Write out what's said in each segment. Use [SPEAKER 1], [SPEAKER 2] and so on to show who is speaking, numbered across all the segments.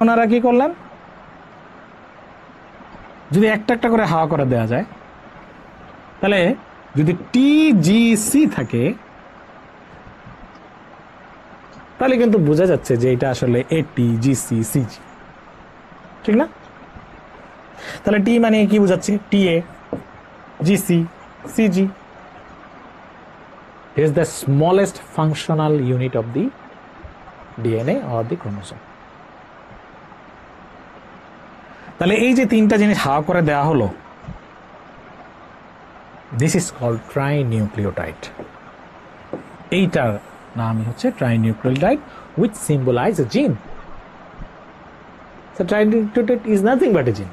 [SPEAKER 1] ওনারা কি করলেন, যদি একটা একটা করে হাওয়া করে দেওয়া যায়, তাহলে যদি টিজিসি থাকে তাহলে কিন্তু বোঝা যাচ্ছে যে এটা আসলে এটিজিসি সিজি, ঠিক না? তাহলে টি মানে কি বোঝাচ্ছে, TA GC CG is the smallest functional unit of the DNA or the chromosome. তাহলে এই যে তিনটা জিনিস হাওয়া করে দেওয়া হলো, দিস ইজ কল্ড ট্রাইনিউক্লিওটাইড। এইটার নামই হচ্ছে ট্রাইনিউক্লিওটাইড which symbolize a gene. So trinucleotide is nothing but a gene.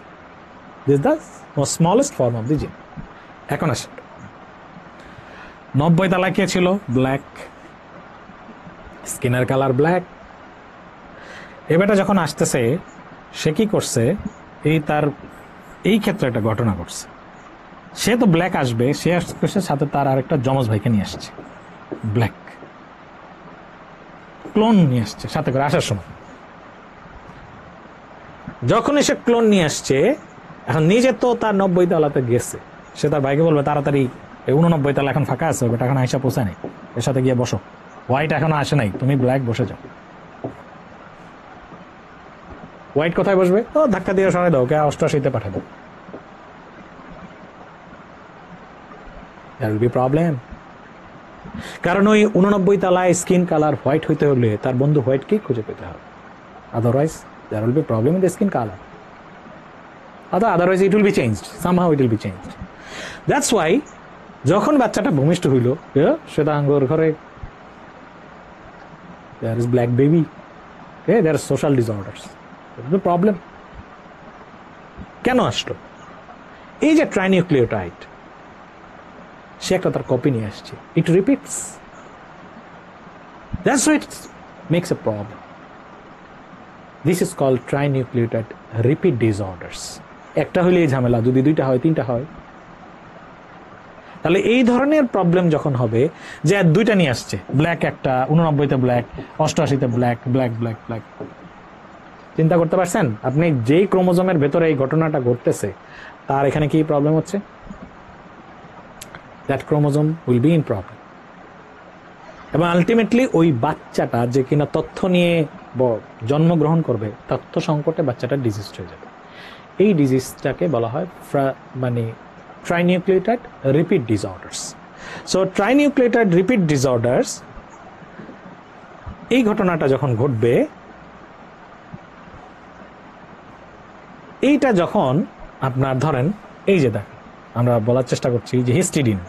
[SPEAKER 1] This is the smallest form of the gene. এখন আসেন, 90 তলায় কে ছিল? ব্ল্যাক, স্কিনের কালার ব্ল্যাক। এবারটা যখন আসতেছে সে কি করছে, এই ক্ষেত্রে একটা ঘটনা ঘটছে। সে তো ব্ল্যাক আসবে, সে আসছে সাথে তার আরেকটা যমজ ভাইকে নিয়ে আসছে, ব্ল্যাক ক্লোন নিয়ে আসছে সাথে করে আসার সময়। যখন এসে ক্লোন নিয়ে আসছে, এখন নিজে তো তার 90 তলাতে গেছে, সে তার ভাইকে বলবে তাড়াতাড়ি 89 তলা এখন ফাঁকা আছে, ওটা এখন আইসা পৌঁছায় নাই, এর সাথে গিয়ে বসো, হোয়াইট এখনো আসে নাই, তুমি ব্ল্যাক বসে যাও। হোয়াইট কোথায় বসবে? ও ধাক্কা দিয়ে সরাই দাও, কে 88-তে পাঠাই দাও। There will be problem. কারণ ওই 89 তলায় স্কিন কালার হোয়াইট হইতে হলে তার বন্ধু হোয়াইটকেই খুঁজে পেতে হবে, otherwise there will be problem in the skin color. Otherwise it will be changed, somehow it will be changed. That's why যখন বাচ্চাটা ভূমিষ্ঠ হইল, শ্বেতাঙ্গর ঘরে there is black baby, okay, there are social disorders, there is the problem. কেন আসলো? এই যে ট্রাইনিউক্লিওটাইড, সে একটা তার কপি নিয়ে আসছে, it repeats, that's why it makes a problem. This is called trinucleotide repeat disorders. একটা হইলে এই ঝামেলা, যদি দুইটা হয় তিনটা হয়, তাহলে এই ধরনের প্রবলেম যখন হবে, যে দুইটা নিয়ে আসছে, ব্ল্যাক একটা, 89-তে ব্ল্যাক, 88-তে ব্ল্যাক, ব্ল্যাক ব্ল্যাক ব্ল্যাক, চিন্তা করতে পারছেন আপনি যেই ক্রোমোজোমের ভেতরে এই ঘটনাটা ঘটতেছে তার এখানে কি প্রবলেম হচ্ছে? That chromosome will be in problem. এবং আলটিমেটলি ওই বাচ্চাটা যে কিনা তথ্য নিয়ে জন্মগ্রহণ করবে, তথ্য সংকটে বাচ্চাটা ডিজিজ হয়ে যাবে। এই ডিজিজটাকে বলা হয় মানে trinucleotide repeat disorders. So trinucleotide repeat disorders, এই ঘটনাটা যখন ঘটবে, এইটা যখন আপনার ধরেন, এই যে দেখ আমরা বলার চেষ্টা করছি যে হিস্টিডিন,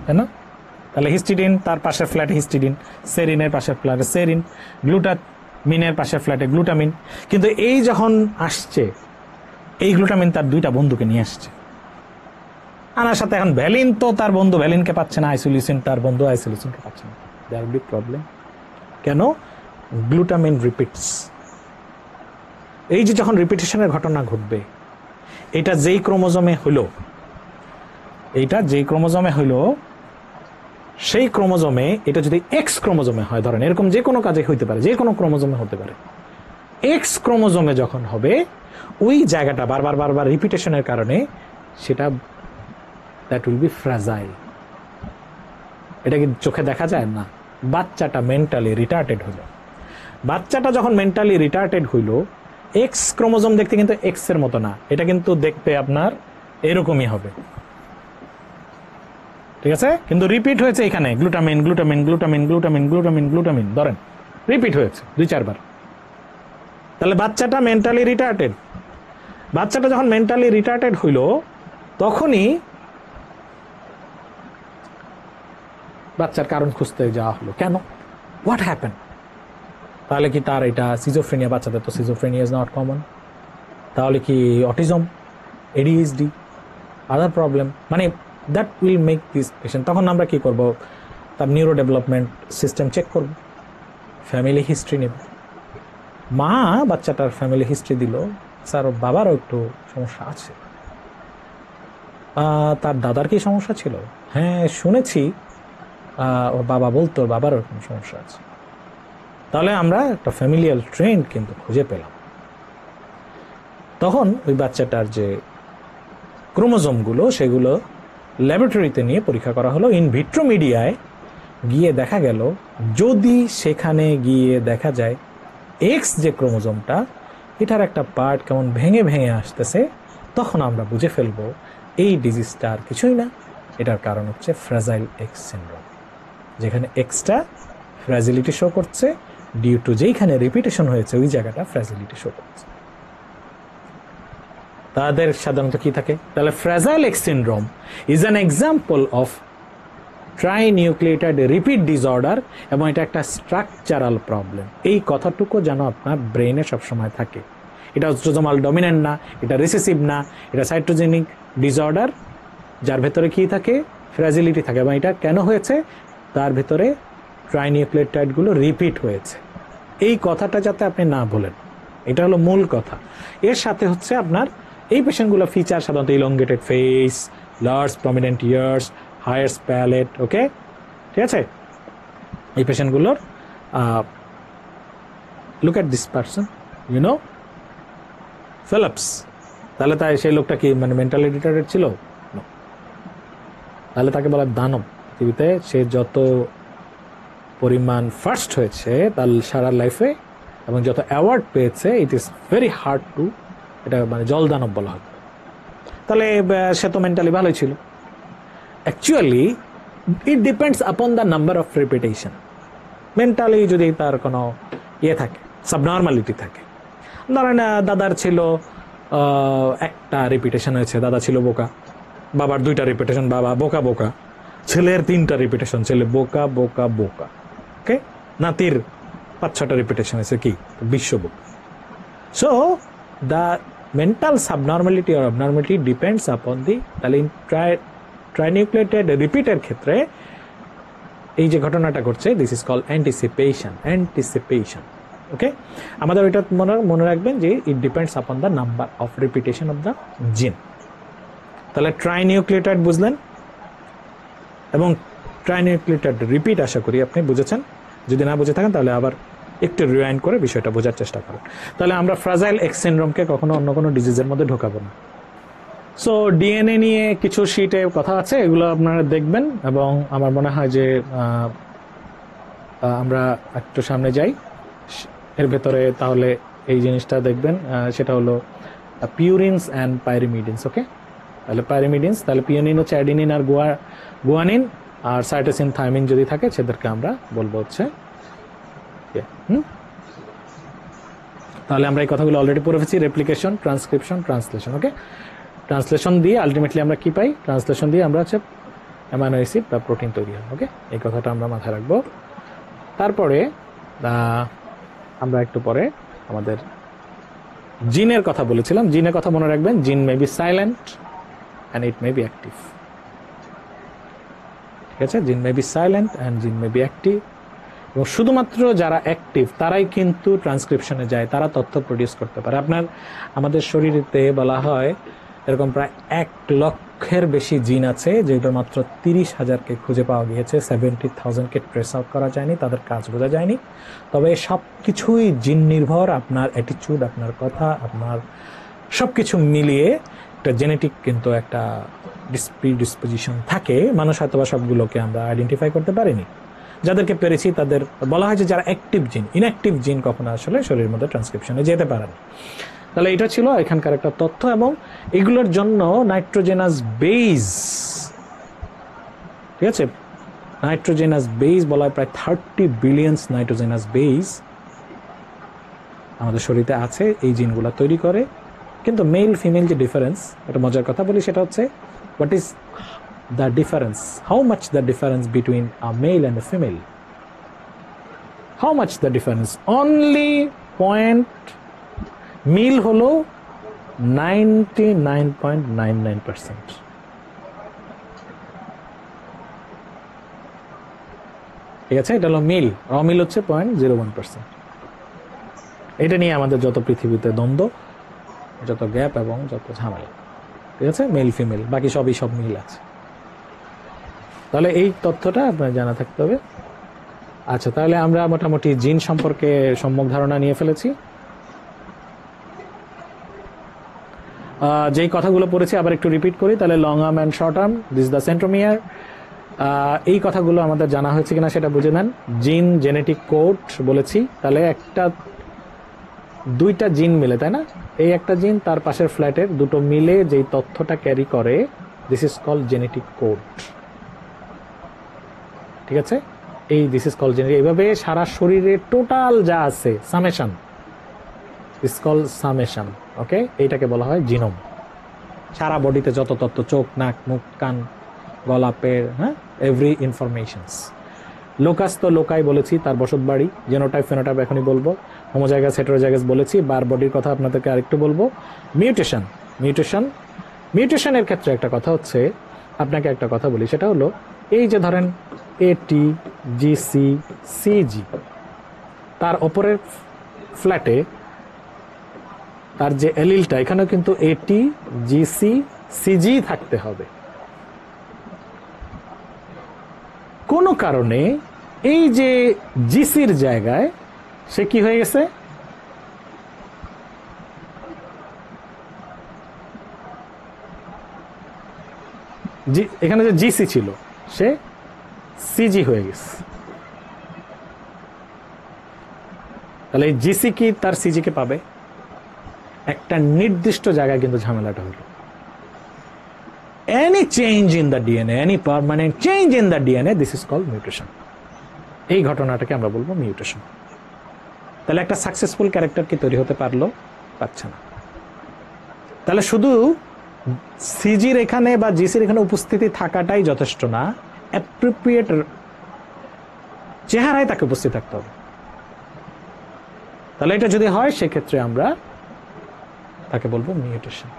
[SPEAKER 1] তাই না? তাহলে হিস্টিডিন, তার পাশে ফ্ল্যাটে হিস্টিডিন, সেরিনের পাশে ফ্ল্যাটে সেরিন, গ্লুটামিনের পাশে ফ্ল্যাটে গ্লুটামিন। কিন্তু এই যখন আসছে, এই গ্লুটামিন তার দুইটা বন্ধুকে নিয়ে আসছে, আনার সাথে এখন ভ্যালিন তো তার বন্ধু ভ্যালিনকে পাচ্ছে না, আইসোলিউসিন তার বন্ধু আইসোলিউসিনকে পাচ্ছে না। There will be problem. কেন? Glutamine repeats. এই যে যখন রিপিটেশনের ঘটনা ঘটবে, এটা যেই ক্রোমোজোমে হলো, এইটা যেই ক্রোমোজোমে হলো, সেই ক্রোমোজোমে এটা যদি এক্স ক্রোমোজোমে হয়, ধরেন এরকম যে কোনো কাজে হইতে পারে, যে কোনো ক্রোমোজোমে হতে পারে, এক্স ক্রোমোজোমে যখন হবে, ওই জায়গাটা বারবার বারবার রিপিটেশনের কারণে সেটা দ্যাট উইল বি ফ্রাজাইল। এটা কি চোখে দেখা যায় না? বাচ্চাটা মেন্টালি রিটার্টেড হলো। বাচ্চাটা যখন মেন্টালি রিটার্টেড হইল, এক্স ক্রোমোজোম দেখতে কিন্তু এক্স এর মতো না, এটা কিন্তু দেখতে আপনার এরকমই হবে, ঠিক আছে? কিন্তু রিপিট হয়েছে এখানে glutamine glutamine glutamine glutamine glutamine glutamine, ধরেন রিপিট হয়েছে 2-4 বার। তাহলে বাচ্চাটা মেন্টালি রিটার্টেড। বাচ্চাটা যখন মেন্টালি রিটার্টেড হইল, তখনই বাচ্চার কারণ খুঁজতে যাওয়া হলো, কেন, হোয়াট হ্যাপেন? তাহলে কি তার এটা সিজোফ্রেনিয়া? বাচ্চাদের তো সিজোফ্রেনিয়া ইজ নট কমন। তাহলে কি অটিজম, এডিএইচডি, আদার প্রবলেম, মানে that will make this patient. তখন আমরা কি করব? তার নিউরো ডেভেলপমেন্ট সিস্টেম চেক করব, ফ্যামিলি হিস্ট্রি নেব। মা বাচ্চাটার ফ্যামিলি হিস্ট্রি দিল, স্যার ওর বাবারও একটু সমস্যা আছে। তার দাদার কি সমস্যা ছিল? হ্যাঁ শুনেছি, ওর বাবা বলতো ওর বাবারও এরকম সমস্যা আছে। তাহলে আমরা একটা ফ্যামিলিয়াল ট্রেন্ড কিন্তু খুঁজে পেলাম। তখন ওই বাচ্চাটার যে ক্রোমোজোমগুলো সেগুলো ল্যাবরেটরিতে নিয়ে পরীক্ষা করা হলো। ইন ভিট্রো মিডিয়ায় গিয়ে দেখা গেল, যদি সেখানে গিয়ে দেখা যায় এক্স যে ক্রোমোজোমটা, এটার একটা পার্ট কেমন ভেঙে ভেঙে আসতেছে, তখন আমরা বুঝে ফেলবো এই ডিজিজটা আর কিছুই না, এটার কারণ হচ্ছে ফ্র্যাজাইল এক্স সিনড্রোম। যেখানে এক্সটা ফ্র্যাজিলিটি শো করছে, ডিউ টু যেইখানে রিপিটেশন হয়েছে ওই জায়গাটা ফ্র্যাজিলিটি শো করছে। তাদের সাধারণত কি থাকে? তাহলে fragile X syndrome is an example of trinucleotide repeat disorder, এবং এটা একটা স্ট্রাকচারাল প্রবলেম। এই কথাটুকু যেন আপনার ব্রেনে সবসময় থাকে। এটা অটোজোমাল ডমিনেন্ট না, এটা রিসেসিভ না, এটা সাইটোজেনিক ডিসঅর্ডার যার ভেতরে কি থাকে? ফ্র্যাজিলিটি থাকে। এবং এটা কেন হয়েছে? তার ভেতরে ট্রাইনিউক্লিয়েটাইডগুলো রিপিট হয়েছে। এই কথাটা যাতে আপনি না বলেন, এটা হলো মূল কথা। এর সাথে হচ্ছে আপনার এই পেশেন্টগুলো ফিচার সাধারণত elongated face, large prominent ears, higher palate. Okay, ঠিক আছে? এই পেশেন্টগুলোর look at this person, you know ফিলিপস। তাহলে তাই সেই লোকটা কি মানে মেন্টালি রিটার্ডেড ছিল? তাহলে তাকে বলা দানব। পৃথিবীতে সে যত পরিমাণ ফার্স্ট হয়েছে তার সারা লাইফে এবং যত অ্যাওয়ার্ড পেয়েছে, it is very hard to, এটা মানে জল দানব বলা হয়। তাহলে সে তো মেন্টালি ভালোই ছিল। Actually it depends upon the number of repetition. Mentally যদি তার কোনো ইয়ে থাকে, সাবনর্মালিটি থাকে, ধরেন দাদার ছিল একটা রিপিটেশন হয়েছে, দাদা ছিল বোকা, বাবার 2টা রিপিটেশন, বাবা বোকা বোকা, ছেলের 3টা রিপিটেশন, ছেলে বোকা বোকা বোকা। ওকে, নাতির 5-6টা রিপিটেশন হয়েছে, কি বিশ্ব বোকা। So the mental subnormality or abnormality depends upon the, তাহলে ট্রাইনিউক্লিয়েটেড রিপিটের ক্ষেত্রে এই যে ঘটনাটা ঘটছে, দিস ইজ কল অ্যান্টিসিপেশন। ওকে, আমাদের ওইটা মনে রাখবেন যে it depends upon the number of repetition of the জিন। তাহলে ট্রাইনিউক্লিয়েটাইড বুঝলেন, এবং ট্রাইনিউক্লিয়েটাইড রিপিট আশা করি আপনি বুঝেছেন। যদি না বুঝে থাকেন তাহলে আবার একটু রিওয়াইন্ড করে বিষয়টা বোঝার চেষ্টা করুন। তাহলে আমরা ফ্র্যাজাইল এক্স সিনড্রোমকে কখনো অন্য কোনো ডিজিজের মধ্যে ঢোকাবো না। সো ডিএনএ নিয়ে কিছু শিটে কথা আছে, এগুলো আপনারা দেখবেন, এবং আমার মনে হয় যে আমরা একটু সামনে যাই এর ভেতরে, তাহলে এই জিনিসটা দেখবেন। সেটা হলো পিউরিনস অ্যান্ড পাইরিমিডিনস। ওকে, তাহলে পাইরিমিডিনস, তাহলে পিওনিন হচ্ছে অ্যাডিনিন আর গুয়ানিন, আর সাইটোসিন থাইমিন যদি থাকে সেদেরকে আমরা বলবো হচ্ছে তাহলে আমরা এই কথাগুলো অলরেডি পড়ে ফেছি। Replication, transcription, translation. Okay, translation দিয়ে আলটিমেটলি আমরা কি পাই? ট্রান্সলেশন দিয়ে আমরা হচ্ছে অ্যামাইনো অ্যাসিড বা প্রোটিন তৈরি হয়। ওকে, এই কথাটা আমরা মাথায় রাখবো। তারপরে আমরা একটু পরে আমাদের জিনের কথা বলেছিলাম। জিনের কথা মনে রাখবেন, জিন may be silent and it may B active. ঠিক আছে, জিন মে বি সাইলেন্ট অ্যান্ড জিন মে বি অ্যাক্টিভ। এবং শুধুমাত্র যারা অ্যাক্টিভ তারাই কিন্তু ট্রান্সক্রিপশনে যায়, তারা তথ্য প্রডিউস করতে পারে। আমাদের শরীরেতে বলা হয় এরকম প্রায় 1 লক্ষের বেশি জিন আছে, যেগুলোর মাত্র 30,000কে খুঁজে পাওয়া গিয়েছে, 70,000কে ট্রেস আউট করা যায়নি, তাদের কাজ বোঝা যায়নি। তবে সব কিছুই জিন নির্ভর। আপনার অ্যাটিটিউড, আপনার কথা, আপনার সব কিছু মিলিয়ে একটা জেনেটিক কিন্তু একটা ডিসপোজিশন থাকে। মানুষ হয়তো বা সবগুলোকে আমরা আইডেন্টিফাই করতে পারিনি। যাদেরকে পেরেছি তাদের বলা হয় যে যারা অ্যাক্টিভ জিন, ইনঅ্যাক্টিভ জিন কখনো আসলে শরীরের মধ্যে ট্রান্সক্রিপশনে যেতে পারে না। তাহলে এটা ছিল এখানকার একটা তথ্য। এবং এগুলোর জন্য নাইট্রোজেনাস বেজ, ঠিক আছে, নাইট্রোজেনাস বেজ বলা হয় প্রায় 30 বিলিয়ন নাইট্রোজেনাস বেজ আমাদের শরীরে আছে, এই জিনগুলো তৈরি করে। কিন্তু মেল ফিমেল যে ডিফারেন্স, একটা মজার কথা বলি, সেটা হচ্ছে what is the difference, how much the difference between a male and a female, how much the difference? Only point, male হলো 99.99%, ঠিক আছে, এটা হলো মিল, অমিল হচ্ছে 0.01%। এটা নিয়ে আমাদের যত পৃথিবীতে দ্বন্দ্ব, যত গ্যাপ এবং যত ঝামেলা, ঠিক আছে, মেল ফিমেল, বাকি সবই সব মিল আছে। তাহলে এই তথ্যটা আপনার জানা থাকতে হবে। আচ্ছা, তাহলে আমরা মোটামুটি জিন সম্পর্কে সম্যক ধারণা নিয়ে ফেলেছি। যেই কথাগুলো পড়েছি আবার একটু রিপিট করি। তাহলে long arm and short arm, this the centromere, এই কথাগুলো আমাদের জানা হয়েছে কিনা সেটা বুঝে নেন। জিন, জেনেটিক কোড বলেছি, তাহলে দুইটা জিন মিলে, তাই না? এই একটা জিন তার পাশের ফ্ল্যাটের দুটো মিলে যেই তথ্যটা ক্যারি করে, this is call genetic code. ঠিক আছে, এই দিস ইজ কল জেনেটিক। এইভাবে সারা শরীরে টোটাল যা আছে সামেশন, ইজ কল সামেশন। ওকে, এইটাকে বলা হয় জিনোম। সারা বডিতে যত তথ্য, চোখ, নাক, মুখ, কান, গলা, পেট, হ্যাঁ, এভরি ইনফরমেশনস। লোকাস তো লোকাই বলেছি, তার বসত বাড়ি। জেনোটাইপ, ফেনোটাইপ এখনই বলবো। হোমোজাইগাস, হেটেরোজাইগাস বলেছি। বার বডির কথা আপনাদেরকে আরেকটু বলবো। মিউটেশন, মিউটেশনের ক্ষেত্রে একটা কথা হচ্ছে, আপনাকে একটা কথা বলি, সেটা হলো এই যে ধরেন এটি, জিসি, সিজি, তার ওপরের ফ্ল্যাটে তার যে এলিলটা, এখানেও কিন্তু এটি, জিসি, সিজি থাকতে হবে। কোনো কারণে এই যে জিসির জায়গায় সে কি হয়ে গেছে, এখানে যে জিসি ছিল সে সিজি হয়ে গেছে। তাহলে এই জিসি কি তার সিজি কে পাবে? একটা নির্দিষ্ট জায়গায় কিন্তু ঝামেলাটা হলো। Any change in the DNA, any permanent change in the DNA, this is called mutation. এই ঘটনাটাকে আমরা বলবো মিউটেশন। তাহলে একটা সাকসেসফুল ক্যারেক্টার কি তৈরি হতে পারছে না। তাহলে শুধু সিজির এখানে বা জিসির এখানে উপস্থিতি থাকাটাই যথেষ্ট না, অ্যাপ্রোপ্রিয়েট চেহারায় তাকে উপস্থিত থাকতে হবে। তাহলে এটা যদি হয় সেক্ষেত্রে আমরা তাকে বলবো মিউটেশন।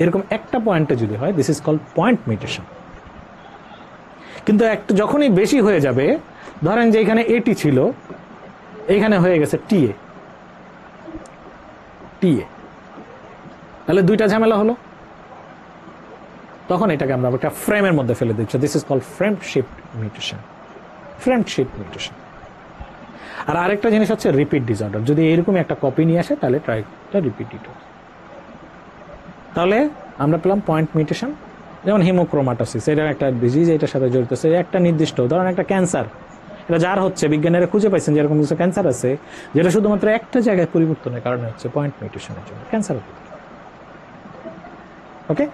[SPEAKER 1] এরকম একটা পয়েন্টে যদি হয়, this is called point mutation. কিন্তু একটা যখনই বেশি হয়ে যাবে, ধরেন যে এখানে এটি ছিল, এখানে হয়ে গেছে টিএ, তাহলে দুইটা ঝামেলা হলো। তখন এটাকে আমরা একটা ফ্রেমের মধ্যে ফেলে দিচ্ছি, this is called frame shift mutation. আর আরেকটা জিনিস হচ্ছে রিপিট ডিসঅর্ডার। যদি এরকম একটা কপি নিয়ে আসে তাহলে ট্রাইটা রিপিট দিতে হবে। তাহলে আমরা পেলাম পয়েন্ট মিউটেশন। যেমন হিমোক্রোমাটোসিস, এটা একটা ডিজিজ, এটার সাথে জড়িত আছে একটা নির্দিষ্ট, ধরেন একটা ক্যান্সার, এটা যার হচ্ছে বিজ্ঞানীরা খুঁজে পাইছেন যে এরকম কিছু ক্যান্সার আছে যেটা শুধুমাত্র একটা জায়গায় পরিবর্তনের কারণে হচ্ছে, পয়েন্ট মিউটেশনের জন্য ক্যান্সার। ওকে,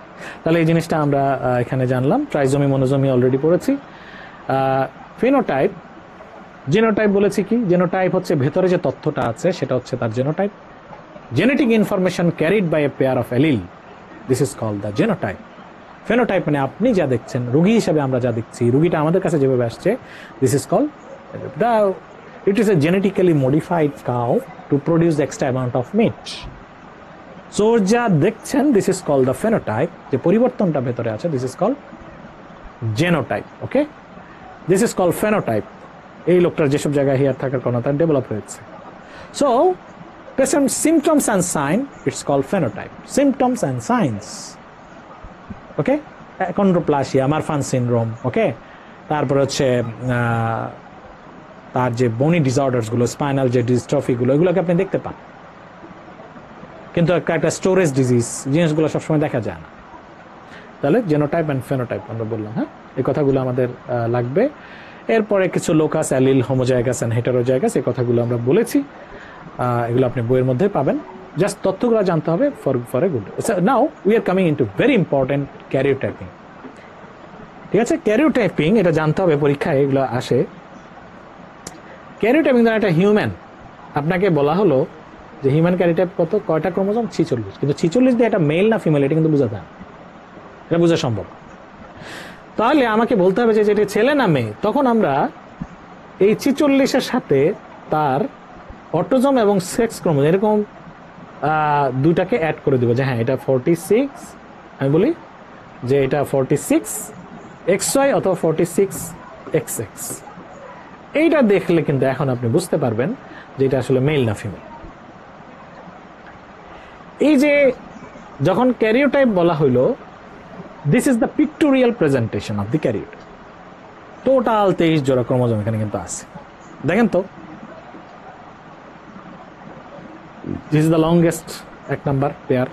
[SPEAKER 1] তাহলে এই জিনিসটা আমরা এখানে জানলাম। ট্রাইজোমি, মনোজোমি অলরেডি পড়েছি। ফিনোটাইপ, জেনোটাইপ বলেছি কি? জেনোটাইপ হচ্ছে ভেতরে যে তথ্যটা আছে সেটা হচ্ছে তার genotype. Genetic information carried by a pair of allele, this is called the genotype. Phenotype মানে আপনি যা দেখছেন, রোগী হিসেবে আমরা যা দেখছি, রোগীটা আমাদের কাছে যেভাবে আসছে, this is called it is a genetically modified cow to produce extra amount of meat. So যা দেখছেন, this is called the phenotype. যে পরিবর্তনটা ভেতরে আছে, this is called genotype. Okay, this is called phenotype. এই লোকটার যেসব জায়গায় হেয়ার থাকার কারণে তার ডেভেলপ হয়েছে। So patient symptoms and sign, it's called phenotype. Symptoms and signs, okay, chondroplasia, Marfan syndrome, okay, তারপর হচ্ছে তার যে বনি ডিসঅর্ডার্সগুলো, স্পাইনাল যে ডিস্ট্রফিগুলো, এগুলোকে আপনি দেখতে পান, কিন্তু একটা স্টোরেজ ডিজিজ জিনিসগুলো সবসময় দেখা যায় না। তাহলে জেনোটাইপ অ্যান্ড ফেনোটাইপ আমরা বললাম। হ্যাঁ, এই কথাগুলো আমাদের লাগবে। এরপরে কিছু locus, allele, homozygous and heterozygous, এই কথাগুলো আমরা বলেছি। এগুলো আপনি বইয়ের মধ্যে পাবেন। জাস্ট তথ্যগুলো জানতে হবে for a good. Now we are coming into very important karyotyping. ঠিক আছে, ক্যারিওটাইপিং এটা জানতে হবে, পরীক্ষায় এগুলো আসে। ক্যারিওটাইপিং দ্বারা একটা হিউম্যান, আপনাকে বলা হলো যে হিউম্যান ক্যারিওটাইপ কয়টা ক্রোমোজোম? 46। কিন্তু 46 দিয়ে এটা মেল না ফিমেল এটা কিন্তু বোঝা যায় না, এটা বোঝা সম্ভব। তাহলে আমাকে বলতে হবে যে এটা ছেলে না মেয়ে। তখন আমরা এই 46-এর সাথে তার অটোজোম এবং সেক্স ক্রোমোজোম এরকম দুইটাকে অ্যাড করে দেবো, যে হ্যাঁ এটা 46, আমি বলি যে এটা 46 XY অথবা 46 XX। এইটা দেখলে কিন্তু এখন আপনি বুঝতে পারবেন যে এটা আসলে মেল না ফিমেল। এই যে যখন ক্যারিওটাইপ বলা হইলো, this is the pictorial presentation of the karyotype. Total 23 জোড়া ক্রোমোজোম এখানে কিন্তু আছে। দেখেন তো, this is the longest 1 number pair.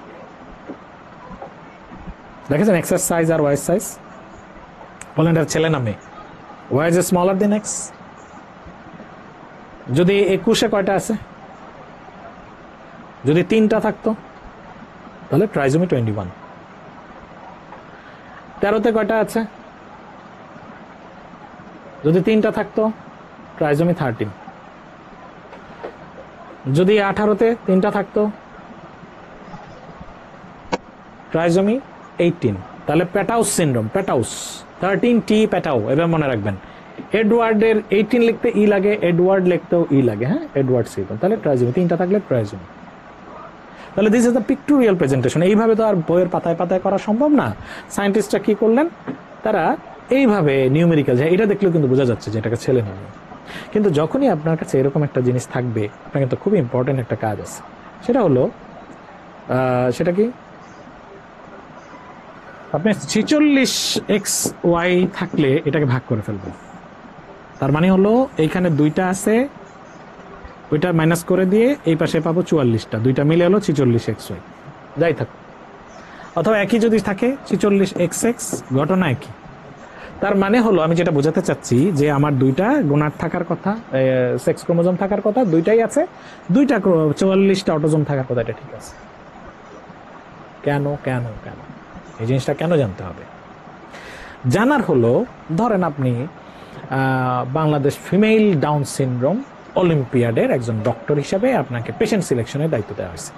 [SPEAKER 1] দেখেছেন এক্সের সাইজ আর ওয়াই সাইজ, বলেন এটার ছেলে না মেয়ে? Y is smaller than X. যদি 21-এ কয়টা আছে? যদি 3টা থাকতো তাহলে ট্রাইজোমি 21। 13-তে কয়টা আছে? যদি 3টা থাকতো ট্রাইজোমি 13। যদি 18-তে 3টা থাকতো ট্রাইজোমি 18। তাহলে প্যাটাউস সিনড্রোম, প্যাটাউস 13T প্যাটাও, এবার মনে রাখবেন। এডওয়ার্ডের 18 লিখতে ই লাগে, এডওয়ার্ড লিখতেও ই লাগে, হ্যাঁ, এডওয়ার্ড সিনড্রোম। তাহলে ট্রাইজোমি 3টা থাকলে ট্রাইজোমি। তাহলে this is the pictorial presentation. এইভাবে তো আর বইয়ের পাতায় পাতায় করা সম্ভব না। সায়েন্টিস্টরা কি করলেন, তারা এইভাবে নিউমেরিক্যাল, এটা দেখলেও কিন্তু বোঝা যাচ্ছে যে এটাকে ছেলে না মেয়ে। কিন্তু যখনই আপনার কাছে এরকম একটা জিনিস থাকবে, আপনার কিন্তু খুব ইম্পর্টেন্ট একটা কাজ আছে। সেটা হলো, সেটা কি, আপনি 46xy থাকলে এটাকে ভাগ করে ফেলবেন। তার মানে হলো এইখানে 2টা আছে, ওইটা মাইনাস করে দিয়ে এই পাশে পাবো 44টা, 2টা মিলে হলো 46xy, যাই থাক। অথবা একই যদি থাকে 46xx, ঘটনা একই। তার মানে হলো, আমি যেটা বোঝাতে চাচ্ছি যে আমার 2টা গোনাড থাকার কথা, সেক্স ক্রোমোজোম থাকার কথা, 2টাই আছে, 2টা 44টা অটোজোম থাকার কথা, এটা ঠিক আছে। কেন কেন কেন এই জিনিসটা কেন জানতে হবে? জানার হলো, ধরেন আপনি বাংলাদেশ ফিমেল ডাউন সিনড্রোম অলিম্পিয়াডের একজন ডক্টর হিসাবে আপনাকে পেশেন্ট সিলেকশনের দায়িত্ব দেওয়া হয়েছে,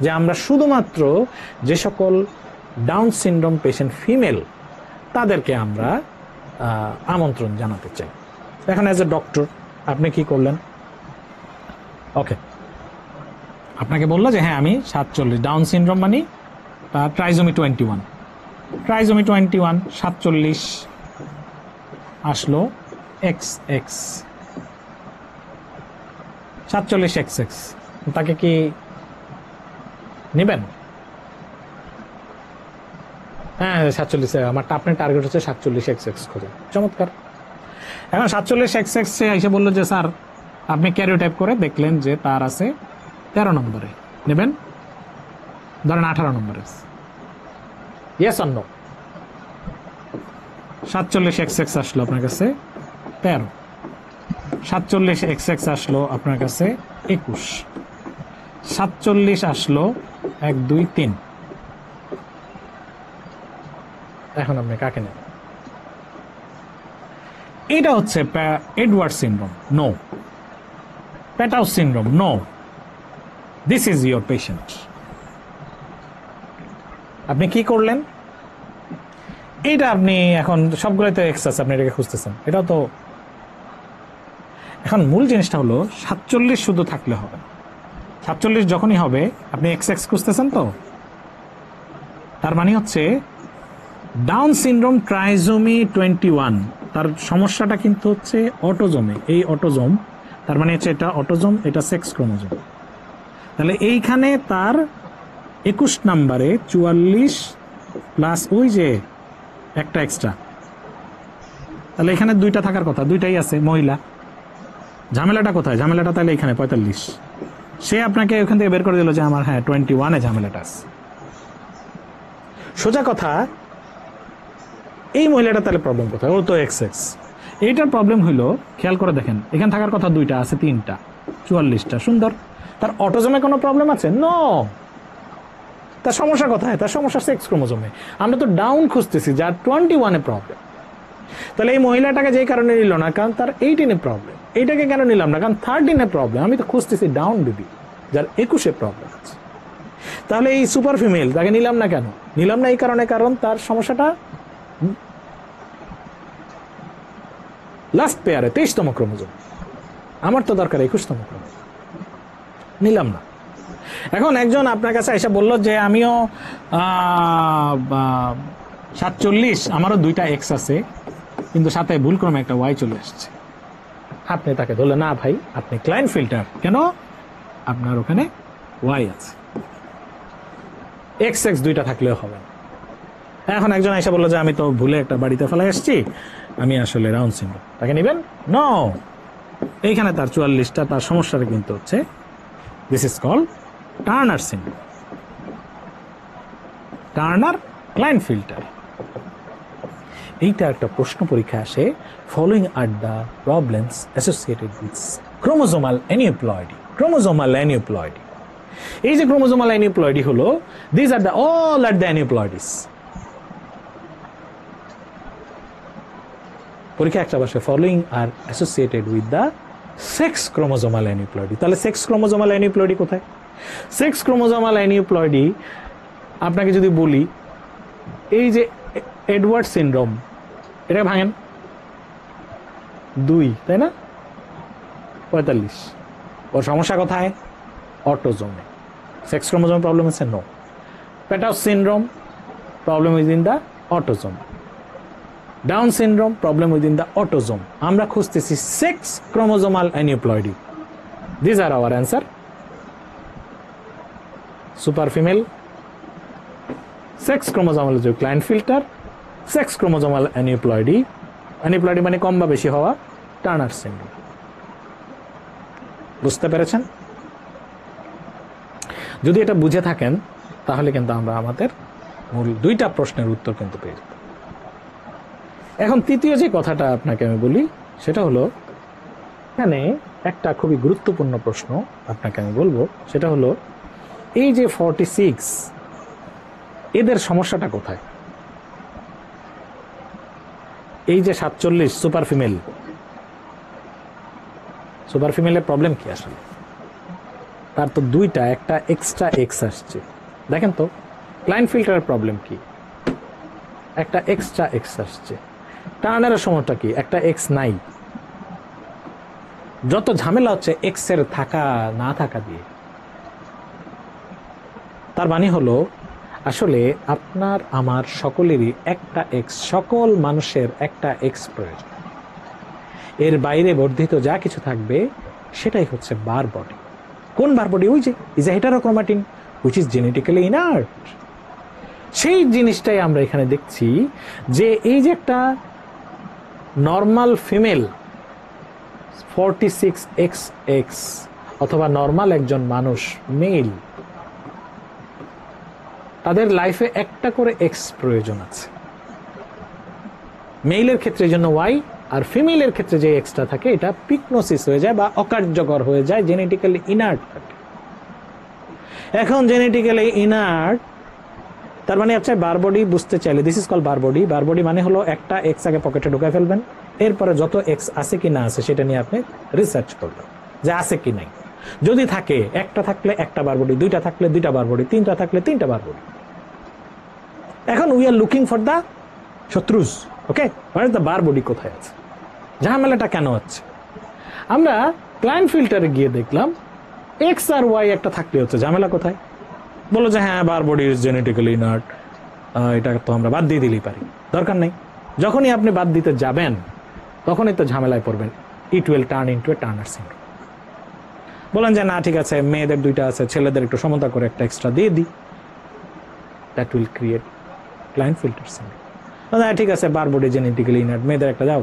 [SPEAKER 1] যে আমরা শুধুমাত্র যে সকল ডাউন সিনড্রোম পেশেন্ট ফিমেল তাদেরকে আমরা আমন্ত্রণ জানাতে চাই। এখন অ্যাজ এ ডক্টর আপনি কি করলেন? ওকে, আপনাকে বললো যে হ্যাঁ আমি 47 ডাউন সিনড্রোম মানে ট্রাইজোমি 21, ট্রাইজোমি 21 47 আসলো XX, 47XX, তাকে কি নেবেন? হ্যাঁ 47, আমারটা, আপনার টার্গেট হচ্ছে 47XX খোঁজা, চমৎকার। এখন 47XX সে এসে বললো যে স্যার আপনি ক্যারিওটাইপ করে দেখলেন যে তার আছে 13 নম্বরে, নেবেন? ধরেন 18 নম্বরে, ইয়েস অর নো? 47XX আসলো আপনার কাছে 13, 47XX আসলো আপনার কাছে 21, 47 আসলো 1 2 3। এখন আপনি কাকে নেবেন? এটা হচ্ছে Edward syndrome, no. Patau's syndrome, no. This is your patient. আপনি কি করলেন? এইটা আপনি এখন সবগুলোতে এক্স আছে, আপনি এটাকে খুঁজতেছেন, এটাও তো। এখন মূল জিনিসটা হলো 47 শুধু থাকলে হবে। 47 যখনই হবে আপনি এক্স এক্স খুঁজতেছেন তো, তার মানে হচ্ছে ডাউন সিনড্রোম ট্রাইজোমি 21, তার সমস্যাটা কিন্তু হচ্ছে অটোজোমে। এই অটোজোম, তার মানে হচ্ছে এটা অটোজোম, এটা সেক্স ক্রোমোজোম। তাহলে এইখানে তার 21 নাম্বারে 44 প্লাস ওই যে একটা এক্সট্রা, তাহলে এখানে 2টা থাকার কথা, 2টাই আছে, মহিলা। ঝামেলাটা কোথায়? ঝামেলাটা তাহলে এখানে 45। সে আপনাকে ওখান থেকে বের করে দিল যে আমার হ্যাঁ 21-এ ঝামেলাটা আছে। সোজা কথা, এই মহিলাটা তাহলে প্রবলেম কোথায়? ও তো XX। এইটার প্রবলেম হইলো, খেয়াল করে দেখেন, এখানে থাকার কথা 2টা, আছে 3টা, 44টা, সুন্দর। তার অটোজোমে কোনো প্রবলেম আছে? নো। তার সমস্যা কোথায়? তার সমস্যা সেক্স ক্রোমোজোমে। আমরা তো ডাউন খুঁজতেছি, যার 21-এ প্রবলেম। তাহলে এই মহিলাটাকে যেই কারণে নিল না, কারণ তার 18-এ প্রবলেম। এইটাকে কেন নিলাম না? কারণ 13-এ প্রবলেম। আমি তো খুঁজতেছি ডাউন বেবি, যার 21-এ প্রবলেম আছে। তাহলে এই সুপার ফিমেল তাকে নিলাম না কেন? নিলাম না এই কারণে, কারণ তার সমস্যাটা লাস্ট পেয়ারে 23তম ক্রোমোজোম। আমার তো দরকার 21তম ক্রোমোজোম, নিলাম না। এখন একজন আপনার কাছে এসে বলল যে আমিও 47, আমারও 2টা এক্স আছে, কিন্তু সাথে ভুলক্রমে একটা ওয়াই চলে আসছে। আপনি তাকে ধরলেন, না ভাই আপনি ক্লায়েন্ট ফিল্টার, কেন? আপনার ওখানে ওয়াই আছে, XX 2টা থাকলেও হবে না। এখন একজন এসে বললো যে আমি তো ভুলে একটা বাড়িতে ফেলে আসছি, আমি আসলে ডাউন সিনড্রোম, তাকে নেবেন? নো। এইখানে তার 44টা, তার সমস্যাটা কিন্তু হচ্ছে this is call Turner syndrome, Turner Klinefelter. এইটা একটা প্রশ্ন পরীক্ষা আসে, following are the problems associated with chromosomal aneuploidy. Chromosomal aneuploidy, এই যে ক্রোমোজোমাল অ্যানিউপ্লয়েডি হলো, this are the all are the aneuploidies. পরীক্ষা একটা বসে, following are associated with the sex chromosomal aneuploidy. তাহলে সেক্স ক্রোমোজোমাল অ্যানিউপ্লয়েডি কোথায়? সেক্স ক্রোমোজোমাল অ্যানিউপ্লয়েডি আপনাকে যদি বলি, এই যে এডওয়ার্ড সিনড্রোম, এটা ভাঙেন 2, তাই না? 45। ওর সমস্যা কোথায়? অটোজোমে। সেক্স ক্রোমোজোম প্রবলেম আছে? No. Patau's syndrome, problem within the autosome. Down syndrome, problem within the autosome. আমরা খুঁজতেছি sex chromosomal aneuploidy. This are our answer. Super female, sex chromosomal Klinefelter, sex chromosomal aneuploidy. Aneuploidy মানে কম বা বেশি হওয়া, Turner syndrome. বুঝতে পেরেছেন? যদি এটা বুঝে থাকেন তাহলে কিন্তু আমরা আমাদের মূল 2টা প্রশ্নের উত্তর কিন্তু পেয়ে যাব। এখন তৃতীয় যে কথাটা আপনাকে আমি বলি সেটা হলো, এখানে একটা খুবই গুরুত্বপূর্ণ প্রশ্ন আপনাকে আমি বলবো, সেটা হলো এই যে 46, এদের সমস্যাটা কোথায়? এই যে 47 সুপার ফিমেল, সুপার ফিমেলের প্রবলেম কি আসলে? তার তো 2টা, একটা এক্সট্রা এক্স আসছে। দেখেন তো ক্লাইনফিল্টারের প্রবলেম কি? একটা এক্সট্রা এক্স আসছে। টার্নারের সমস্যা কি? একটা এক্স নাই। যত ঝামেলা হচ্ছে এক্স এর থাকা না থাকা দিয়ে। তার মানে হলো আসলে আপনার আমার সকলেরই একটা এক্স, সকল মানুষের একটা এক্স প্রয়োজন। এর বাইরে বর্ধিত যা কিছু থাকবে সেটাই হচ্ছে বার বডি। কোন বার বডি? ওই যে is a heterochromatin which is genetically inert. সেই জিনিসটাই আমরা এখানে দেখছি যে এই যে একটা নর্মাল ফিমেল 46XX অথবা নর্মাল একজন মানুষ মেল, তাদের লাইফে একটা করে এক্স প্রয়োজন আছে। মেইলের ক্ষেত্রে জন্য ওয়াই, আর ফিমেলের ক্ষেত্রে যে এক্সটা থাকে এটা পিকনোসিস হয়ে যায় বা অকার্যকর হয়ে যায়, জেনেটিক্যালি ইনার্ট থাকে। এখন জেনেটিক্যালি ইনার্ট তার মানে হচ্ছে বার বডি। বুঝতে চাইলে this is call bar body. Bar body মানে হলো একটা এক্স আগে পকেটে ঢুকায় ফেলবেন, এরপরে যত এক্স আছে কি না আছে সেটা নিয়ে আপনি রিসার্চ করবেন যে আছে কি নাই। যদি থাকে, একটা থাকলে একটা বার বডি, 2টা থাকলে 2টা বার বডি, 3টা থাকলে 3টা বার বডি। এখন we are looking for the শত্রুস। ওকে, মানে দ্য বার বডি কোথায় আছে, ঝামেলাটা কেন হচ্ছে? আমরা ক্লাইনফিল্টারে গিয়ে দেখলাম এক্স আর ওয়াই একটা থাকলে হচ্ছে, ঝামেলা কোথায়? বলো যে হ্যাঁ বার বডি ইজ জেনেটিক্যালি ইনার্ট, এটা তো আমরা বাদ দিয়ে দিলেই পারি, দরকার নেই। যখনই আপনি বাদ দিতে যাবেন তখনই তো ঝামেলায় পড়বেন। It will turn into a Turner syndrome. বলেন যে না ঠিক আছে, মেয়েদের 2টা আছে, ছেলেদের একটু সমতা করে একটা এক্সট্রা দিয়ে দিই, দ্যাট উইল ক্রিয়েট ক্লাইনফিল্টার সিনড্রোম। ঠিক আছে, বার বডি জেনেটিক্যালি ইনার্ট, মেয়েদের একটা দাও,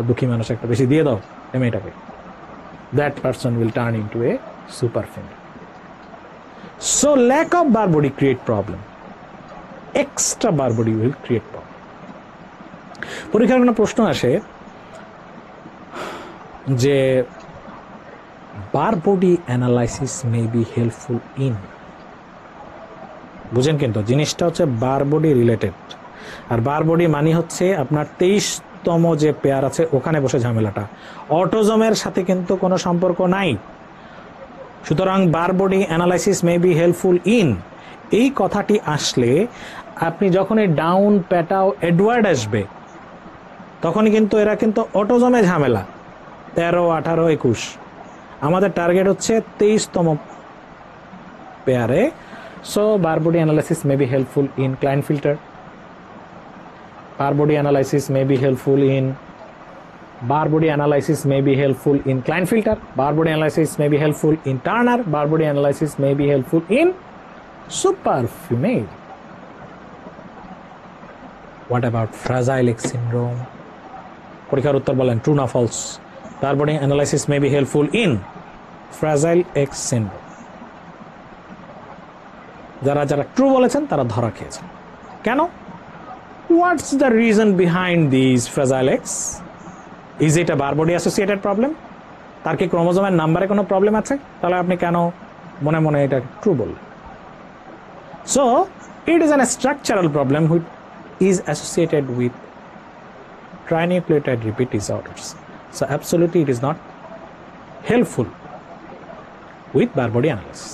[SPEAKER 1] দুঃখী মানুষ একটা বেশি দিয়ে দাও এই মেয়েটাকে, that person will turn into a super female. So lack of bar body create problem. Extra bar body will create problem. পরীক্ষার কোনো প্রশ্ন আসে যে bar body analysis may be helpful in. বুঝেন কিন্তু জিনিসটা হচ্ছে বার বডি রিলেটেড। আর বার বডি মানে হচ্ছে আপনার 23তম যে পেয়ার আছে ওখানে বসে ঝামেলাটা, অটোজোমের সাথে কিন্তু কোনো সম্পর্ক নাই। সুতরাং bar body analysis may be helpful in, এই কথাটি আসলে আপনি যখনই ডাউন, প্যাটাও, এডওয়ার্ড আসবে তখনই কিন্তু এরা কিন্তু অটোজমে ঝামেলা। 13, 18, 21 আমাদের টার্গেট হচ্ছে 23তম পেয়ারে। So bar body analysis may be helpful in Klinefelter, bar body analysis may be helpful in bar body analysis may be helpful in Klinefelter, bar body analysis may be helpful in Turner, bar body analysis may be helpful in super female. What about fragile X syndrome? পরীক্ষার উত্তর বলেন true না false? Barbody analysis may be helpful in Fragile X syndrome. যারা যারা true বলেছেন তারা ধরা খেয়েছেন। কেন? What's the reason behind these Fragile X? Is it a Barbody associated problem? তার কি ক্রোমোজোমের নাম্বারে কোনো প্রবলেম আছে? তাহলে আপনি কেন মনে মনে এটা ট্রু বললেন? So it is a structural problem which is associated with trinucleotide repeat disorders. So absolutely it is not helpful with Barbody analysis.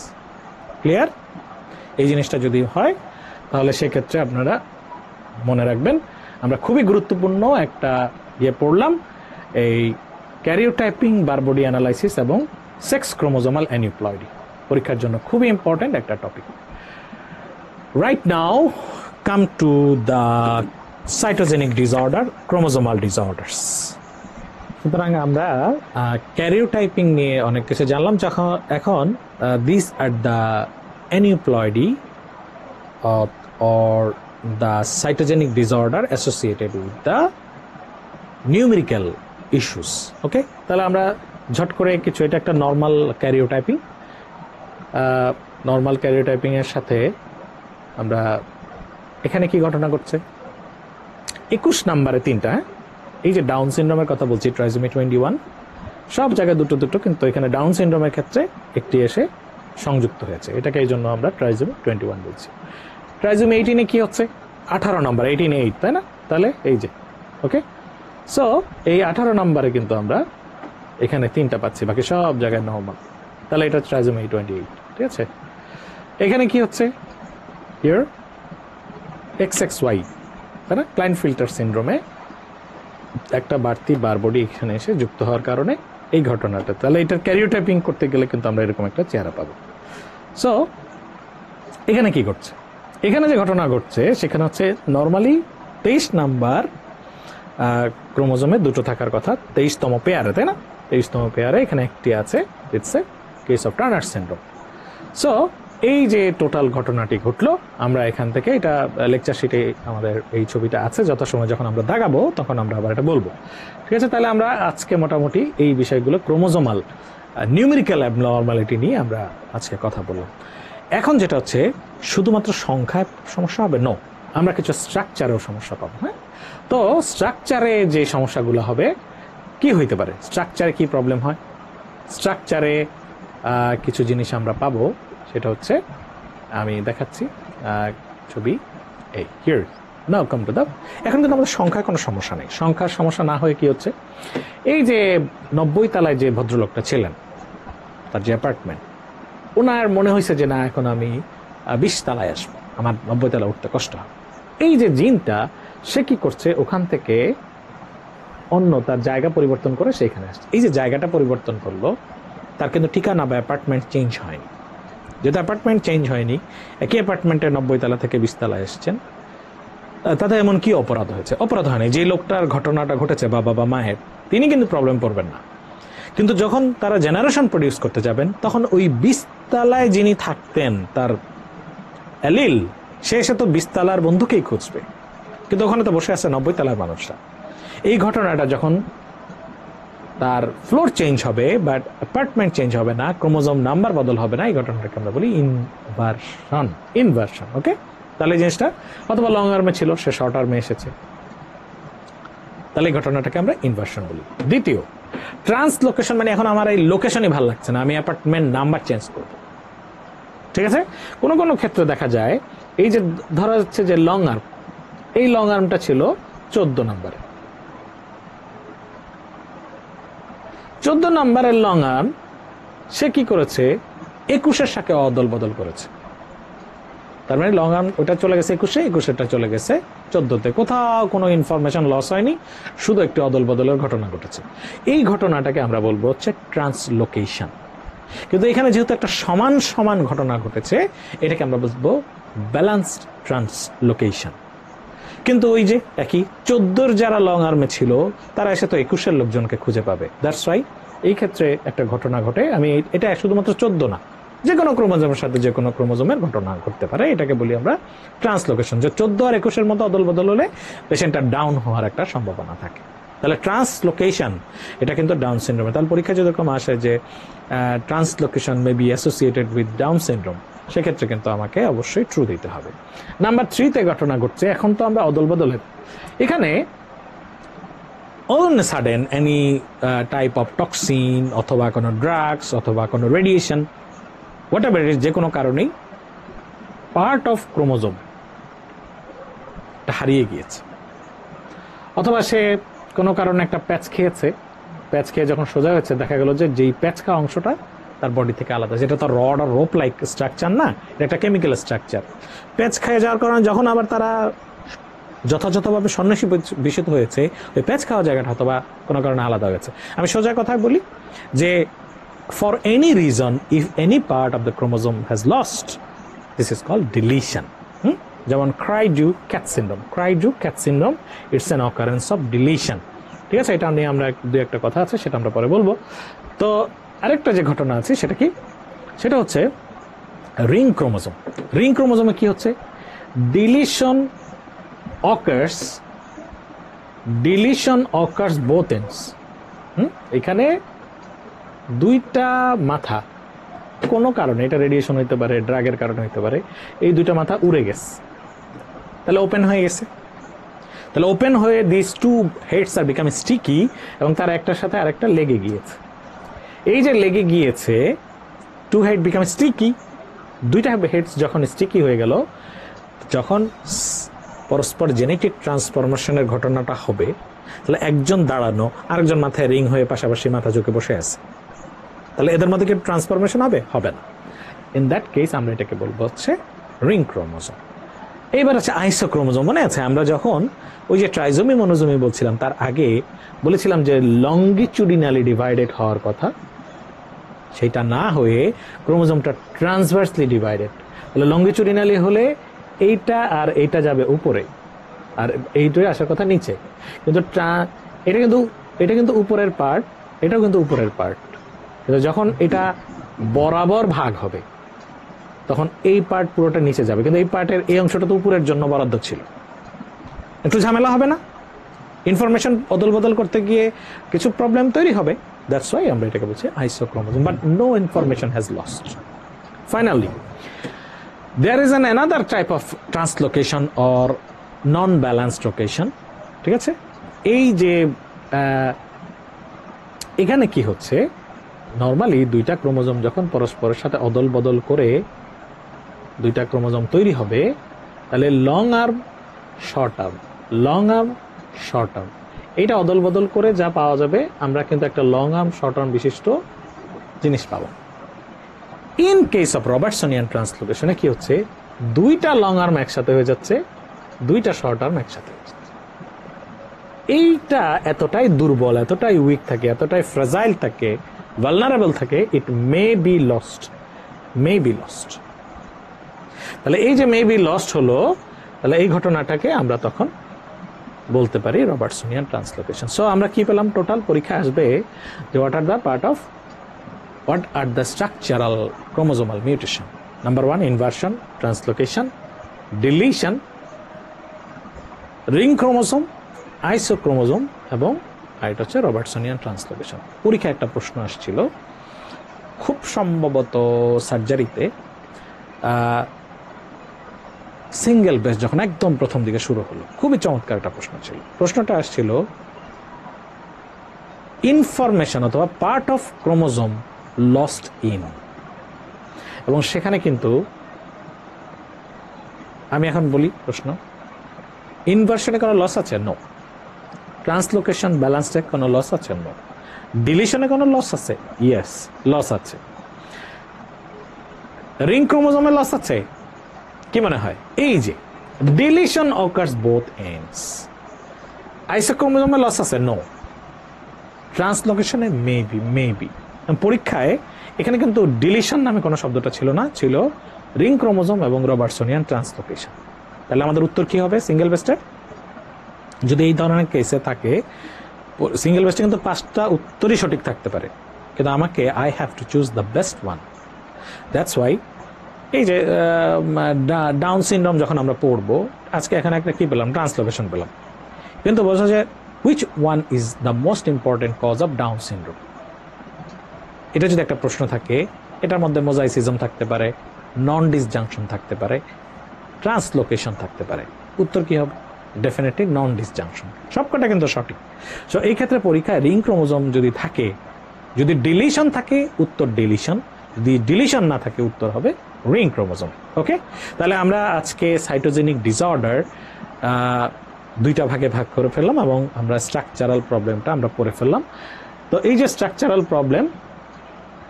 [SPEAKER 1] Clear? এই জিনিসটা যদি হয় তাহলে সেক্ষেত্রে আপনারা মনে রাখবেন আমরা খুবই গুরুত্বপূর্ণ একটা পড়লাম, এই ক্যারিওটাইপিং, বারবডি অ্যানালাইসিস এবং সেক্স ক্রোমোজোমাল অ্যানিউপ্লয়েডি পরীক্ষার জন্য খুবই ইম্পর্টেন্ট একটা topic. Right now come to the cytogenic disorder, chromosomal disorders. সুতরাং আমরা ক্যারিওটাইপিং নিয়ে অনেক কিছু জানলাম। এখন this are the aneuploidy or the cytogenic disorder associated with the numerical issues. Okay, তাহলে আমরা ঝট করে কিছু, এটা একটা নর্মাল ক্যারিওটাইপিং। নর্মাল ক্যারিওটাইপিং এর সাথে আমরা এখানে কি ঘটনা ঘটছে, 21 নম্বরে 3টা, এই যে ডাউন সিনড্রোমের কথা বলছি, ট্রাইজোমি 21, সব জায়গায় দুটো দুটো, কিন্তু এখানে ডাউন সিনড্রোমের ক্ষেত্রে একটি এসে সংযুক্ত হয়েছে, এটাকে এই জন্য আমরা ট্রাইজোমি 21 বলছি। ট্রাইজোমি 18-এ কি হচ্ছে, 18 নম্বর, 18-8, তাই না? তাহলে এই যে ওকে, সো এই 18 নম্বরে কিন্তু আমরা এখানে 3টা পাচ্ছি, বাকি সব জায়গায় নর্মাল। তাহলে এটা ট্রাইজোমি 28, ঠিক আছে? এখানে কি হচ্ছে, হিয়ার XXY, তাই না? ক্লাইনফিল্টার সিনড্রোমে একটা বাড়তি বারবডি এখানে এসে যুক্ত হওয়ার কারণে এই ঘটনাটা। তাহলে এটার ক্যারিওটাইপিং করতে গেলে কিন্তু আমরা এরকম একটা চেহারা পাবো। সো এখানে কি ঘটছে, এখানে যে ঘটনা ঘটছে সেখানে হচ্ছে নর্মালি 23 নাম্বার ক্রোমোজোমে দুটো থাকার কথা, 23তম পেয়ারে, তাই না? 23তম পেয়ারে এখানে একটি আছে, it's a case of Turner syndrome. So এই যে টোটাল ঘটনাটি ঘটলো, আমরা এখান থেকে এটা লেকচার শিটে আমাদের এই ছবিটা আছে, যথাসময় যখন আমরা দাগাবো তখন আমরা আবার এটা বলবো, ঠিক আছে? তাহলে আমরা আজকে মোটামুটি এই বিষয়গুলো, ক্রোমোজোমাল নিউমেরিক্যাল অ্যাবনর্মালিটি নিয়ে আমরা আজকে কথা বললাম। এখন যেটা হচ্ছে, শুধুমাত্র সংখ্যায় সমস্যা হবে, নো, আমরা কিছু স্ট্রাকচারেও সমস্যা পাবো। হ্যাঁ, তো স্ট্রাকচারে যে সমস্যাগুলো হবে, কি হইতে পারে, স্ট্রাকচারে কি প্রবলেম হয়? স্ট্রাকচারে কিছু জিনিস আমরা পাবো, সেটা হচ্ছে, আমি দেখাচ্ছি ছবি, এই here now come to the. এখন কিন্তু আমাদের সংখ্যায় কোনো সমস্যা নেই, সংখ্যার সমস্যা না হয়ে কি হচ্ছে, এই যে 90 তলায় যে ভদ্রলোকটা ছিলেন, তার যে অ্যাপার্টমেন্ট, ওনার মনে হয়েছে যে না, এখন আমি 20 তলায় আসবো, আমার 90 তলায় উঠতে কষ্ট হয়। এই যে জিনটা, সে কি করছে, ওখান থেকে অন্য তার জায়গা পরিবর্তন করে সেইখানে আসছে। এই যে জায়গাটা পরিবর্তন করলো, তার কিন্তু ঠিকানা বা অ্যাপার্টমেন্ট চেঞ্জ হয়নি। যেহেতু অ্যাপার্টমেন্ট চেঞ্জ হয়নি, একই অ্যাপার্টমেন্টে 90 তলা থেকে 20 তলায় এসেছেন, তাতে এমন কি অপরাধ হয়েছে? অপরাধ হয়নি। যে লোকটার ঘটনাটা ঘটেছে, বাবা বা মায়ের, তিনি কিন্তু প্রবলেম পড়বেন না। কিন্তু যখন তারা জেনারেশন প্রডিউস করতে যাবেন, তখন ওই 20 তলায় যিনি থাকতেন, তার অ্যালিল, সে এসে তো 20 তলার বন্ধুকেই খুঁজবে, কিন্তু ওখানে তো বসে আছে 90 তলার মানুষরা। এই ঘটনাটা যখন তার ফ্লোর চেঞ্জ হবে, বাট অ্যাপার্টমেন্ট চেঞ্জ হবে না, ক্রোমোজোম নাম্বার বদল হবে না, এই ঘটনাটাকে আমরা বলি ইনভার্সন। ওকে, তাহলে জিনিসটা অথবা লং আর্মে ছিল, সে শর্ট আর্মে এসেছে, তাহলে এই ঘটনাটাকে আমরা ইনভার্সন বলি। দ্বিতীয়, ট্রান্সলোকেশন, মানে এখন আমার এই লোকেশনই ভালো লাগছে না, আমি অ্যাপার্টমেন্ট নাম্বার চেঞ্জ করব, ঠিক আছে? কোনো কোনো ক্ষেত্রে দেখা যায়, এই যে ধরা যাচ্ছে যে লং আর্ম, এই লং আর্মটা ছিল 14 নম্বরে, 14 নম্বরের লং আর্ম, সে কি করেছে, 21-এর সাথে অদল বদল করেছে। তার মানে লং আর্ম ওটা চলে গেছে 21-এ, 21-এরটা চলে গেছে 14-তে। কোথাও কোনো ইনফরমেশন লস হয়নি, শুধু একটি অদল বদলের ঘটনা ঘটেছে। এই ঘটনাটাকে আমরা বলবো হচ্ছে ট্রান্সলোকেশন। কিন্তু এখানে যেহেতু একটা সমান সমান ঘটনা ঘটেছে, এটাকে আমরা বলবো ব্যালেন্সড ট্রান্সলোকেশন। কিন্তু ওই যে একই 14-র যারা লং আর্মে ছিল, তারা এসে তো 21-এর লোকজনকে খুঁজে পাবে। দ্যাটস ওয়াই এই ক্ষেত্রে একটা ঘটনা ঘটে। আমি এটা শুধুমাত্র 14 না, যে কোনো ক্রোমোজোমের সাথে যে কোনো ক্রোমোজোমের ঘটনা ঘটতে পারে, এটাকে বলি আমরা ট্রান্সলোকেশন। যে 14 আর 21-এর মতো অদল বদল হলে পেশেন্টটা ডাউন হওয়ার একটা সম্ভাবনা থাকে। তাহলে ট্রান্সলোকেশন এটা কিন্তু ডাউন সিনড্রোম। তাহলে পরীক্ষা যেরকম আসে যে translocation May be associated with down syndrome, সেক্ষেত্রে কিন্তু আমাকে অবশ্যই ট্রু দিতে হবে। নাম্বার 3-তে ঘটনা ঘটছে, এখন তো আমরা অদল বদলে এখানে on sudden any type of toxin অথবা কোনো ড্রাগস অথবা কোনো রেডিয়েশন হোয়াট এভার যে কোনো কারণেই পার্ট অফ ক্রোমোজোম হারিয়ে গিয়েছে, অথবা সে কোনো কারণে একটা প্যাচ খেয়েছে, প্যাচ খেয়ে যখন সোজা হয়েছে দেখা গেল যে যেই প্যাচ খাওয়া অংশটা তার বডি থেকে আলাদা, যেটা তো রড আর রোপ লাইক স্ট্রাকচার না, এটা একটা কেমিক্যাল স্ট্রাকচার। প্যাচ খেয়ে যাওয়ার কারণে যখন আবার তারা যথাযথভাবে সন্ন্যাসী বিশুদ্ধ হয়েছে, ওই প্যাচ খাওয়া জায়গাটা অথবা কোনো কারণে আলাদা হয়েছে। আমি সোজা কথায় বলি যে for any reason if any part of the chromosome has lost, this is called deletion. যেমন cri du cat syndrome, cri du cat syndrome it's an occurrence of deletion. ঠিক আছে, এটা নিয়ে আমরা দু একটা কথা আছে, সেটা আমরা পরে বলবো। তো আরেকটা যে ঘটনা আছে সেটা কি, সেটা হচ্ছে রিং ক্রোমোজোম। রিং ক্রোমোজোমে কি হচ্ছে, ডিলিশন অকার্স বোথ এন্ডস। এখানে দুইটা মাথা কোনো কারণে, এটা রেডিয়েশন হইতে পারে, ড্রাগের কারণে হইতে পারে, এই দুইটা মাথা উড়ে গেছে, তাহলে ওপেন হয়ে গেছে। তাহলে ওপেন হয়ে দিস টু হেডস আর বিকাম স্টিকি, এবং তার একটার সাথে আরেকটা লেগে গিয়েছে। এই যে লেগে গিয়েছে, টু হেড বিকাম স্টিকি, দুইটা হেডস যখন স্টিকি হয়ে গেল, যখন পরস্পর জেনেটিক ট্রান্সফরমেশনের ঘটনাটা হবে, তাহলে একজন দাঁড়ানো, আরেকজন মাথায় রিং হয়ে পাশাপাশি মাথা ঝুঁকে বসে আছে, তাহলে এদের মধ্যে কি ট্রান্সফরমেশন হবে? হবে না। ইন দ্যাট কেস আমরা এটাকে বলবো হচ্ছে রিং ক্রোমোজোম। এইবার আছে আইসোক্রোমোজোম। মনে আছে আমরা যখন ওই যে ট্রাইজোমি মনোজোমি বলছিলাম, তার আগে বলেছিলাম যে লঙ্গিচুডিনালি ডিভাইডেড হওয়ার কথা, সেটা না হয়ে ক্রোমোজোমটা ট্রান্সভার্সলি ডিভাইডেড। তাহলে লঙ্গিচুডিনালি হলে এইটা আর এইটা যাবে উপরে, আর এইটাই আসার কথা নিচে। কিন্তু এটা কিন্তু উপরের পার্ট, এটাও কিন্তু উপরের পার্ট। কিন্তু যখন এটা বরাবর ভাগ হবে তখন এই পার্ট পুরোটা নিচে যাবে, কিন্তু এই পার্টের এই অংশটা তো উপরের জন্য বরাদ্দ ছিল। একটু ঝামেলা হবে না? ইনফরমেশন অদল বদল করতে গিয়ে কিছু প্রবলেম তৈরি হবে। দ্যাটস ওয়াই আমরা এটাকে বলছি isochromosome, but no information has lost. Finally there is another type of translocation or non-balanced location। ঠিক আছে, এই যে এখানে কি হচ্ছে, নর্মালি দুইটা ক্রোমোজোম যখন পরস্পরের সাথে অদল বদল করে দুইটা ক্রোমোজোম তৈরি হবে, তাহলে long arm short arm, long arm short arm, এইটা অদল বদল করে যা পাওয়া যাবে, আমরা কিন্তু একটা লং আর্ম শর্ট আর্ম বিশিষ্ট জিনিস পাবো। ইন কেস অফ রবার্টসনিয়ান ট্রান্সলোকেশনে কি হচ্ছে, দুইটা লং আর্ম একসাথে হয়ে যাচ্ছে, দুইটা শর্ট আর্ম একসাথে হয়ে যাচ্ছে। এইটা এতটাই দুর্বল, এতটাই উইক থাকে, এতটাই ফ্রাজাইল থাকে, ভালনারেবল থাকে, it may be lost, may be lost. তাহলে এই যে মে বি লস্ট হলো, তাহলে এই ঘটনাটাকে আমরা তখন বলতে পারি রবার্টসনিয়ান ট্রান্সলোকেশন। সো আমরা কি পেলাম, টোটাল পরীক্ষা আসবে যে what are the structural chromosomal mutation? Number 1, inversion, translocation, deletion, ring chromosome, isochromosome, এবং এটা হচ্ছে রবার্টসনিয়ান ট্রান্সলোকেশন। পরীক্ষা একটা প্রশ্ন আসছিল, খুব সম্ভবত সার্জারিতে সিঙ্গেল বেস যখন একদম প্রথম দিকে শুরু হলো, খুবই চমৎকার একটা প্রশ্ন ছিল। প্রশ্নটা আসছিল ইনফরমেশন অথবা part of chromosome lost in, এবং সেখানে কিন্তু আমি এখন বলি প্রশ্ন, ইনভার্সনে কোনো লস আছে? নো। ট্রান্সলোকেশন ব্যালেন্সে কোনো লস আছে? নো। ডিলিশনে কোনো লস আছে? ইয়েস, লস আছে। রিং ক্রোমোজোমে লস আছে? কি মনে হয়? এই যে ডিলিশন অকার্স বোথ এন্ডস। আইসোক্রোমোজোমে লস আছে? নো। ট্রান্সলোকেশনে মেবি। পরীক্ষায় এখানে কিন্তু ডিলিশন নামে কোনো শব্দটা ছিল না, ছিল রিং ক্রোমোজোম এবং রবার্টসনিয়ান ট্রান্সলোকেশন। তাহলে আমাদের উত্তর কি হবে সিঙ্গেল বেস্টের? যদি এই ধরনের কেসে থাকে, সিঙ্গেল বেস্টে কিন্তু 5টা উত্তরই সঠিক থাকতে পারে, কিন্তু আমাকে I have to choose the best one. That's why এই যে ডাউন সিনড্রোম যখন আমরা পড়বো, আজকে এখানে একটা কি পেলাম, ট্রান্সলোকেশন পেলাম, কিন্তু বোঝা যায় which one is the most important cause of Down syndrome? এটা যদি একটা প্রশ্ন থাকে, এটার মধ্যে মোজাইসিজম থাকতে পারে, নন ডিসজাংশন থাকতে পারে, ট্রান্সলোকেশন থাকতে পারে, উত্তর কি হবে? ডেফিনেটলি নন ডিসজাংশন। সবকটা কিন্তু সঠিক। সো এই ক্ষেত্রে পরীক্ষায় রিং ক্রোমোজোম যদি থাকে, যদি ডিলিশন থাকে উত্তর ডিলিশন, যদি ডিলিশন না থাকে উত্তর হবে রিং ক্রোমোজোম। ওকে, তাহলে আমরা আজকে সাইটোজেনিক ডিসঅর্ডার দুইটা ভাগে ভাগ করে ফেললাম এবং আমরা স্ট্রাকচারাল প্রবলেমটা আমরা পড়ে ফেললাম। তো এই যে স্ট্রাকচারাল প্রবলেম,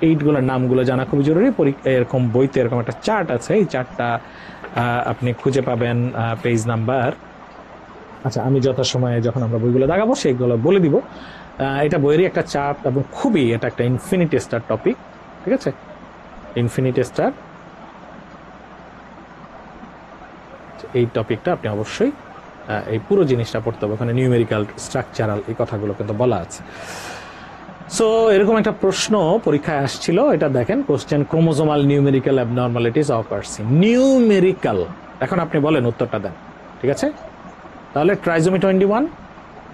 [SPEAKER 1] এইগুলোর নামগুলো জানা খুবই জরুরি। এরকম বইতে এরকম একটা চার্ট আছে, এই চার্টটা আপনি খুঁজে পাবেন পেজ নাম্বার, আচ্ছা আমি যথাসময়ে যখন আমরা বইগুলো দেখাবো সেইগুলো বলে দিব। এটা বইয়েরই একটা চার্ট এবং খুবই এটা একটা ইনফিনিটি স্টার টপিক, ঠিক আছে? ইনফিনিটি স্টার এই টপিকটা আপনি অবশ্যই এই পুরো জিনিসটা পড়তে হবে। ওখানে নিউমেরিক্যাল, স্ট্রাকচারাল এই কথাগুলো কিন্তু বলা আছে। সো এরকম একটা প্রশ্ন পরীক্ষায় আসছিল, এটা দেখেন question, chromosomal numerical abnormalities occurs in numerical. এখন আপনি বলেন উত্তরটা দেন, ঠিক আছে? তাহলে ট্রাইজোমি 21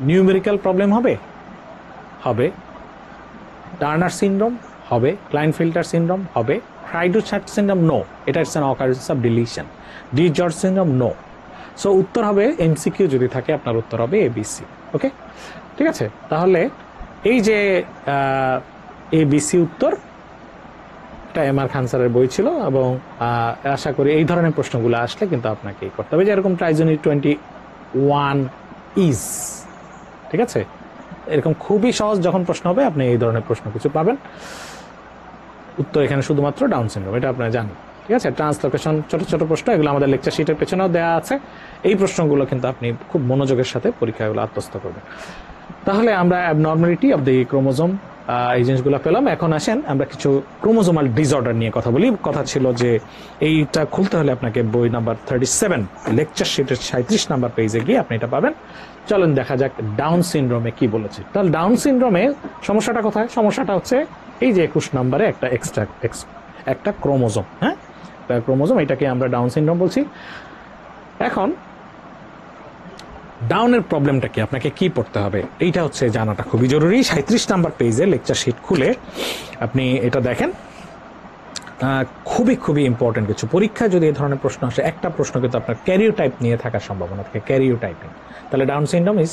[SPEAKER 1] নিউমেরিক্যাল প্রবলেম হবে, হবে। টার্নার সিনড্রোম হবে, ক্লাইনফিল্টার সিনড্রোম হবে, ফ্রাইডুচার্ট সিনড্রোম নো, এটা it's an occurrence of deletion. DiGeorge syndrome no. So উত্তর হবে এমসিকিউ যদি থাকে আপনার উত্তর হবে এবিসি। ওকে, ঠিক আছে? তাহলে এই যে এবিসি উত্তর, এটা এম আর খান স্যারের বই ছিল এবং আশা করি এই ধরনের প্রশ্নগুলো আসলে কিন্তু আপনাকে করতে হবে। যেরকম ট্রাইজোমি 21 ইজ, ঠিক আছে? এরকম খুবই সহজ যখন প্রশ্ন হবে আপনি এই ধরনের প্রশ্ন কিছু পাবেন। উত্তর এখানে শুধুমাত্র ডাউন সিনড্রোম, এটা আপনারা জানেন, ঠিক আছে? ট্রান্সলোকেশন ছোট ছোট প্রশ্ন, এগুলো আমাদের লেকচার শিটের পেছনেও দেওয়া আছে। এই প্রশ্নগুলো কিন্তু আপনি খুব মনোযোগের সাথে পরীক্ষাগুলো আত্মস্থ করবেন। তাহলে আমরা অ্যাবনর্মালিটি অফ দ্য ক্রোমোজোম এই জিনিসগুলো পেলাম। এখন আসেন আমরা কিছু ক্রোমোজোমাল ডিসঅর্ডার নিয়ে কথা বলি। কথা ছিল যে এইটা খুলতে হলে আপনাকে বই নাম্বার 37 লেকচার শিটের 37 নাম্বার পেজে গিয়ে আপনি এটা পাবেন। চলেন দেখা যাক ডাউন সিনড্রোমে কি বলেছে। তাহলে ডাউন সিনড্রোমে সমস্যাটা কোথায়? সমস্যাটা হচ্ছে এই যে 21 নম্বরে একটা এক্সট্রা একটা ক্রোমোজোম, হ্যাঁ ক্রোমোজোম, এটাকে আমরা ডাউন সিনড্রোম বলছি। এখন ডাউনের প্রবলেমটা কি, আপনাকে কি পড়তে হবে, এইটা হচ্ছে জানাটা খুবই জরুরি। 37 নাম্বার পেজে লেকচার শিট খুলে আপনি এটা দেখেন। খুবই খুবই ইম্পর্টেন্ট কিছু। পরীক্ষায় যদি এই ধরনের প্রশ্ন আসে, একটা প্রশ্ন কিন্তু আপনার ক্যারিওটাইপ নিয়ে থাকার সম্ভাবনা থাকে, ক্যারিওটাইপিং। তাহলে ডাউন সিনড্রোম ইজ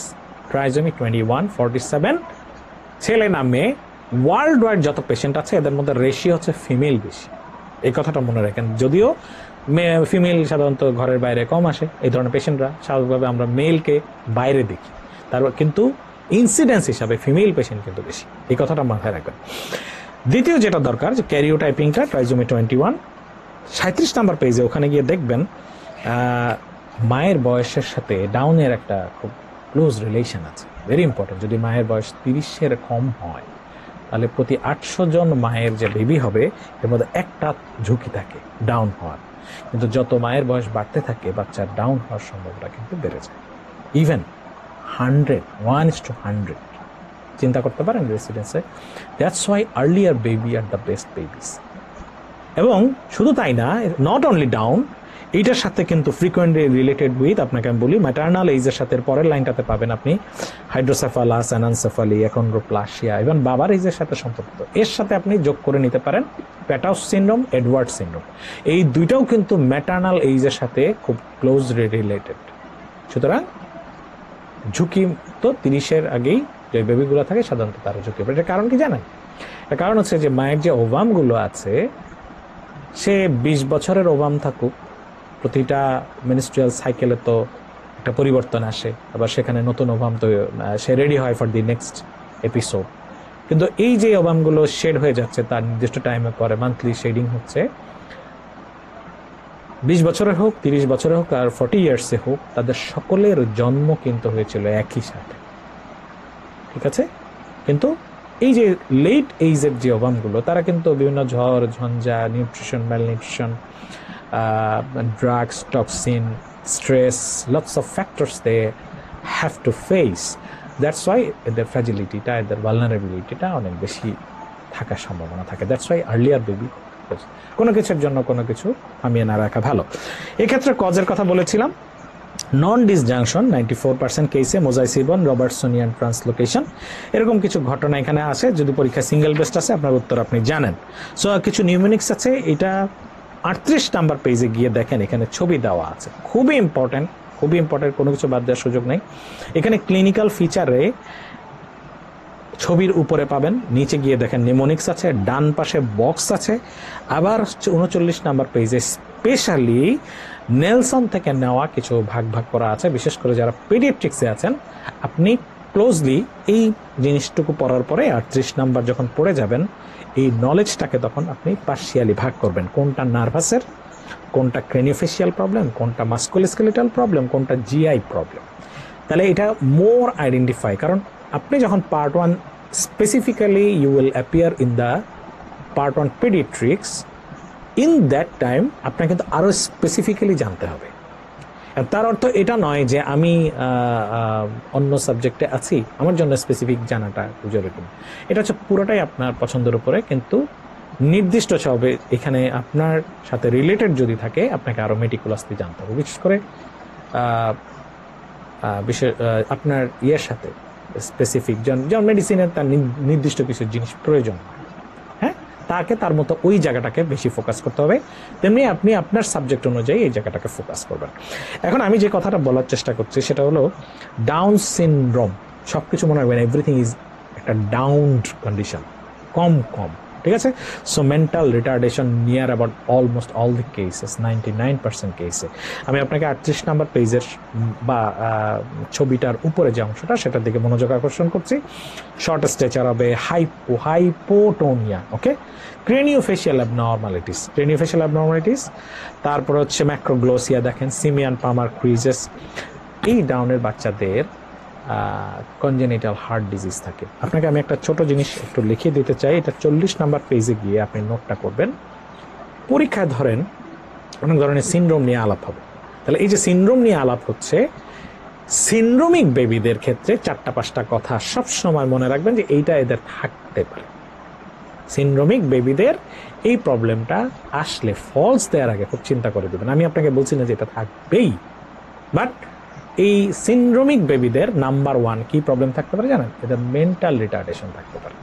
[SPEAKER 1] ট্রাইজোমি 21-47। ছেলে না মেয়ে, ওয়ার্ল্ড ওয়াইড যত পেশেন্ট আছে এদের মধ্যে রেশিও হচ্ছে ফিমেল বেশি, এই কথাটা মনে রাখেন। যদিও ফিমেল সাধারণত ঘরের বাইরে কম আসে, এই ধরনের পেশেন্টরা স্বাভাবিকভাবে আমরা মেলকে বাইরে দেখি, তারপর কিন্তু ইনসিডেন্স হিসাবে ফিমেল পেশেন্ট কিন্তু বেশি, এই কথাটা মাথায় রাখবেন। দ্বিতীয় যেটা দরকার যে ক্যারিওটাইপিংটা, ট্রাইজোমি 21 37 নাম্বার পেজে ওখানে গিয়ে দেখবেন মায়ের বয়সের সাথে ডাউনের একটা খুব ক্লোজ রিলেশন আছে, ভেরি ইম্পর্টেন্ট। যদি মায়ের বয়স 30-এর কম হয় তাহলে প্রতি 800 জন মায়ের যে বেবি হবে এর মধ্যে একটা ঝুঁকি থাকে ডাউন হওয়ার। কিন্তু যত মায়ের বয়স বাড়তে থাকে বাচ্চার ডাউন হওয়ার সম্ভাবনা কিন্তু বেড়ে যায়, ইভেন 1:100। চিন্তা করতে পারেন রেসিডেন্সে। That's why earlier baby are the best babies. এবং শুধু তাই না, নট অনলি ডাউন, এইটার সাথে কিন্তু ফ্রিকোয়েন্টলি রিলেটেড উইথ, আপনাকে আমি বলি ম্যাটার্নাল এইজের সাথে পরের লাইনটাতে পাবেন আপনি হাইড্রোসেফালাস, অ্যানানসেফালি, অ্যাকন্ড্রোপ্লাসিয়া, ইভেন বাবার এইজের সাথে সম্পর্কিত। এর সাথে আপনি যোগ করে নিতে পারেন প্যাটাউস সিনড্রোম, এডওয়ার্ড সিনড্রোম। এই দুইটাও কিন্তু ম্যাটার্নাল এইজের সাথে খুব ক্লোজলি রিলেটেড। সুতরাং ঝুঁকি তো 30-এর আগেই যে বেবিগুলো থাকে সাধারণত তারা ঝুঁকি। এটার কারণ কি জানেন? এর কারণ হচ্ছে যে মায়ের যে ওভামগুলো আছে, সে 20 বছরের ওভাম থাকুক, প্রতিটা মেনস্ট্রুয়াল সাইকেলে তো একটা পরিবর্তন আসে, আবার সেখানে নতুন ওভাম তো সে রেডি হয় ফর দি নেক্সট এপিসোড। কিন্তু এই যে ওভামগুলো শেড হয়ে যাচ্ছে তার নির্দিষ্ট টাইমে পরে, মান্থলি শেডিং হচ্ছে, 20 বছরের হোক, 30 বছরের হোক, আর 40 ইয়ার্সে হোক, তাদের সকলের জন্ম কিন্তু হয়েছিল একই সাথে, ঠিক আছে? কিন্তু এই যে লেট এইজের যে ওভামগুলো, তারা কিন্তু বিভিন্ন ঝড় ঝঞ্ঝা, nutrition, malnutrition, drugs, toxin, stress, lots of factors they have to face. That's why their fragility-টা, their vulnerability-টা অনেক বেশি থাকার সম্ভাবনা থাকে। That's why earlier baby, কোনো কিছুর জন্য কোনো কিছু থামিয়ে না রাখা ভালো। এক্ষেত্রে কজের কথা বলেছিলাম, নন ডিসজাংশন 94% কেসে, মোজাইসিবন, রবার্টসনিয়ান ট্রান্সলোকেশন, এরকম কিছু ঘটনা এখানে আছে। যদি পরীক্ষা সিঙ্গেল বেস্ট আছে, আপনার উত্তর আপনি জানেন। সো কিছু নিউমেনিক্স আছে, এটা 38 নাম্বার পেজে গিয়ে দেখেন, এখানে ছবি দেওয়া আছে, খুবই ইম্পর্টেন্ট, খুবই ইম্পর্টেন্ট, কোনো কিছু বাদ দেওয়ার সুযোগ নেই। এখানে ক্লিনিক্যাল ফিচারে ছবির উপরে পাবেন, নিচে গিয়ে দেখেন নিউমোনিক্স আছে, ডান পাশে বক্স আছে। আবার 39 নাম্বার পেজে স্পেশালি নেলসন থেকে নেওয়া কিছু ভাগ ভাগ করা আছে, বিশেষ করে যারা পেডিয়াট্রিক্সে আছেন, আপনি ক্লোজলি এই জিনিসটুকু পড়ার পরে 38 নাম্বার যখন পড়ে যাবেন, এই নলেজটাকে তখন আপনি পার্শিয়ালি ভাগ করবেন, কোনটা নার্ভাসের, কোনটা ক্রেনিওফেশিয়াল প্রবলেম, কোনটা মাস্কুলোস্কেলেটাল প্রবলেম, কোনটা জিআই প্রবলেম। তাহলে এটা মোর আইডেন্টিফাই, কারণ আপনি যখন part 1 specifically you will appear in the part 1 paediatrics, in that time আপনাকে কিন্তু আরও স্পেসিফিক্যালি জানতে হবে। তার অর্থ এটা নয় যে আমি অন্য সাবজেক্টে আছি, আমার জন্য স্পেসিফিক জানাটা জরুরি। এটা হচ্ছে পুরোটাই আপনার পছন্দের উপরে, কিন্তু নির্দিষ্ট হবে এখানে আপনার সাথে রিলেটেড যদি থাকে, আপনাকে আরও মেটিকুলাসলি জানতে হবে, বিশেষ করে আপনার ইয়ের সাথে স্পেসিফিক, যেমন মেডিসিনের তার নির্দিষ্ট কিছু জিনিস প্রয়োজন, হ্যাঁ, তাকে তার মতো ওই জায়গাটাকে বেশি ফোকাস করতে হবে, তেমনি আপনি আপনার সাবজেক্ট অনুযায়ী এই জায়গাটাকে ফোকাস করবেন। এখন আমি যে কথাটা বলার চেষ্টা করছি সেটা হলো ডাউন সিনড্রোম। সব কিছু মনে রাখবেন, এভরিথিং ইজ একটা ডাউনড কন্ডিশন, কম, ঠিক আছে। So mental retardation near about almost all the cases, 99% কেসে। আমি আপনাকে 38 নাম্বার পেজের বা ছবিটার উপরে যে অংশটা, সেটার দিকে মনোযোগ আকর্ষণ করছি। শর্ট স্ট্রেচার হবে, হাইপোটোনিয়া, ওকে, ক্রেনিওফেশিয়াল অ্যাবনর্মালিটিস, তারপর হচ্ছে ম্যাক্রোগ্লোসিয়া, দেখেন সিমিয়ান পামার ক্রিজেস। এই ডাউনের বাচ্চাদের কনজেনিটাল হার্ট ডিজিজ থাকে। আপনাকে আমি একটা ছোট জিনিস একটু লিখিয়ে দিতে চাই, এটা 40 নাম্বার পেজে গিয়ে আপনি নোটটা করবেন। পরীক্ষায় ধরেন অনেক ধরনের সিনড্রোম নিয়ে আলাপ হবে, তাহলে এই যে সিনড্রোম নিয়ে আলাপ হচ্ছে, সিনড্রোমিক বেবিদের ক্ষেত্রে 4-5টা কথা সব সময় মনে রাখবেন যে এইটা এদের থাকতে পারে। সিনড্রোমিক বেবিদের এই প্রবলেমটা আসলে ফলস দেওয়ার আগে খুব চিন্তা করে দেবেন। আমি আপনাকে বলছি না যে এটা থাকবেই, বাট এই সিনড্রোমিক বেবিদের নাম্বার 1 কি প্রবলেম থাকতে পারে জানেন? এদের মেন্টাল রিটার্ডেশন থাকতে পারে।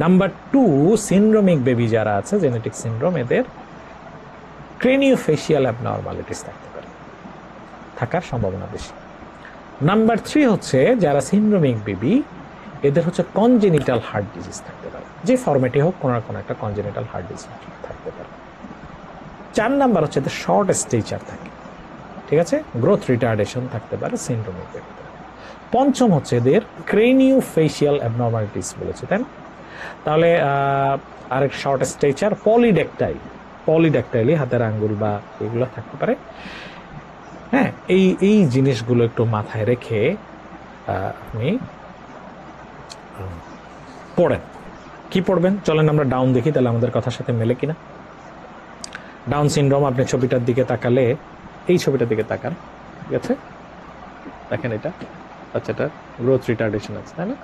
[SPEAKER 1] নাম্বার 2, সিনড্রোমিক বেবি যারা আছে, জেনেটিক সিনড্রোম, এদের ক্রেনিওফেশিয়াল অ্যাবনর্মালিটিস থাকতে পারে, থাকার সম্ভাবনা বেশি। নাম্বার 3 হচ্ছে যারা সিনড্রোমিক বেবি, এদের হচ্ছে কনজেনিটাল হার্ট ডিজিজ থাকতে পারে, যে ফরম্যাটে হোক কোনো না কোনো একটা কনজেনিটাল হার্ট ডিজিজ থাকতে পারে। 4 নাম্বার হচ্ছে এদের শর্ট স্টেচার থাকে, ঠিক আছে, গ্রোথ রিটার্ডেশন থাকতে পারে সিনড্রোমিক বেবিতে। 5ম হচ্ছে এদের ক্রেনিওফেশিয়াল অ্যাবনর্মালিটিস বলেছে, তাই না? তাহলে আরেক শর্ট স্টেচার, পলিড্যাকটাইলি, হাতের আঙ্গুল বা এগুলো থাকতে পারে। হ্যাঁ, এই জিনিসগুলো একটু মাথায় রেখে আপনি পড়েন। কি পড়বেন চলেন আমরা ডাউন দেখি, তাহলে আমাদের কথার সাথে মেলে কিনা। ডাউন সিনড্রোম, আপনি ছবিটার দিকে তাকালে, এই ছবিটার দিকে তাকান, ঠিক আছে, দেখেন এটা বাচ্চাটা গ্রোথ রিটার্ডেশন আছে, তাই না?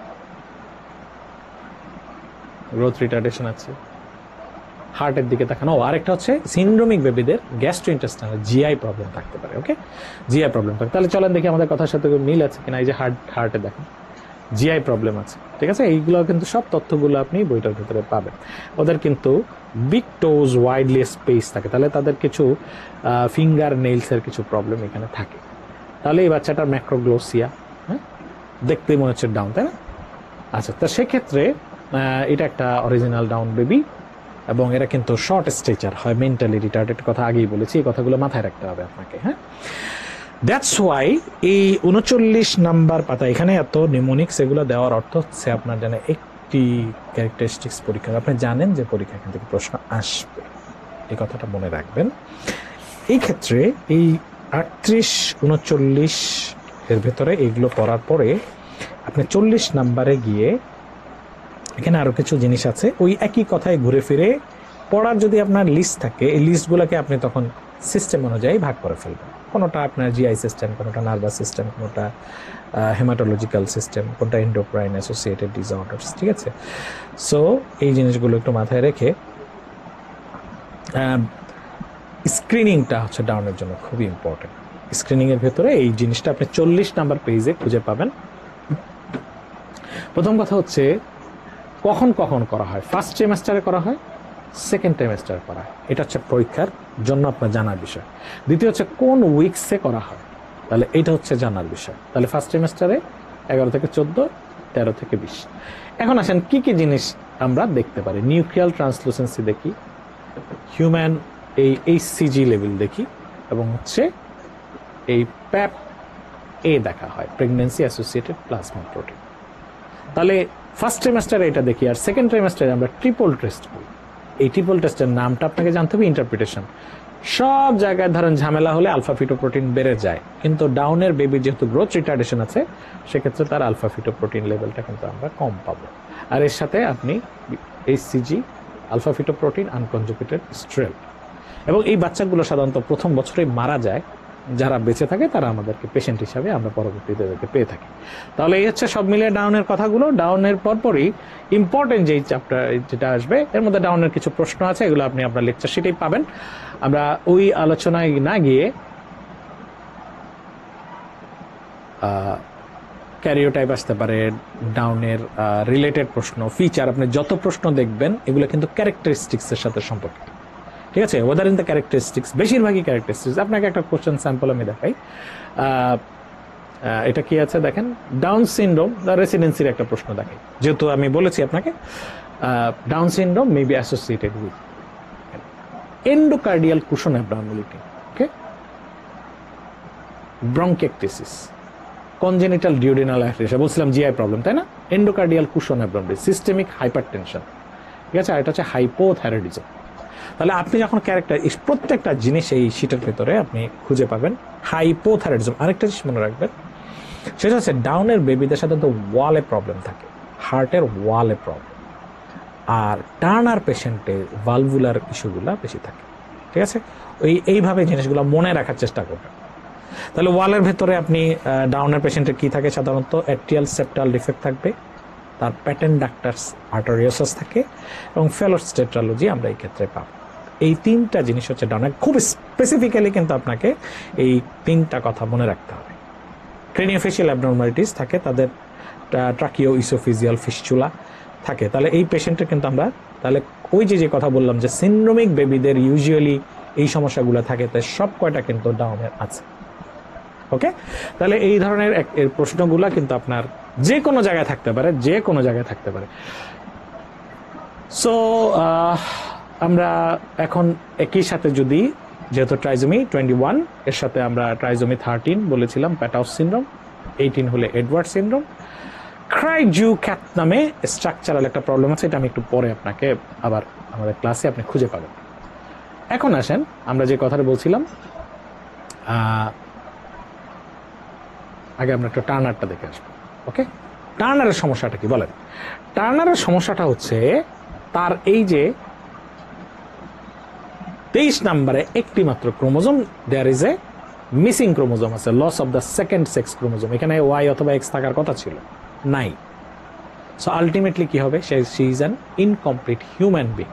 [SPEAKER 1] গ্রোথ রিটার্ডেশন আছে। হার্টের দিকে তাকানো। আরেকটা হচ্ছে সিনড্রোমিক বেবিদের গ্যাস্ট্রোইন্টেস্টাইনাল জিআই প্রবলেম থাকতে পারে, ওকে, জিআই প্রবলেম থাকে। তাহলে চলেন দেখি আমাদের কথার সাথে মিল আছে কিনা। এই যে হার্টে দেখেন জিআই প্রবলেম আছে, ঠিক আছে। এইগুলো কিন্তু সব তথ্যগুলো আপনি বইটার ভিতরে পাবেন। ওদের কিন্তু বিগ টোজ ওয়াইডলি স্পেস থাকে, তাহলে তাদের কিছু ফিঙ্গার নেইলসের কিছু প্রবলেম এখানে থাকে। তাহলে এই বাচ্চাটার ম্যাক্রোগ্লোসিয়া, হ্যাঁ, দেখতে মনে হচ্ছে ডাউন, তাই না? আচ্ছা, তা সেক্ষেত্রে এটা একটা অরিজিনাল ডাউন বেবি, এবং এরা কিন্তু শর্ট স্ট্রেচার হয়, মেন্টালি রিটার্ডেড, কথা আগেই বলেছি, এই কথাগুলো মাথায় রাখতে হবে আপনাকে, হ্যাঁ। দ্যাটস ওয়াই এই 39 নাম্বার পাতা এখানে এত নিউমোনিক্স এগুলো দেওয়ার অর্থ হচ্ছে আপনার জানেন একটি ক্যারেক্টারিস্টিক্স পরীক্ষা, আপনি জানেন যে পরীক্ষা এখান থেকে প্রশ্ন আসবে, এই কথাটা মনে রাখবেন। এই ক্ষেত্রে এই 38-39 এর ভেতরে এইগুলো পড়ার পরে আপনি 40 নাম্বারে গিয়ে এখানে আরো কিছু জিনিস আছে, ওই একই কথায় ঘুরে ফিরে পড়ার যদি আপনার লিস্ট থাকে, এই লিস্টগুলোকে আপনি তখন সিস্টেম অনুযায়ী ভাগ করে ফেলবেন। কোনোটা আপনার জিআই সিস্টেম, কোনোটা নার্ভাস সিস্টেম, কোনোটা হেমাটোলজিক্যাল সিস্টেম, কোনটা এন্ডোক্রাইন অ্যাসোসিয়েটেড ডিসঅর্ডার্স, ঠিক আছে। সো এই জিনিসগুলো একটু মাথায় রেখে স্ক্রিনিংটা হচ্ছে ডাউনের জন্য খুবই ইম্পর্টেন্ট। স্ক্রিনিং এর ভেতরে এই জিনিসটা আপনি 40 নাম্বার পেজে খুঁজে পাবেন। প্রথম কথা হচ্ছে কখন কখন করা হয়, ফার্স্ট ট্রিমেস্টারে করা হয়, সেকেন্ড ট্রিমেস্টারে করা হয়, এটা হচ্ছে পরীক্ষার জন্য আপনার জানার বিষয়। দ্বিতীয় হচ্ছে কোন উইকসে করা হয়, তাহলে এটা হচ্ছে জানার বিষয়। তাহলে ফার্স্ট ট্রিমেস্টারে 11 থেকে 14, 13 থেকে 20। এখন আসেন কি কি জিনিস আমরা দেখতে পারি। নিউক্লিয়ার ট্রান্সলুসেন্সি দেখি, হিউম্যান এই HCG লেভেল দেখি, এবং হচ্ছে এই প্যাপ এ দেখা হয়, প্রেগন্যান্সি অ্যাসোসিয়েটেড প্লাজমা প্রোটিন। তাহলে ফার্স্ট ট্রিমেস্টারে এটা দেখি, আর সেকেন্ড ট্রিমেস্টারে আমরা ট্রিপল টেস্ট করি। এই ট্রিপল টেস্টের নামটা আপনাকে জানতে হবে, ইন্টারপ্রিটেশন। সব জায়গায় ধরেন ঝামেলা হলে আলফা ফিটোপ্রোটিন বেড়ে যায়, কিন্তু ডাউনের বেবি যেহেতু গ্রোথ রিটার্ডেশন আছে, সেক্ষেত্রে তার আলফা ফিটোপ্রোটিন লেভেলটা কিন্তু আমরা কম পাবো। আর এর সাথে আপনি HCG, আলফা ফিটোপ্রোটিন, আনকনজুগেটেড স্ট্রেল। এবং এই বাচ্চাগুলো সাধারণত প্রথম বছরেই মারা যায়। যারা বেঁচে থাকে তারা আমাদেরকে পেশেন্ট হিসাবে আমরা পরবর্তীতে তাদেরকে পেয়ে থাকি। তাহলে এই হচ্ছে সব মিলিয়ে ডাউনের কথাগুলো। ডাউনের পরপরই ইম্পর্টেন্ট যেই চ্যাপ্টার যেটা আসবে, এর মধ্যে ডাউনের কিছু প্রশ্ন আছে, এগুলো আপনি আপনার লেকচার শিটেই পাবেন। আমরা ওই আলোচনায় না গিয়ে ক্যারিওটাইপ আসতে পারে, ডাউনের রিলেটেড প্রশ্ন, ফিচার, আপনি যত প্রশ্ন দেখবেন এগুলো কিন্তু ক্যারেক্টারিস্টিক্সের সাথে সম্পর্কিত। ঠিক আছে, ওয়েদার ইন দ্য ক্যারেক্টারিস্টিক্স, বেশিরভাগই ক্যারেক্টারিস্টিক্স। আপনাকে একটা কোশ্চেন স্যাম্পল আমি দেখাই। এটা কি আছে দেখেন, ডাউন সিনড্রোম রেসিডেন্সির একটা প্রশ্ন দেখাই। যেহেতু আমি বলেছি আপনাকে Down syndrome may be associated with endocardial cushion abnormality, okay, bronchiectasis, congenital duodenal atresia, বলছিলাম জিআই প্রবলেম, তাই না? Endocardial cushion abnormality, systemic hypertension, ঠিক আছে, আর এটা হচ্ছে হাইপোথাইরয়েডিজম। তাহলে আপনি যখন ক্যারেক্টার, প্রত্যেকটা জিনিস এই শীটের ভেতরে আপনি খুঁজে পাবেন। হাইপোথাইরয়েডিজম, আরেকটা জিনিস মনে রাখবেন, সেটা হচ্ছে ডাউনের বেবিদের সাথে তো ওয়ালে প্রবলেম থাকে, হার্টের ওয়ালে প্রবলেম, আর টার্নার পেশেন্টে ভালভুলার ইস্যুগুলো বেশি থাকে। ঠিক আছে, এইভাবে জিনিসগুলো মনে রাখার চেষ্টা করবেন। তাহলে ওয়ালের ভেতরে আপনি ডাউনের পেশেন্টের কি থাকে, সাধারণত অ্যাট্রিয়াল সেপ্টাল ডিফেক্ট থাকবে, তার প্যাটেন্ট ডাক্টার্স আর্টারিওসাস থাকে, এবং ফেলোস টেট্রালজি আমরা এই ক্ষেত্রে পাবো। এই তিনটা জিনিস হচ্ছে ডাউনের। খুব স্পেসিফিক্যালি কিন্তু আপনাকে এই তিনটা কথা মনে রাখতে হবে। ক্রেনিওফেশিয়াল অ্যাবনর্মালিটিস থাকে, তাদের ট্রাকিও ইসোফিজিয়াল ফিস্চুলা থাকে। তাহলে এই পেশেন্টের কিন্তু আমরা, তাহলে ওই যে কথা বললাম যে সিন্ড্রোমিক বেবিদের ইউজুয়ালি এই সমস্যাগুলো থাকে, তাই সব কয়টা কিন্তু ডাউনের আছে। ওকে, তাহলে এই ধরনের এর প্রশ্নগুলা কিন্তু আপনার যে কোনো জায়গায় থাকতে পারে, যে কোনো জায়গায় থাকতে পারে। সো আমরা এখন একই সাথে যদি, যেহেতু ট্রাইজোমি 21 এর সাথে আমরা ট্রাইজোমি 13 বলেছিলাম, প্যাটাউস সিনড্রোম, 18 হলে এডওয়ার্ড সিনড্রোম, ক্রাইজু ক্যাট নামে স্ট্রাকচারাল একটা প্রবলেম আছে, এটা আমি একটু পরে আপনাকে আবার আমাদের ক্লাসে আপনি খুঁজে পাবেন। এখন আসেন আমরা যে কথাটা বলছিলাম, আগে আমরা একটা টার্নারটা দেখে আসবো। ওকে, টার্নারের সমস্যাটা কি বলেন? টার্নারের সমস্যাটা হচ্ছে তার এই যে 23 নম্বরে একটি মাত্র chromosome, there is a missing chromosome আছে, loss of the second sex chromosome. এখানে ওয়াই অথবা এক্স থাকার কথা ছিল, নাই। সো আলটিমেটলি কি হবে, she is an incomplete human being.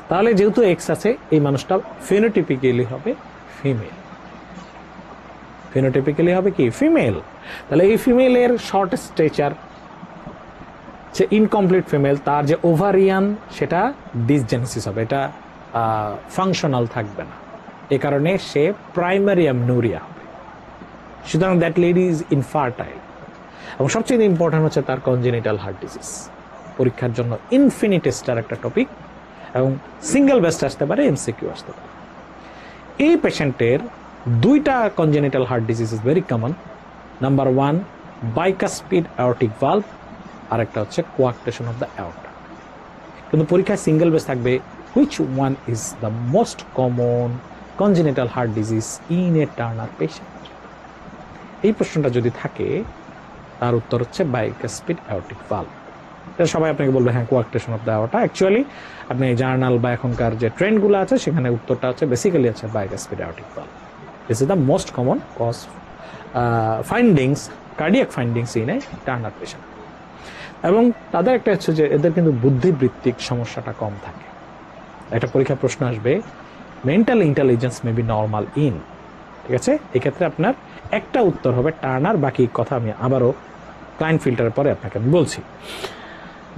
[SPEAKER 1] তাহলে যেহেতু এক্স আছে, এই মানুষটা ফিনোটিপিক্যালি হবে ফিমেল, ফিনোটিপিক্যালি হবে কি ফিমেল। তাহলে এই ফিমেলের শর্ট স্ট্রেচার, সে ইনকমপ্লিট ফিমেল, তার যে ওভারিয়ান সেটা ডিসজেনেসিস হবে, এটা ফাংশনাল থাকবে না, এ কারণে সে প্রাইমারি অ্যামনোরিয়া হবে। সুতরাং দ্যাট লেডি ইজ ইনফার্টাইল। এবং সবচেয়ে ইম্পর্টেন্ট হচ্ছে তার কনজেনিটাল হার্ট ডিজিজ। পরীক্ষার জন্য ইনফিনিটেস্টার একটা টপিক, এবং সিঙ্গেল বেস্ট আসতে পারে, এমসিকিউ আসতে পারে। এই পেশেন্টের দুইটা congenital heart disease is very common. Number 1 bicuspid aortic valve, আর একটা হচ্ছে কোয়াক্টেশন অফ দ্য অ্যাওর্টা। কিন্তু পরীক্ষায় সিঙ্গেল বেস থাকবে, which one is the most common congenital heart disease in a Turner patient. এই প্রশ্নটা যদি থাকে, তার উত্তর হচ্ছে বাইকাসপিড অ্যাওর্টিক ভালভ। এটা সবাই আপনাকে বলবে হ্যাঁ কোয়াক্টেশন অফ দ্য অ্যাওর্টা। অ্যাকচুয়ালি আপনি জার্নাল বা এখনকার যে ট্রেন্ডগুলো আছে, সেখানে উত্তরটা হচ্ছে বেসিক্যালি আছে bicuspid aortic valve. This is the most common cause findings, cardiac findings in a Turner patient. এবং তাদের একটা হচ্ছে যে এদের কিন্তু বুদ্ধিবৃত্তিক সমস্যাটা কম থাকে। একটা পরীক্ষা প্রশ্ন আসবে, mental intelligence may be normal in, ঠিক আছে, এক্ষেত্রে আপনার একটা উত্তর হবে টার্নার, বাকি কথা আমি আবারও ক্লায়েন্ট ফিল্টারের পরে আপনাকে আমি বলছি।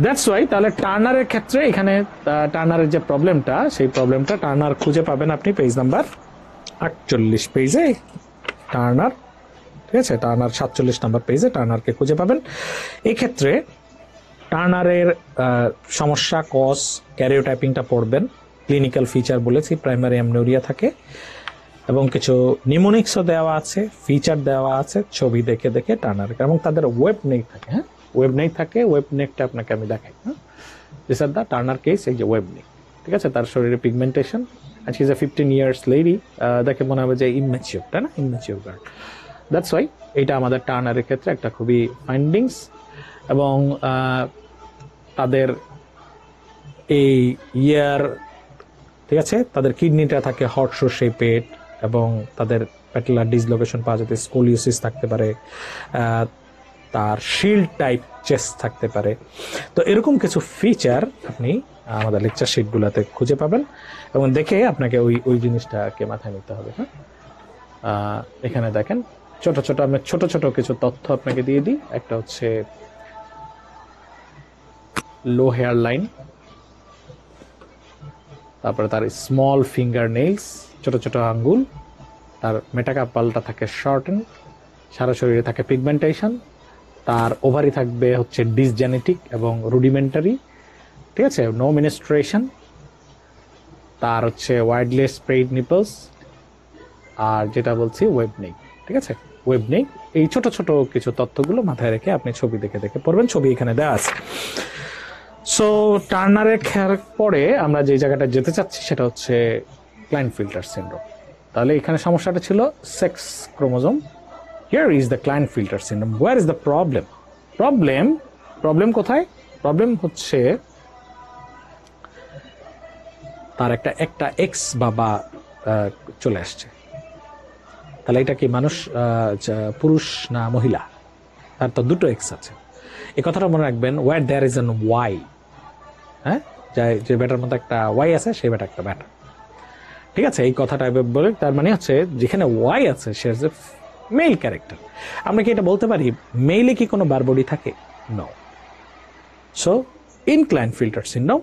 [SPEAKER 1] দ্যাটস ওয়াই তাহলে টার্নারের ক্ষেত্রে এখানে টার্নারের যে প্রবলেমটা, সেই প্রবলেমটা টার্নার খুঁজে পাবেন আপনি পেজ নাম্বার 48 পেজে টার্নার, ঠিক আছে, টার্নার 47 নাম্বার পেজে টার্নারকে খুঁজে পাবেন। এক্ষেত্রে টার্নারের সমস্যা, কজ, ক্যারিওটাইপিংটা পড়বেন। ক্লিনিক্যাল ফিচার বলেছি, প্রাইমারি অ্যামনোরিয়া থাকে এবং কিছু নিউমোনিক্সও দেওয়া আছে, ফিচার দেওয়া আছে, ছবি দেখে দেখে টার্নার, এবং তাদের ওয়েব নেক থাকে। হ্যাঁ, ওয়েব নেক থাকে, ওয়েব নেকটা আপনাকে আমি দেখাই। হ্যাঁ, this are the Turner case, এই যে ওয়েব নেক, ঠিক আছে। তার শরীরে pigmentation, and she is a 15 years lady. দেখে মনে হবে যে ইম্যাচিওর, তাই না, ইম্যাচিওর গার্ল। দ্যাটস ওয়াই এইটা আমাদের টার্নারের ক্ষেত্রে একটা খুবই ফাইন্ডিংস। এবং তাদের এই ইয়ার, ঠিক আছে, তাদের কিডনিটা থাকে হট সর্ষে পেট, এবং তাদের প্যাটেলার ডিসলোকেশন পাওয়া যেতে, স্কোলিওসিস থাকতে পারে, তার শিল্ড টাইপ চেস্ট থাকতে পারে। তো এরকম কিছু ফিচার আপনি আমাদের লেকচার শিটগুলোতে খুঁজে পাবেন, এবং দেখে আপনাকে ওই জিনিসটাকে মাথায় নিতে হবে। হ্যাঁ, এখানে দেখেন আমি ছোট ছোট কিছু তথ্য আপনাকে দিয়ে দিই। একটা হচ্ছে লো হেয়ার লাইন, তারপরে তার স্মল ফিঙ্গার নেইলস, ছোট ছোট আঙ্গুল, তার মেটাকার্পালটা থাকে শর্টেন, সারা শরীরে থাকে পিগমেন্টেশন, তার ওভারি থাকবে হচ্ছে ডিসজেনেটিক এবং রুডিমেন্টারি, ঠিক আছে, নো মিনিস্ট্রেশন, তার হচ্ছে ওয়াইডলি স্প্রেড নিপলস, আর যেটা বলছি ওয়েব নেক, ঠিক আছে, ওয়েব নেক। এই ছোট ছোট কিছু তথ্যগুলো মাথায় রেখে আপনি ছবি দেখে দেখে পড়বেন, ছবি এখানে দেওয়া আছে। সো টার্নারের খেয়ার পরে আমরা যে জায়গাটা যেতে চাচ্ছি সেটা হচ্ছে ক্লাইনফিল্টার সিনড্রোম। তাহলে এখানে সমস্যাটা ছিল sex chromosome. Here is the Klinefelter syndrome. Where is the problem? Problem কোথায়? প্রবলেম হচ্ছে তার একটা এক্স বাবা চলে আসছে। তাহলে এটা কি মানুষ, পুরুষ না মহিলা? তার তো দুটো এক্স আছে। এই কথাটা মনে রাখবেন, where there is an Y, হ্যাঁ, যে ব্যাটার মধ্যে একটা ওয়াই আছে, সেই ব্যাটা একটা ব্যাটা, ঠিক আছে। এই কথাটা বলে তার মানে হচ্ছে যেখানে ওয়াই আছে সে ইজ এ মেল ক্যারেক্টার। আমরা কি এটা বলতে পারি মেইলে কি কোনো বার বডি থাকে? No. So in Klinefelter syndrome,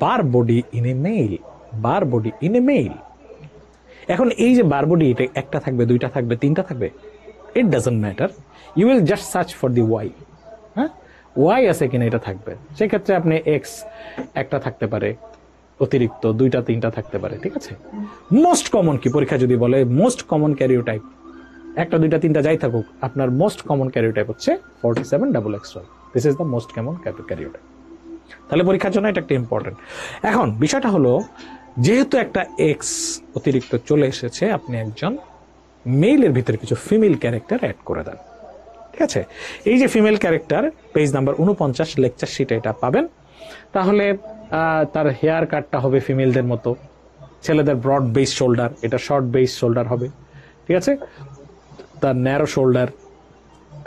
[SPEAKER 1] bar body in a male, bar body in a male. এখন এই যে বার বডি, এটা একটা থাকবে, দুইটা থাকবে, তিনটা থাকবে, it doesn't matter, you will just search for the Y. হ্যাঁ, ওয়াই আছে কিনা এটা থাকবে। সেক্ষেত্রে আপনি এক্স একটা থাকতে পারে, অতিরিক্ত দুইটা তিনটা থাকতে পারে, ঠিক আছে। মোস্ট কমন কি, পরীক্ষা যদি বলে মোস্ট কমন ক্যারিওটাইপ, একটা দুইটা তিনটা যাই থাকুক, আপনার মোস্ট কমন ক্যারিওটাইপ হচ্ছে 47XXY। This is the most common karyotype. তাহলে পরীক্ষার জন্য এটা একটা ইম্পর্টেন্ট। এখন বিষয়টা হলো, যেহেতু একটা এক্স অতিরিক্ত চলে এসেছে, আপনি একজন মেইলের ভিতরে কিছু ফিমেল ক্যারেক্টার অ্যাড করে দেন, ঠিক আছে। এই যে female character page number 49 lecture শিটে এটা পাবেন। তাহলে তার হেয়ার কাটটা হবে ফিমেলদের মতো, ছেলেদের ব্রড বেস শোল্ডার, এটা শর্ট বেস শোল্ডার হবে, ঠিক আছে। তার ন্যারো শোল্ডার,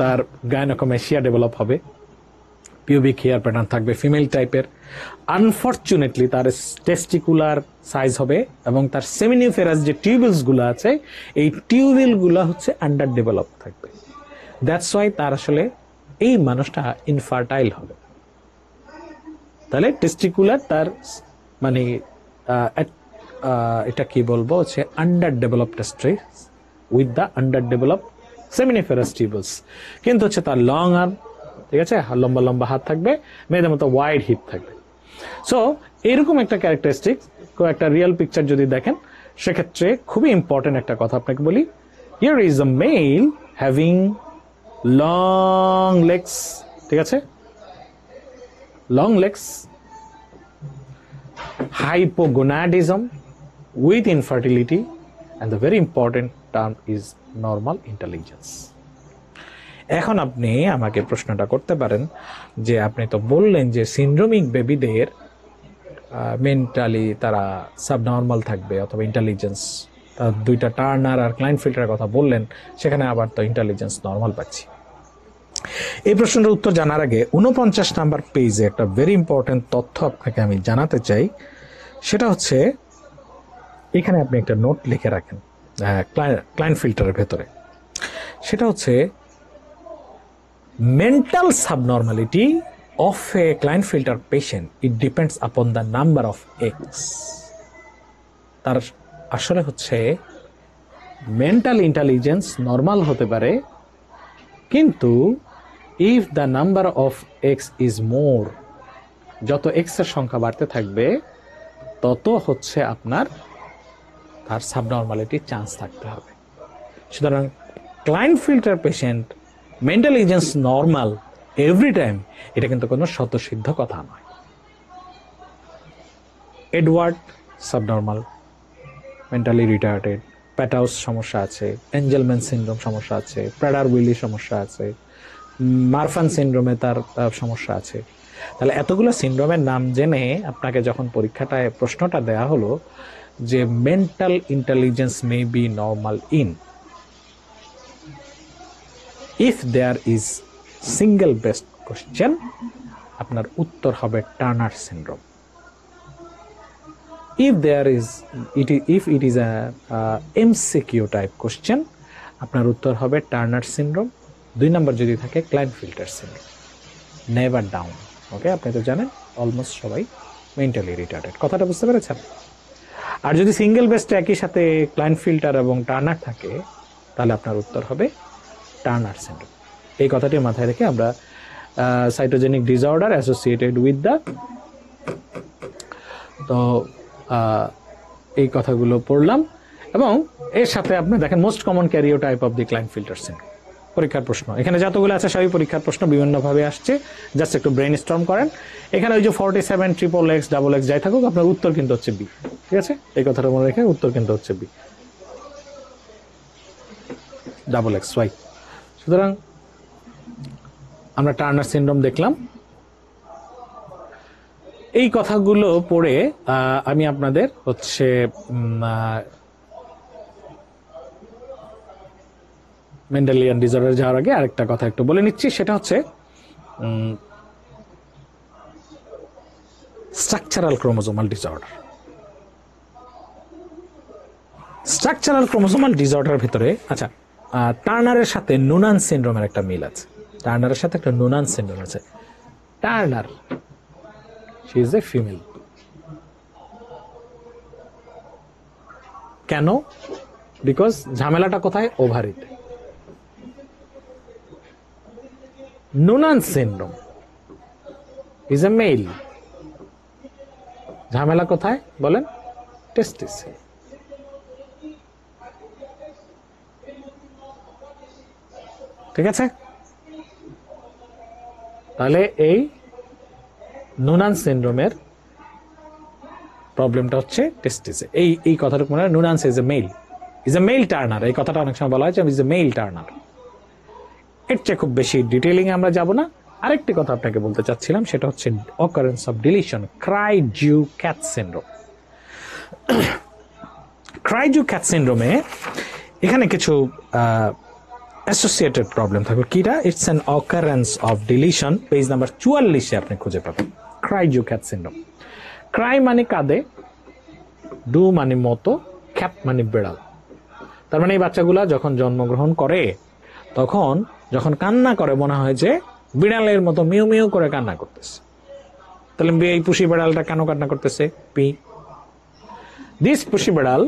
[SPEAKER 1] তার গাইনোকোমেশিয়া ডেভেলপ হবে, পিউবিক হেয়ার প্যাটার্ন থাকবে ফিমেল টাইপের। আনফর্চুনেটলি তার টেস্টিকুলার সাইজ হবে, এবং তার সেমিনিফেরাস যে টিউবিলসগুলো আছে, এই টিউবিলগুলো হচ্ছে আন্ডার ডেভেলপ থাকবে। দ্যাটস ওয়াই তার আসলে এই মানুষটা ইনফার্টাইল হবে। তাহলে টেস্টিকুলার তার মানে এটা কি বলবো, হচ্ছে under develop testis with the under develop seminiferous tubules. কিন্তু হচ্ছে তার লং আর্ম, ঠিক আছে, লম্বা লম্বা হাত থাকবে, মেয়েদের মতো ওয়াইড হিপ থাকবে। সো এরকম একটা ক্যারেক্টারিস্টিক, একটা রিয়েল পিকচার যদি দেখেন, সেক্ষেত্রে খুবই ইম্পর্টেন্ট একটা কথা আপনাকে বলি। Here is a male having long legs, ঠিক আছে, long legs, hypogonadism with infertility, and the very important term is normal intelligence. এখন আপনি আমাকে প্রশ্নটা করতে পারেন যে আপনি তো বললেন যে সিনড্রোমিক বেবিদের মেন্টালি তারা সাবনর্মাল থাকবে অথবা ইন্টেলিজেন্স, তার দুইটা টার্নার আর ক্লাইনফিল্টারের কথা বললেন, সেখানে আবার তো ইন্টেলিজেন্স নর্মাল পাচ্ছি। এই প্রশ্নটার উত্তর জানার আগে 49 নাম্বার পেজে একটা ভেরি ইম্পর্টেন্ট তথ্য আপনাকে আমি জানাতে চাই। সেটা হচ্ছে, এখানে আপনি একটা নোট লিখে রাখেন, ক্লাইনফিল্টারের ভেতরে, সেটা হচ্ছে mental subnormality of a Klinefelter patient, it depends upon the number of X. তার আসলে হচ্ছে মেন্টাল ইন্টেলিজেন্স নর্মাল হতে পারে, কিন্তু if the number of x is more, যত এক্স এর সংখ্যা বাড়তে থাকবে তত হচ্ছে আপনার তার সাবনর্মালিটির চান্স থাকতে হবে। সুতরাং Klinefelter patient mental intelligence normal every time, এটা কিন্তু কোনো স্বতঃসিদ্ধ কথা নয়। Edward subnormal, mentally retarded, Patau's সমস্যা আছে, এঞ্জেলম্যান সিনড্রোম সমস্যা আছে, প্রাডার উইলি সমস্যা আছে, মারফান সিনড্রোমে তার সমস্যা আছে। তাহলে এতগুলো সিনড্রোমের নাম জেনে আপনাকে যখন পরীক্ষাটায় প্রশ্নটা দেয়া হলো যে mental intelligence may be normal in, if there is single best question, আপনার উত্তর হবে Turner syndrome. if it is a MCQ type question, আপনার উত্তর হবে টার্নার সিনড্রোম। 2 নম্বর যদি থাকে Klinefelter syndrome. Never Down. Okay, আপনি তো জানেন অলমোস্ট সবাই মেন্টালি রিটার্ডেড, কথাটা বুঝতে পেরেছেন? আর যদি সিঙ্গেল বেস্ট একই সাথে ক্লাইনফিল্টার এবং টার্নার থাকে, তাহলে আপনার উত্তর হবে টার্নার সিনড্রোম। এই কথাটি মাথায় রেখে আমরা cytogenic disorder associated with the, তো এই কথাগুলো পড়লাম। এবং এর সাথে আপনি দেখেন most common karyotype of the Klinefelter syndrome, পরীক্ষার প্রশ্ন এখানে যতগুলো আছে সবই পরীক্ষার প্রশ্ন, বিভিন্নভাবে আসছে, জাস্ট একটু ব্রেন স্টর্ম করেন। এখানে ওই যে 47 ট্রিপল এক্স ডাবল এক্স যাই থাকুক, আপনার উত্তর কিন্তু হচ্ছে বি। ঠিক আছে, এই কথাটা মনে রেখে উত্তর কিন্তু হচ্ছে বি, ডাবল এক্স ওয়াই। সুতরাং আমরা টার্নার সিনড্রোম দেখলাম। এই কথাগুলো পড়ে আমি আপনাদের হচ্ছে মেন্টালিয়ান ডিসঅর্ডার যাওয়ার আগে আরেকটা কথা একটু বলে নিচ্ছি, সেটা হচ্ছে structural chromosomal disorder. Structural chromosomal ডিসঅর্ডারের ভিতরে আচ্ছা, টার্নারের সাথে নুনান সিনড্রোমের একটা মিল আছে। টার্নারের সাথে একটা নুনান সিনড্রোম আছে। Turner, she is a female. কেন? বিকজ ঝামেলাটা কোথায়? ওভারিতে। নুনান সিনড্রোম ইজ এ মেল, ঝামেলা কোথায় বলেন? টেস্টিসে। ঠিক আছে, তাহলে এই নুনান সিনড্রোমের প্রবলেমটা হচ্ছে টেস্টিসে। এই কথাটা মনে হয়, নুনান্স ইজ এ মেল টার্নার, এই কথাটা অনেক সময় বলা হয় যে ইজ এ মেল টার্নার। এর চেয়ে খুব বেশি ডিটেইলিং আমরা যাব না। আরেকটি কথা আপনাকে বলতে চাচ্ছিলাম, সেটা হচ্ছে occurrence of deletion, cri du cat syndrome. Cri du cat সিনড্রোমে এখানে কিছু অ্যাসোসিয়েটেড প্রবলেম থাকবে। কিটা? It's an occurrence of deletion, page number 44-এ আপনি খুঁজে পাবেন ক্রাইজু-ক্যাট সিনড্রোম। ক্রাই মানে কাঁদে, ডু মানে মতো, ক্যাট মানে বিড়াল। তার মানে এই বাচ্চাগুলা যখন জন্মগ্রহণ করে, তখন যখন কান্না করে মনে হয় যে বিড়ালের মতো মিউ মিউ করে কান্না করতেছে। তাহলে এই পুষি বিড়ালটা কেন কান্না করতেছে? পি, দিস পুষি বিড়াল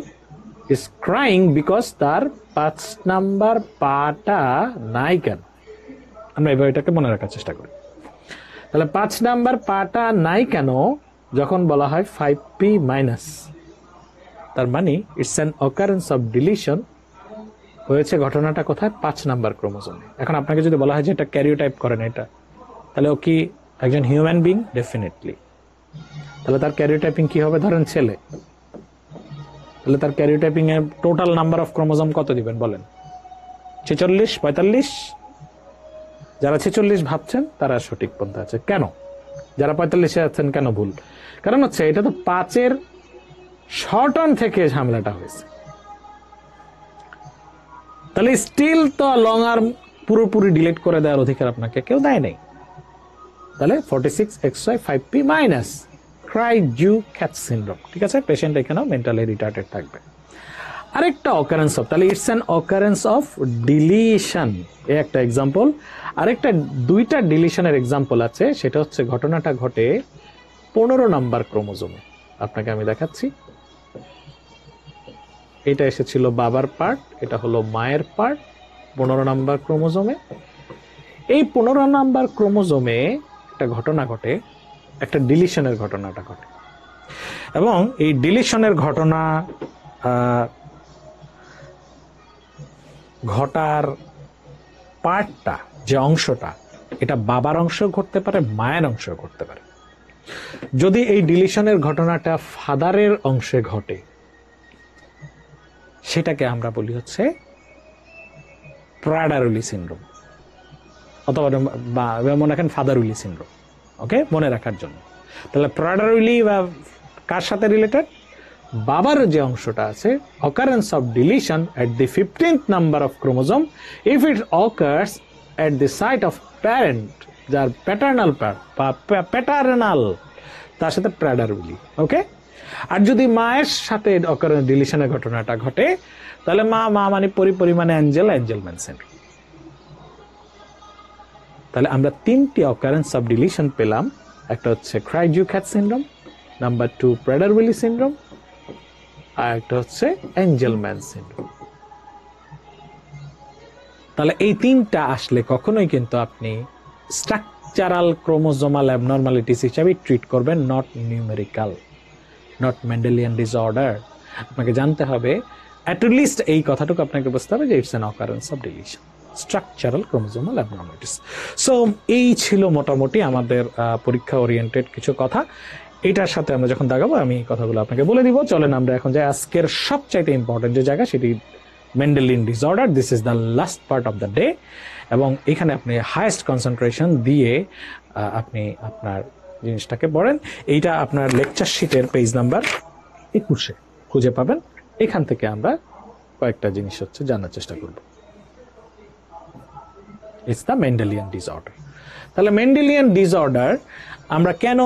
[SPEAKER 1] ইজ ক্রাইং বিকজ তার 5 নাম্বার পাটা নাই কেন। আমরা এবার এটাকে মনে রাখার চেষ্টা করি। তাহলে 5 নাম্বার পাটা নাই কেন যখন বলা হয় 5p মাইনাস, তার মানে it's an occurrence of deletion. হয়েছে ঘটনাটা কোথায়? 5 নাম্বার ক্রোমোজোমে। এখন আপনাকে যদি বলা হয় যে এটা ক্যারিওটাইপ করে না এটা, তাহলে ও কি একজন হিউম্যান বিং? ডেফিনেটলি। তাহলে তার ক্যারিওটাইপিং কি হবে? ধরেন ছেলে, তাহলে তার ক্যারিওটাইপিং এর টোটাল নাম্বার অফ ক্রোমোজোম কত দিবেন বলেন? 46, 45? যারা 46 ভাবছেন তারা সঠিক পন্থা আছে। কেন? যারা 45-এ আছেন কেন ভুল? কারণ হচ্ছে এটা তো 5-এর শর্টন থেকে ঝামেলাটা হয়েছে। তাহলে স্টিল তো লং আর্ম পুরোপুরি ডিলিট করে দেওয়ার অধিকার আপনাকে কেউ দেয় নাই। তাহলে 46XY 5p মাইনাস, ক্রাইজু-ক্যাট সিনড্রোম। ঠিক আছে, পেশেন্ট এখানেও মেন্টালি রিটার্ডেড থাকবে। আরেকটা অকারেন্স অফ, তাহলে it's an occurrence of deletion, এই একটা এক্সাম্পল। আরেকটা দুইটা ডিলিশনের এক্সাম্পল আছে, সেটা হচ্ছে ঘটনাটা ঘটে 15 নাম্বার ক্রোমোজোমে। আপনাকে আমি দেখাচ্ছি, এটা এসেছিল বাবার পার্ট, এটা হলো মায়ের পার্ট, 15 নাম্বার ক্রোমোজোমে। এই 15 নাম্বার ক্রোমোজোমে একটা ঘটনা ঘটে, একটা ডিলিশনের ঘটনাটা ঘটে, এবং এই ডিলিশনের ঘটনা ঘটার পার্টটা, যে অংশটা, এটা বাবার অংশ ঘটতে পারে, মায়ের অংশ ঘটতে পারে। যদি এই ডিলিশনের ঘটনাটা ফাদারের অংশে ঘটে, সেটাকে আমরা বলি হচ্ছে প্রাডার-উইলি সিনড্রোম, অথবা মনে রাখেন ফাদার-উইলি সিনড্রোম। ওকে, মনে রাখার জন্য। তাহলে প্রাডার-উইলি বা কার সাথে রিলেটেড? বাবার যে অংশটা আছে, occurrence of deletion at the 15th number of chromosome if it occurs at the site of parent, যার প্যাটার্নাল পার্ট বা প্যাটার্নাল, তার সাথে প্রাডার-উইলি। ওকে, আর যদি মায়ের সাথে occurrence ডিলিশনের ঘটনাটা ঘটে, তাহলে মা মানে পরিমাণে অ্যাঞ্জেলম্যান সিনড্রোম। তাহলে আমরা তিনটি occurrence of deletion পেলাম, একটা হচ্ছে ক্রাইজিউ-ক্যাট সিনড্রোম, নাম্বার 2 প্রাডার-উইলি সিনড্রোম, আর একটা হচ্ছে অ্যাঞ্জেলম্যান সিনড্রোম। তাহলে এই তিনটা আসলে কখনোই কিন্তু আপনি স্ট্রাকচারাল ক্রোমোজোমাল অ্যাবনরমালিটিস হিসাবে ট্রিট করবেন, not numerical, not Mendelian disorder. আপনাকে জানতে হবে, অ্যাট লিস্ট এই কথাটুকু আপনাকে বুঝতে হবে যে it's an occurrence of deletion, structural chromosomal abnormalities. So এই ছিল মোটামুটি আমাদের পরীক্ষা ওরিয়েন্টেড কিছু কথা। এটার সাথে আমরা যখন দাগাবো আমি কথাগুলো আপনাকে বলে দিব। চলেন আমরা এখন যাই আজকের সবচাইতে ইম্পর্টেন্ট যে জায়গা, সেটি Mendelian disorder. This is the last part of the day, এবং এখানে আপনি হাইয়েস্ট কনসেন্ট্রেশন দিয়ে আপনি আপনার জিনিসটাকে পড়েন। এইটা আপনার লেকচার শিটের পেজ নাম্বার 21 খুঁজে পাবেন। এখান থেকে আমরা কয়েকটা জিনিস হচ্ছে জানার চেষ্টা করব। It's the Mendelian disorder. তাহলে মেন্ডেলিয়ান ডিসঅর্ডার আমরা কেন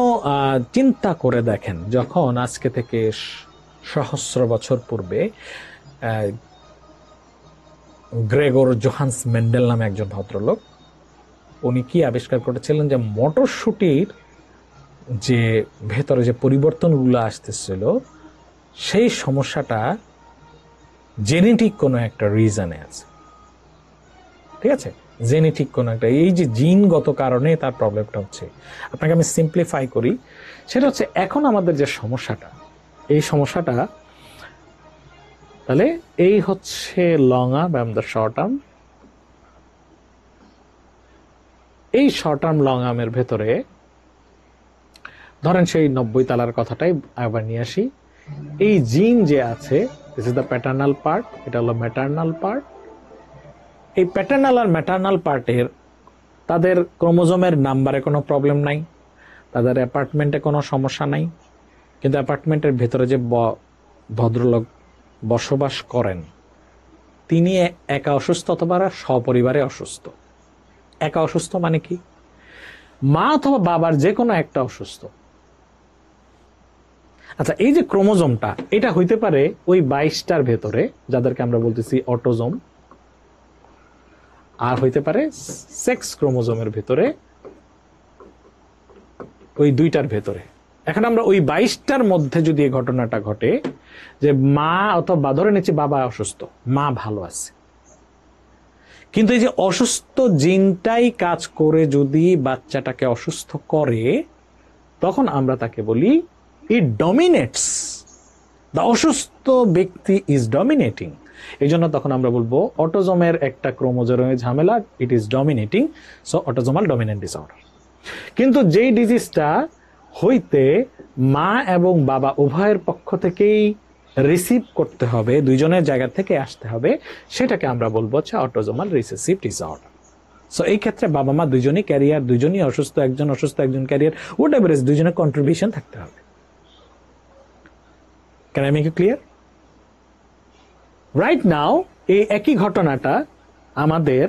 [SPEAKER 1] চিন্তা করে দেখেন, যখন আজকে থেকে সহস্র বছর পূর্বে গ্রেগর জোহান্স মেন্ডেল নামে একজন ভদ্রলোক, উনি কি আবিষ্কার করেছিলেন যে মটরশুটির যে ভেতরে যে পরিবর্তনগুলো আসতেছিল, সেই সমস্যাটা জেনেটিক কোনো একটা রিজনে আছে। ঠিক আছে, জেনেটিক কোনো একটা, এই যে জিনগত কারণে তার প্রবলেমটা হচ্ছে। আপনাকে আমি সিম্পলিফাই করি, সেটা হচ্ছে এখন আমাদের যে সমস্যাটা, এই সমস্যাটা, তাহলে এই হচ্ছে লং আর্ম এবং দ্য শর্ট আর্ম। এই শর্ট আর্ম লং আর্মের ভেতরে ধরেন সেই 90 তালার কথাটাই আবার নিয়ে আসি। এই জিন যে আছে, this is the paternal part, এটা হলো ম্যাটার্নাল পার্ট। এই প্যাটার্নাল আর ম্যাটার্নাল পার্টের তাদের ক্রোমোজোমের নাম্বারে কোনো প্রবলেম নাই, তাদের অ্যাপার্টমেন্টে কোনো সমস্যা নাই, কিন্তু অ্যাপার্টমেন্টের ভেতরে যে ভদ্রলোক বসবাস করেন, তিনি একা অসুস্থ অথবা সপরিবারে অসুস্থ। একা অসুস্থ মানে কি? মা অথবা বাবার যে কোনো একটা অসুস্থ। আচ্ছা, এই যে ক্রোমোজোমটা, এটা হইতে পারে ওই 22টার ভেতরে, যাদেরকে আমরা বলতেছি অটোজোম, আর হইতে পারে সেক্স ক্রোমোজোমের ভেতরে, ওই দুইটার ভেতরে। এখন আমরা ওই 22টার মধ্যে যদি এই ঘটনাটা ঘটে যে মা অথবা ধরে নিচ্ছি বাবা অসুস্থ, মা ভালো আছে, কিন্তু এই যে অসুস্থ জিনটাই কাজ করে যদি বাচ্চাটাকে অসুস্থ করে, তখন আমরা তাকে বলি ইট ডমিনেটস, দ্য অসুস্থ ব্যক্তি ইজ ডমিনেটিং। এই জন্য তখন আমরা বলবো অটোজোমের একটা ক্রোমোজোমের ঝামেলা, it is dominating, so autosomal dominant disorder. কিন্তু যেই ডিজিজটা হইতে মা এবং বাবা উভয়ের পক্ষ থেকেই রিসিভ করতে হবে, দুইজনের জায়গা থেকে আসতে হবে, সেটাকে আমরা বলবো হচ্ছে অটোজোমাল রিসেসিভ ডিসঅর্ডার। সো এই ক্ষেত্রে বাবা মা দুইজনই ক্যারিয়ার, দুইজনই অসুস্থ, একজন অসুস্থ একজন ক্যারিয়ার, হোয়াট এভার ইজ, দুইজনের কন্ট্রিবিউশন থাকতে হবে। Can I make you clear? Right now এই একই ঘটনাটা আমাদের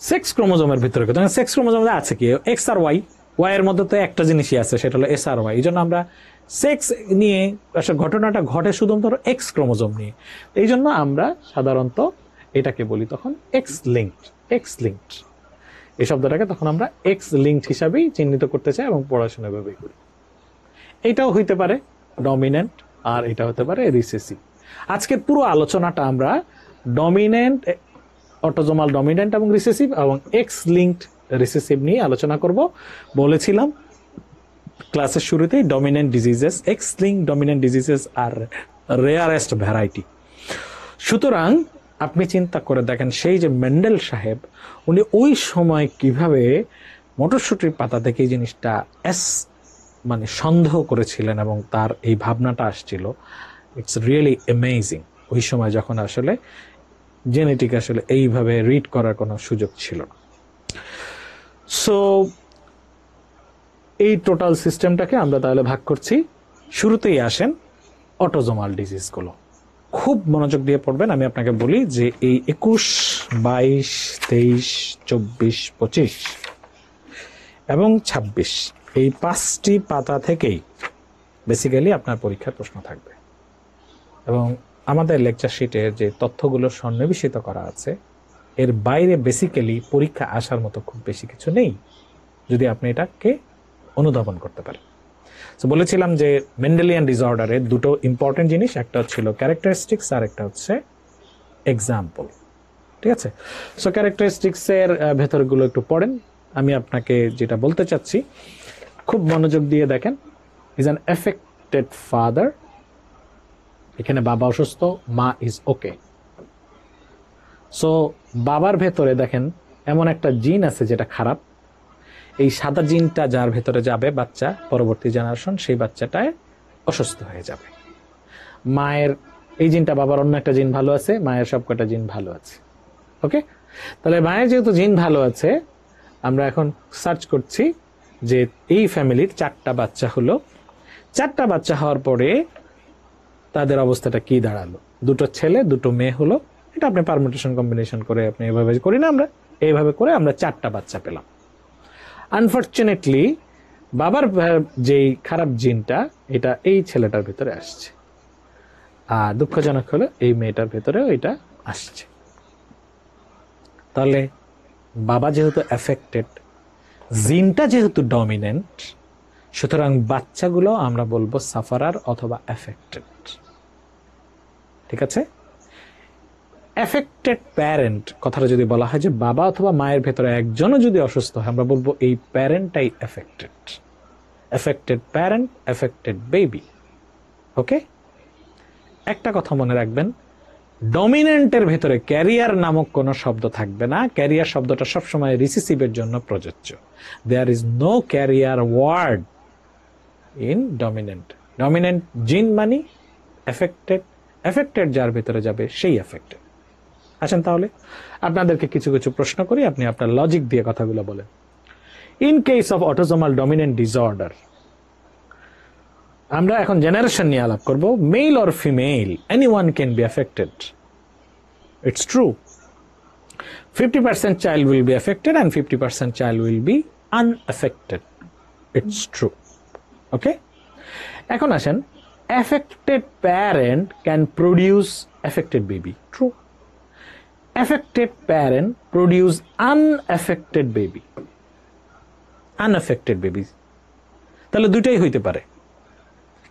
[SPEAKER 1] সেক্স ক্রোমোজোমের ভিতরে, সেক্স ক্রোমোজোমে আছে কি এক্স আর ওয়াই, ওয়াই এর মধ্যে তো একটা জিনিসই আছে, সেটা হলো এস আর ওয়াই। এই জন্য আমরা সেক্স নিয়ে আসলে ঘটনাটা ঘটে শুধুমাত্র এক্স ক্রোমোজোম নিয়ে, এই জন্য আমরা সাধারণত এটাকে বলি তখন এক্স লিঙ্কড। এই শব্দটাকে তখন আমরা এক্স লিঙ্কড হিসাবেই চিহ্নিত করতে চাই এবং পড়াশোনা ভাবে করি। এটাও হইতে পারে ডমিন্যান্ট, আর এটা হতে পারে রিসেসিভ। আজকের পুরো আলোচনাটা আমরা ডমিন্যান্ট, অটোজোমাল ডমিন্যান্ট এবং রিসেসিভ এবং এক্স লিঙ্কড রিসেসিভ নিয়ে আলোচনা করব। বলেছিলাম ক্লাসের শুরুতেই dominant diseases, X link dominant diseases আর রেয়ারেস্ট ভ্যারাইটি। সুতরাং আপনি চিন্তা করে দেখেন সেই যে মেন্ডেল সাহেব, উনি ওই সময় কিভাবে মটরশুটির পাতা থেকে এই জিনিসটা মানে সন্দেহ করেছিলেন এবং তার এই ভাবনাটা আসছিল। It's really amazing. ওই সময় যখন আসলে জেনেটিক আসলে এইভাবে রিড করার কোনো সুযোগ ছিল না। সো এই টোটাল সিস্টেমটাকে আমরা তাহলে ভাগ করছি। শুরুতেই আসেন অটোজোমাল ডিজিজগুলো, খুব মনোযোগ দিয়ে পড়বেন। আমি আপনাকে বলি যে এই 21, 22, 23, 24, 25 এবং 26 এই 5টি পাতা থেকেই বেসিক্যালি আপনার পরীক্ষার প্রশ্ন থাকবে। এবং আমাদের লেকচার শিটে যে তথ্যগুলো সন্নিবেশিত করা আছে, এর বাইরে বেসিক্যালি পরীক্ষা আসার মতো খুব বেশি কিছু নেই, যদি আপনি এটাকে অনুধাবন করতে পারেন। তো বলেছিলাম যে মেন্ডেলিয়ান ডিসঅর্ডারে দুটো ইম্পর্টেন্ট জিনিস, একটা হচ্ছিল ক্যারেক্টারিস্টিক্স আর একটা হচ্ছে এক্সাম্পল। ঠিক আছে? সো ক্যারেক্টারিস্টিক্সের ভেতরগুলো একটু পড়েন। আমি আপনাকে যেটা বলতে চাচ্ছি খুব মনোযোগ দিয়ে দেখেন। ইজ অ্যান এফেক্টেড ফাদার, এখানে বাবা অসুস্থ, মা ইজ ওকে। সো বাবার ভেতরে দেখেন এমন একটা জিন আছে যেটা খারাপ, এই সাদা জিনটা যার ভেতরে যাবে বাচ্চা, পরবর্তী জেনারেশন সেই বাচ্চাটায় অসুস্থ হয়ে যাবে। মায়ের এই জিনটা, বাবার অন্য একটা জিন ভালো আছে, মায়ের সবকটা জিন ভালো আছে। ওকে, তাহলে মায়ের যেহেতু জিন ভালো আছে, আমরা এখন সার্চ করছি যে এই ফ্যামিলির 4টা বাচ্চা হলো। 4টা বাচ্চা হওয়ার পরে তাদের অবস্থাটা কি দাঁড়ালো? 2টো ছেলে 2টো মেয়ে হলো। এটা আপনি পারমুটেশন কম্বিনেশন করে আপনি এভাবে করি না, আমরা এইভাবে করে আমরা 4টা বাচ্চা পেলাম। আনফর্চুনেটলি বাবার যেই খারাপ জিনটা, এটা এই ছেলেটার ভেতরে আসছে, আর দুঃখজনক হলো এই মেয়েটার ভেতরেও এটা আসছে। তাহলে বাবা যেহেতু এফেক্টেড, জিনটা যেহেতু ডমিনেন্ট, সুতরাং বাচ্চাগুলো আমরা বলবো সাফারার অথবা এফেক্টেড। ঠিক আছে? এফেক্টেড প্যারেন্ট কথাটা যদি বলা হয় যে বাবা অথবা মায়ের ভেতরে একজনও যদি অসুস্থ হয়, আমরা বলবো এই প্যারেন্টটাই affected. Affected parent, affected baby. Okay, একটা কথা মনে রাখবেন, ডমিনেন্টের ভেতরে ক্যারিয়ার নামক কোনো শব্দ থাকবে না। ক্যারিয়ার শব্দটা সবসময় রিসিসিভের জন্য প্রযোজ্য। There is no carrier word in dominant. Dominant gene মানি এফেক্টেড, এফেক্টেড যার ভেতরে যাবে সেই এফেক্টেড। আসেন তাহলে আপনাদেরকে কিছু কিছু প্রশ্ন করি, আপনি আপনার লজিক দিয়ে কথাগুলো বলেন। In case of autosomal dominant disorder, আমরা এখন জেনারেশন নিয়ে আলাপ করব। Male or female, anyone can be affected. It's true. 50% child will be affected and 50% child will be unaffected. It's true. Okay? এখন আসেন, affected parent can produce affected baby. True. Affected parent produce unaffected baby. Unaffected babies. তাহলে দুটাই হইতে পারে।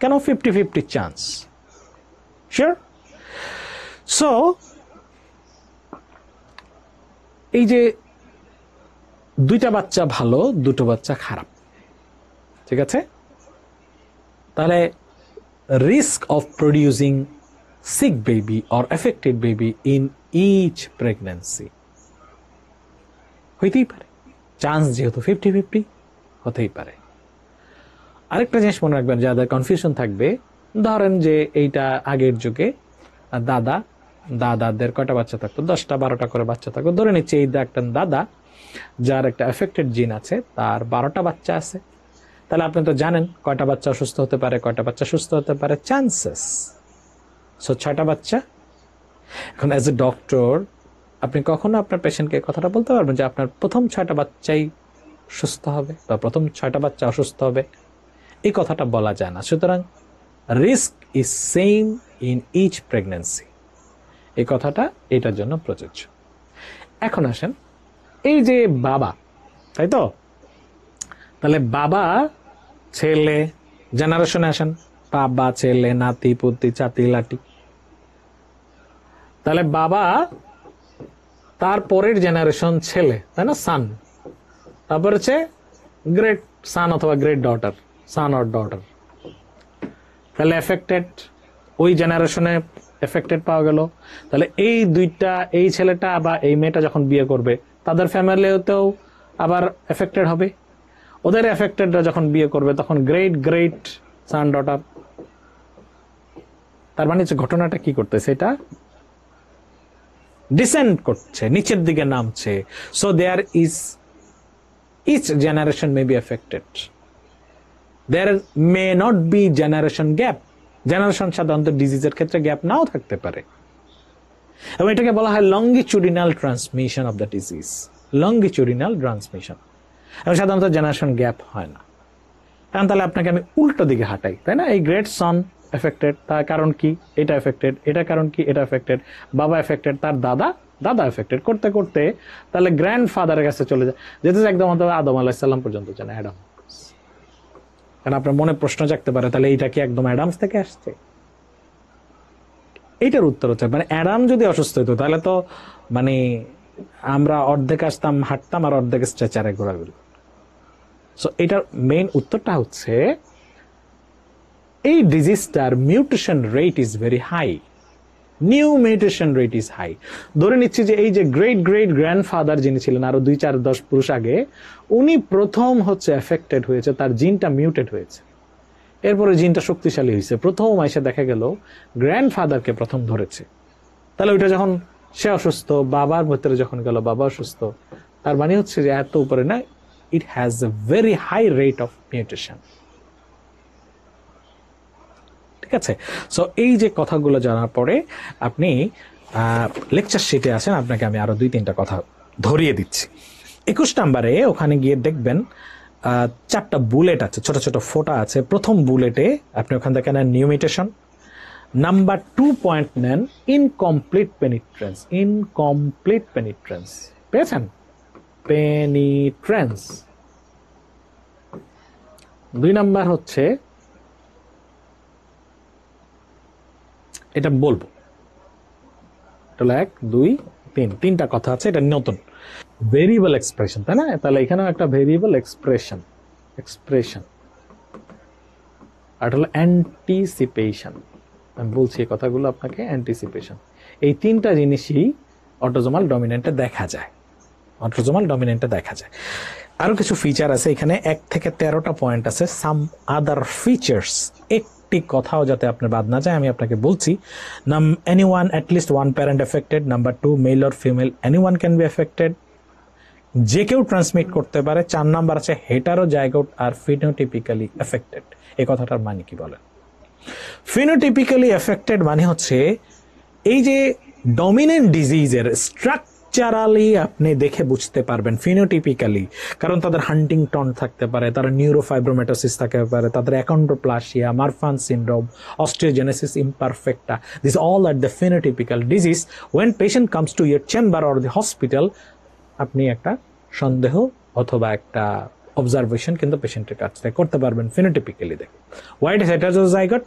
[SPEAKER 1] কেন? 50-50 chance. Sure? So এই যে 2টা বাচ্চা ভালো, 2টো বাচ্চা খারাপ, ঠিক আছে? তাহলে risk of producing sick baby or affected baby in each pregnancy হইতেই পারে। চান্স যেহেতু 50-50 হতেই পারে। আরেকটা জিনিস মনে রাখবেন, যাদের কনফিউশন থাকবে, ধরেন যে এইটা আগের যুগে দাদাদের কয়টা বাচ্চা থাকতো? 10টা 12টা করে বাচ্চা থাকতো। ধরে নিচ্ছে এই একটা দাদা যার একটা এফেক্টেড জিন আছে, তার 12টা বাচ্চা আছে। তাহলে আপনি তো জানেন কয়টা বাচ্চা অসুস্থ হতে পারে, কয়টা বাচ্চা সুস্থ হতে পারে, চান্সেস। সো 6টা বাচ্চা। এখন অ্যাজ এ ডক্টর আপনি কখনো আপনার পেশেন্টকে কথাটা বলতে পারবেন যে আপনার প্রথম 6টা বাচ্চাই সুস্থ হবে বা প্রথম 6টা বাচ্চা অসুস্থ হবে? এই কথাটা বলা যায় না। সুতরাং risk is same in each pregnancy, এই কথাটা এটার জন্য প্রযোজ্য। এখন আসেন এই যে বাবা, তাই তো, তাহলে বাবা ছেলে জেনারেশনে আসেন, বাবা ছেলে নাতি পুতি চাতি লাটি, তাহলে বাবা তার পরের জেনারেশন ছেলে, তাই না, সান, তারপর হচ্ছে গ্রেট সান অথবা great daughter, son or daughter, তাহলে এফেক্টেড ওই জেনারেশনে এফেক্টেড পাওয়া গেল। তাহলে এই দুইটা, এই ছেলেটা বা এই মেয়েটা যখন বিয়ে করবে তাদের ফ্যামিলিতেও আবার এফেক্টেড হবে, ওদের এফেক্টেডরা যখন বিয়ে করবে তখন গ্রেট গ্রেট সান ডটার। তার মানে ঘটনাটা কি করতেছে, এটা ডিসেন্ড করছে, নিচের দিকে নামছে। So there is each generation may be affected. There may not be generation gap. Generation সাধারণত ডিজিজের ক্ষেত্রে গ্যাপ নাও থাকতে পারে, এবং এটাকে বলা হয় longitudinal transmission of the disease, longitudinal transmission, এবং সাধারণত জেনারেশন গ্যাপ হয় না। কারণ তাহলে আপনাকে আমি উল্টো দিকে হাঁটাই, তাই না, এই গ্রেট সন এফেক্টেড, তার কারণ কি, এটা এফেক্টেড, এটা কারণ কি, এটা এফেক্টেড, বাবা এফেক্টেড, তার দাদা, দাদা এফেক্টেড, করতে করতে তাহলে গ্র্যান্ড ফাদারের কাছে চলে যায়, যেতে একদম আদম আলাইহিস সালাম পর্যন্ত জানে, অ্যাডাম। কারণ আপনার মনে প্রশ্ন জাগতে পারে, তাহলে এইটা কি একদম অ্যাডামস থেকে আসছে? এইটার উত্তর হচ্ছে, মানে অ্যাডাম যদি অসুস্থ হতো তাহলে তো মানে আমরা অর্ধেক আসতাম হাঁটতাম আর অর্ধেক স্ট্রেচারে ঘোরাঘুরি। সো এটার মেইন উত্তরটা হচ্ছে এই ডিজিজটার mutation rate is very high, new mutation rate is high. ধরে নিচ্ছি যে এই যে গ্রেট গ্রেট গ্র্যান্ডফাদার যিনি ছিলেন আরো 2-4-10 পুরুষ আগে, উনি প্রথম হচ্ছে এফেক্টেড হয়েছে, তার জিনটা মিউটেড হয়েছে, এরপরে জিনটা শক্তিশালী হয়েছে, প্রথম এসে দেখা গেল গ্র্যান্ডফাদারকে প্রথম ধরেছে। তাহলে ওইটা যখন সে অসুস্থ, বাবার ভেতরে যখন গেল বাবা অসুস্থ, তার মানে হচ্ছে যে এত উপরে না, it has a very high rate of mutation. ঠিক আছে, সো এই যে কথাগুলো জানার পরে আপনি লেকচার শিটে আসেন, আপনাকে আমি আরো 2-3টা কথা ধরিয়ে দিচ্ছি। 21 নম্বরে ওখানে গিয়ে দেখবেন 4টা বুলেট আছে, ছোট ছোট ফোঁটা আছে। প্রথম বুলেটে আপনি ওখান থেকে নেন নিউ মিউটেশন, নাম্বার 2 পয়েন্ট নেন ইনকমপ্লিট পেনিট্রেন্স, ইনকমপ্লিট পেনিট্রেন্স, পেয়েছেন, পেনিট্রেন্স। 2 নাম্বার হচ্ছে, এটা বলবো, এটা 1 2 3, 3টা কথা আছে, এটা নতুন ভেরিয়েবল এক্সপ্রেশন, তাই না? তাহলে এখানেও একটা ভেরিয়েবল এক্সপ্রেশন, এক্সপ্রেশন, আর হলো অ্যান্টিসিপেশন। আমি বলছি এই কথাগুলো আপনাকে, অ্যান্টিসিপেশন, এই 3টা জিনিসই অটোজোমাল ডমিনেন্টে দেখা যায়, অটোজোমাল ডমিনেন্টে দেখা যায়। আরো কিছু ফিচার আছে এখানে, 1 থেকে 13টা পয়েন্ট আছে। সাম আদার ফিচার্স, একটি কথাও যাতে আপনার বাদ না যায় আমি আপনাকে বলছি। Anyone, at least 1 parent affected. Number 2, male or female, anyone can be affected, যে কেউ ট্রান্সমিট করতে পারে। 4 নাম্বার আছে হেটারোজাইগোট আর ফিনোটিপিক্যালি এফেক্টেড। এই কথাটার মানে কি বলেন? ফিনোটিপিক্যালি এফেক্টেড মানে হচ্ছে এই যে ডমিনেন্ট ডিজিজের স্ট্রাকচারালি আপনি দেখে বুঝতে পারবেন ফিনোটিপিক্যালি, কারণ তাদের হান্টিংটন থাকতে পারে, তাদের নিউরোফাইব্রোমেটোসিস থাকতে পারে, তাদের achondroplasia, Marfan syndrome, osteogenesis imperfecta, this all are the phenotypical disease. When patient comes to your chamber or the hospital, আপনি একটা সন্দেহ অথবা একটা অবজারভেশন কিন্তু পেশেন্টের কাছ থেকে করতে পারবেন ফিনোটিপিক্যালি দেখে। হোয়াইট হেটারোজাইগোট,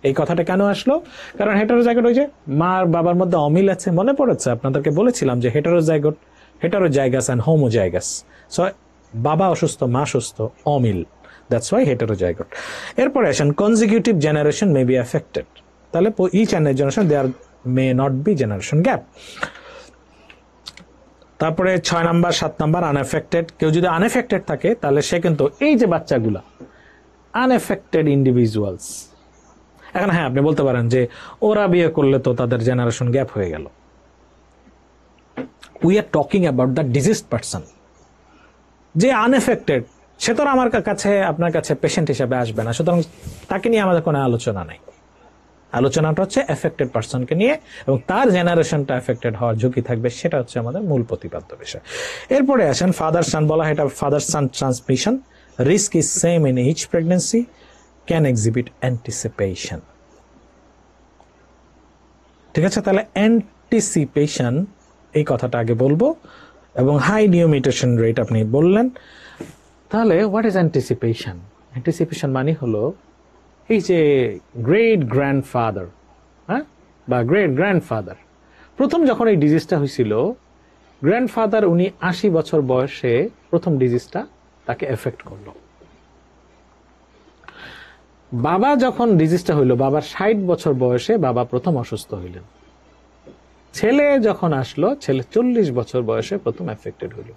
[SPEAKER 1] এই কথাটা কেন আসলো? কারণ হেটারোজাইগোট ওই যে মার বাবার মধ্যে অমিল আছে, মনে পড়েছে আপনাদেরকে বলেছিলাম যে হেটারোজাইগোট, হেটারোজাইগাস অ্যান্ড হোমোজাইগাস। সো বাবা অসুস্থ মা সুস্থ, অমিল, দ্যাটস ওয়াই হেটারোজাইগোট। এরপরে আসেন consecutive generation may be affected, তাহলে each and generation there may not be generation gap. তারপরে 6 নাম্বার 7 নাম্বার আনএফেক্টেড, কেউ যদি আনএফেক্টেড থাকে তাহলে সে কিন্তু এই যে বাচ্চাগুলা আনএফেক্টেড ইন্ডিভিজুয়ালস। এখন হ্যাঁ আপনি বলতে পারেন যে ওরা বিয়ে করলে তো তাদের জেনারেশন গ্যাপ হয়ে গেল। We are talking about the diseased person, যে আনএফেক্টেড, সে তো আমার কাছে আপনার কাছে পেশেন্ট হিসেবে আসবে না, সুতরাং তাকে নিয়ে আমাদের কোনো আলোচনা নাই। আলোচনাটা হচ্ছে এফেক্টেড পারসনকে নিয়ে, এবং তার জেনারেশনটা এফেক্টেড হওয়ার ঝুঁকি থাকবে, সেটা হচ্ছে আমাদের মূল প্রতিপাদ্য বিষয়। এরপরে আসেন ফাদার সান বলা হয়, এটা father San transmission. risk is same in each pregnancy, can exhibit anticipation. ঠিক আছে, তাহলে অ্যান্টিসিপেশন এই কথাটা আগে বলবো, এবং হাই নিউ মিউটেশন রেট আপনি বললেন। তাহলে হোয়াট ইজ অ্যান্টিসিপেশন? অ্যান্টিসিপেশন মানে হলো এই যে গ্রেট গ্র্যান্ডফাদার, হ্যাঁ, বা গ্রেট গ্র্যান্ডফাদার, প্রথম যখন এই ডিজিজটা হয়েছিল, গ্র্যান্ডফাদার উনি 80 বছর বয়সে প্রথম ডিজিজটা তাকে এফেক্ট করলো। বাবা যখন ডিজিজটা হইল, বাবার 60 বছর বয়সে বাবা প্রথম অসুস্থ হইলেন। ছেলে যখন আসলো, ছেলে 40 বছর বয়সে প্রথম এফেক্টেড হইল।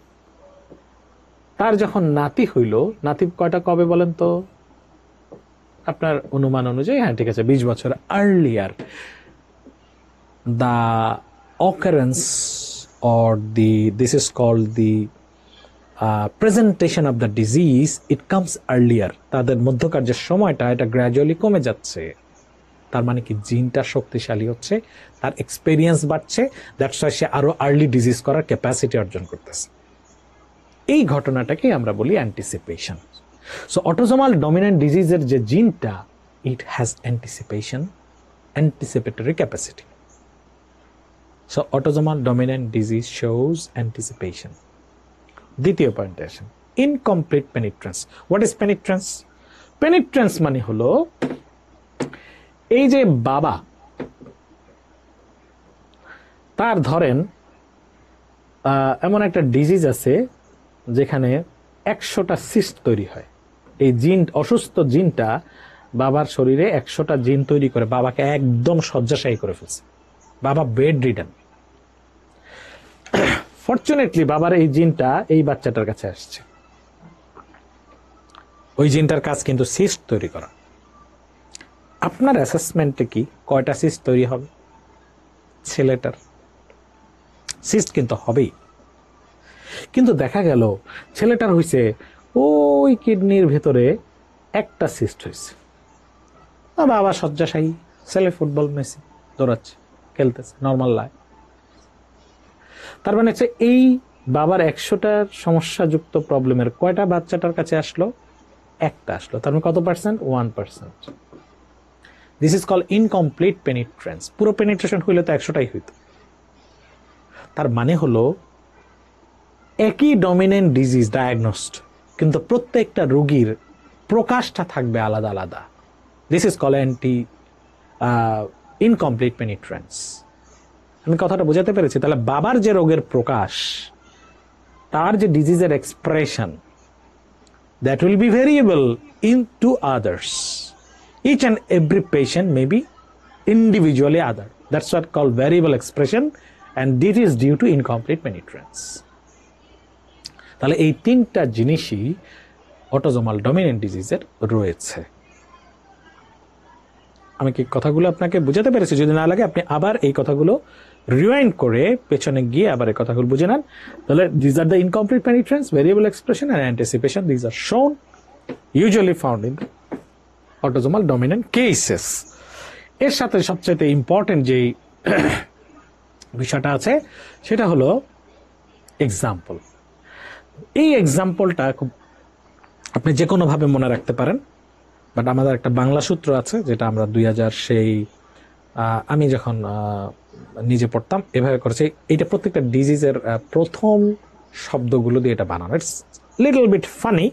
[SPEAKER 1] তার যখন নাতি হইল, নাতি কয়টা কবে বলেন তো? আপনার অনুমান অনুযায়ী, হ্যাঁ ঠিক আছে, 20 বছর earlier. The occurrence or this is called the presentation of the disease, it comes earlier. তাদের মধ্যকার যে সময়টা, এটা গ্র্যাজুয়ালি কমে যাচ্ছে। তার মানে কি, জিনটা শক্তিশালী হচ্ছে, তার এক্সপেরিয়েন্স বাড়ছে, দ্যাটস ওয়াই সে আরো আর্লি ডিজিজ করার ক্যাপাসিটি অর্জন করতেছে। এই ঘটনাটাকে আমরা বলি অ্যান্টিসিপেশন। সো অটোসোমাল ডমিন্যান্ট ডিজিজের যে জিনটা, it has anticipation, anticipatory capacity. So autosomal dominant disease shows anticipation. দ্বিতীয় পয়েন্টে আসেন, incomplete penetrance. What is penetrance? Penetrance মানে হলো এই যে বাবা, তার ধরেন এমন একটা ডিজিজ আছে যেখানে 100টা সিস্ট তৈরি হয়। এই জিন, অসুস্থ জিনটা বাবার শরীরে 100টা জিন তৈরি করে বাবাকে একদম শয্যাশায়ী করে ফেলছে। বাবা বেড রিডেন। ফরচুনেটলি বাবার এই জিনটা এই বাচ্চাটার কাছে আসছে। ওই জিনটার কাজ কিন্তু সিস্ট তৈরি করা। আপনার অ্যাসেসমেন্টে কি কয়টা সিস্ট তৈরি হবে? ছেলেটার সিস্ট কিন্তু হবেই, কিন্তু দেখা গেল ছেলেটার হইছে ওই কিডনির ভেতরে একটা সিস্ট হয়েছে। বাবা শয্যাশায়ী, ছেলে ফুটবল মেসি দৌড়াচ্ছে, খেলতেছে, নর্মাল লাইফ। তার মানে হচ্ছে এই বাবার 100টার সমস্যাযুক্ত প্রবলেমের কয়টা বাচ্চাটার কাছে আসলো? একটা আসলো। তার মানে কত percent? 1%। This is call incomplete penetrance. পুরো পেনিট্রেশন হইলে তো 100টাই হইতো। তার মানে হলো একই ডমিনেন্ট ডিজিজ ডায়াগনোসড, কিন্তু প্রত্যেকটা রোগীর প্রকাশটা থাকবে আলাদা আলাদা। This is call incomplete penetrance. আমি কথাটা বোঝাতে পেরেছি? তাহলে বাবার যে রোগের প্রকাশ, তার যে ডিজিজের expression, that will be variable into others. Each and every patient may be individually other. That's what called variable expression, and this is due to incomplete penetrance. তাহলে এই তিনটা জিনিসই অটোজোমাল ডমিনেন্ট ডিজিজের রয়েছে। আমি কি কথাগুলো আপনাকে বুঝাতে পেরেছি? যদি না লাগে আপনি আবার এই কথাগুলো রিওয়াইন্ড করে পেছনে গিয়ে আবার এই কথাগুলো বুঝে নেন। তাহলে this are the incomplete penetrance, variable expression and anticipation. This are shown usually found in autosomal dominant cases. এর সাথে সবচেয়ে ইম্পর্টেন্ট যে বিষয়টা আছে সেটা হলো এক্সাম্পল। এই এক্সাম্পলটা খুব আপনি যে কোনোভাবে মনে রাখতে পারেন, বাট আমাদের একটা বাংলা সূত্র আছে যেটা আমরা 2000 সেই আমি যখন নিজে পড়তাম এভাবে করেছি। এইটা প্রত্যেকটা ডিজিজের প্রথম শব্দগুলো দিয়ে এটা বানানো। It's little bit funny.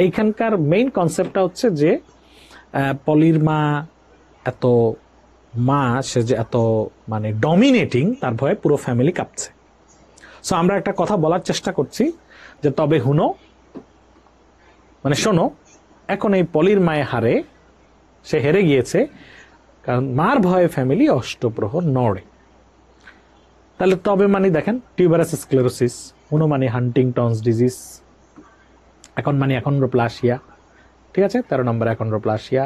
[SPEAKER 1] এইখানকার মেইন কনসেপ্টটা হচ্ছে যে পলির মা এত সে যে এত মানে ডমিনেটিং, তার ভয়ে পুরো ফ্যামিলি কাঁপছে। সো আমরা একটা কথা বলার চেষ্টা করছি যে তবে হুনো, মানে শোনো, এখন এই পলির মায়ের হারে সে হেরে গিয়েছে, কারণ মার ভয়ে ফ্যামিলি অষ্টপ্রহর নড়ে। তাহলে তবে মানে দেখেন টিউবারাস স্ক্লেরোসিস, হুনো মানে হান্টিংটনস ডিজিজ, এখন মানে অ্যাকন্ড্রোপ্লাসিয়া, ঠিক আছে, 13 নম্বর অ্যাকন্ড্রোপ্লাসিয়া।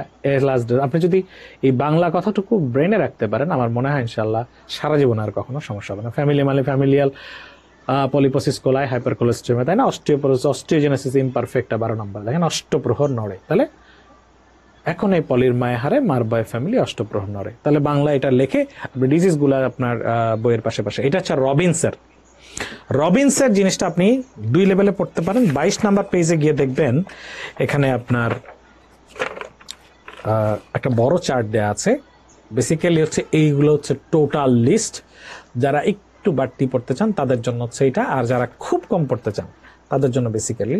[SPEAKER 1] আপনি যদি এই বাংলা কথাটুকু ব্রেনে রাখতে পারেন, আমার মনে হয় ইনশাল্লাহ সারা জীবন আর কখনো সমস্যা হবে না। ফ্যামিলি মানে ফ্যামিলিয়াল পলিপোসিস কোলাই, হাইপারকোলেস্টেরিয়া, তাই না, অস্টিওজেনেসিস ইমপারফেক্টা 12 নম্বর, দেখেন অষ্টপ্রহর নড়ে। তাহলে এখন এই পলির মায়ের হারে মার বয় ফ্যামিলি অষ্টপ্রহর নড়ে। তাহলে বাংলা এটা লেখে আপনি ডিজিজগুলো আপনার বইয়ের পাশে পাশে। এটা হচ্ছে রবিনসের রবিনসের জিনিসটা আপনি 2 লেভেলে পড়তে পারেন। 22 নাম্বার পেজে গিয়ে দেখবেন এখানে আপনার একটা বড় চার্ট দেয়া আছে। বেসিক্যালি হচ্ছে এইগুলো হচ্ছে টোটাল লিস্ট। যারা একটু বাড়তি পড়তে চান তাদের জন্য হচ্ছে এটা, আর যারা খুব কম পড়তে চান তাদের জন্য বেসিক্যালি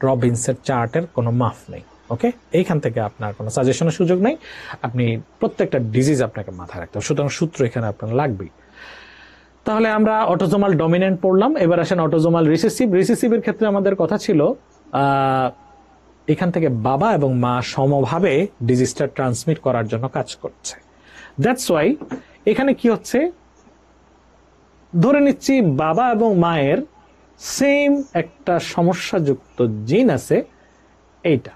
[SPEAKER 1] রবিনসের চার্টের কোনো মাফ নেই। ওকে, এইখান থেকে আপনার কোনো সাজেশনের সুযোগ নেই, আপনি প্রত্যেকটা ডিজিজ আপনাকে মাথায় রাখতে হবে, সুতরাং সূত্র এখানে আপনার লাগবেই। তাহলে আমরা অটোজোমাল ডমিনেন্ট পড়লাম, এবার আসেন অটোজোমাল রিসেসিভ। রিসেসিভের ক্ষেত্রে আমাদের কথা ছিল এখান থেকে বাবা এবং মা সমভাবে ডিজিজটা ট্রান্সমিট করার জন্য কাজ করছে। দ্যাটস ওয়াই এখানে কি হচ্ছে, ধরে নিচ্ছি বাবা এবং মায়ের সেম একটা সমস্যাযুক্ত জিন আছে, এইটা।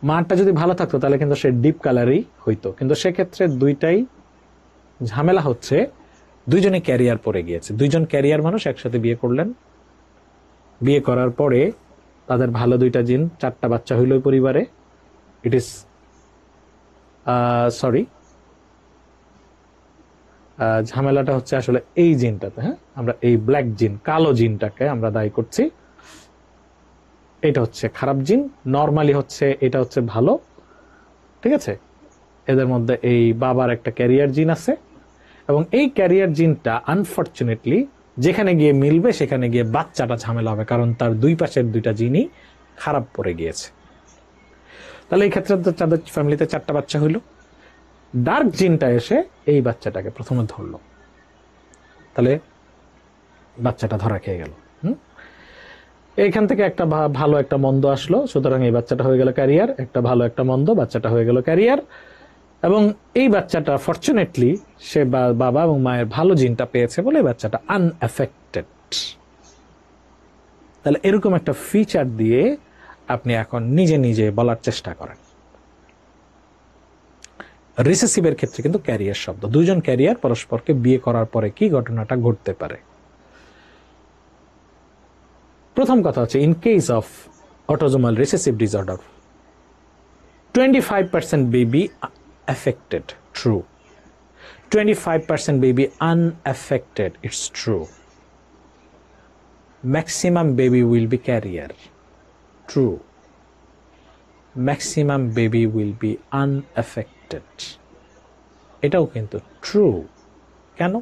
[SPEAKER 1] মাটা যদি ভালো থাকতো তাহলে কিন্তু সে ডিপ কালারই হইতো, কিন্তু সেক্ষেত্রে দুইটাই ঝামেলা হচ্ছে, দুইজনে ক্যারিয়ার পড়ে গিয়েছে। দুইজন ক্যারিয়ার মানুষ একসাথে বিয়ে করলেন, বিয়ে করার পরে তাদের ভালো দুইটা জিন, 4টা বাচ্চা হইল ওই পরিবারে। ইট ইজ সরি, ঝামেলাটা হচ্ছে আসলে এই জিনটাতে। হ্যাঁ, আমরা এই ব্ল্যাক জিন, কালো জিনটাকে আমরা দায়ী করছি। এটা হচ্ছে খারাপ জিন, নর্মালি হচ্ছে এটা হচ্ছে ভালো। ঠিক আছে, এদের মধ্যে এই বাবার একটা ক্যারিয়ার জিন আছে, এবং এই ক্যারিয়ার জিনটা আনফরচুনেটলি যেখানে গিয়ে মিলবে সেখানে গিয়ে বাচ্চাটা ঝামেলা হবে, কারণ তার দুই পাশের দুইটা জিনই খারাপ পড়ে গিয়েছে। তাহলে এই ক্ষেত্রে তো তাদের ফ্যামিলিতে 4টা বাচ্চা হইল। ডার্ক জিনটা এসে এই বাচ্চাটাকে প্রথমে ধরলো, তাহলে বাচ্চাটা ধরা খেয়ে গেল। এইখান থেকে একটা ভালো একটা মন্দ আসলো, সুতরাং এই বাচ্চাটা হয়ে গেল ক্যারিয়ার। একটা ভালো একটা মন্দ, বাচ্চাটা হয়ে গেল ক্যারিয়ার। এবং এই বাচ্চাটা ফরচুনেটলি সে বাবা এবং মায়ের ভালো জিনটা পেয়েছে বলে বাচ্চাটা আনএফেক্টেড। তাহলে এরকম একটা ফিচার দিয়ে আপনি এখন নিজে নিজে বলার চেষ্টা করেন। রিসেসিভের ক্ষেত্রে কিন্তু ক্যারিয়ার শব্দ, দুইজন ক্যারিয়ার পরস্পরকে বিয়ে করার পরে কি ঘটনাটা ঘটতে পারে। প্রথম কথা হচ্ছে, in case of autosomal recessive disorder 25% baby affected, true. 25% baby unaffected, it's true. Maximum baby will be carrier, true. Maximum baby will be unaffected, এটাও কিন্তু ট্রু। কেন?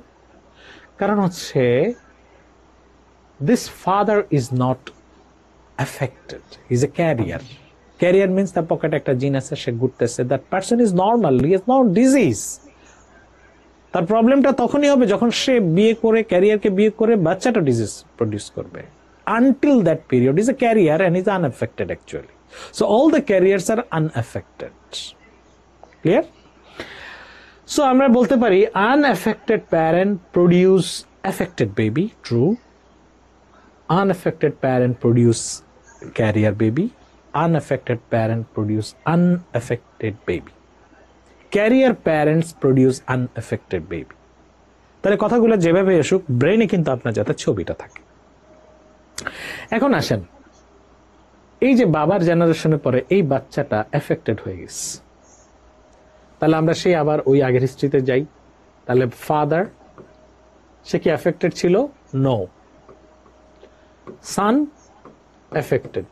[SPEAKER 1] কারণ হচ্ছে this father is not affected, he's a carrier. Career means তার পকেটে একটা জিন আছে, সে ঘুরতেছে, that person is normal, he is not disease. তার প্রবলেমটা তখনই হবে যখন সে বিয়ে করে, ক্যারিয়ারকে বিয়ে করে বাচ্চাটা ডিজিজ প্রডিউস করবে। Until that period is a carrier and is unaffected actually. So all the carriers are unaffected. Clear? So আমরা বলতে পারি unaffected parent produce affected baby, true. Unaffected parent produce carrier baby, unaffected parent produce unaffected baby, carrier parents produce unaffected baby। তাহলে কথাগুলো যেভাবে আসুক ব্রেনে কিন্তু আপনার যাতে ছবিটা থাকে। এখন আসেন, এই যে বাবার জেনারেশনের পরে এই বাচ্চাটা এফেক্টেড হয়ে গেছে, তাহলে আমরা সেই আবার ওই আগের হিস্ট্রিতে যাই। তাহলে ফাদার, সে কি এফেক্টেড ছিল? নো। সান এফেক্টেড।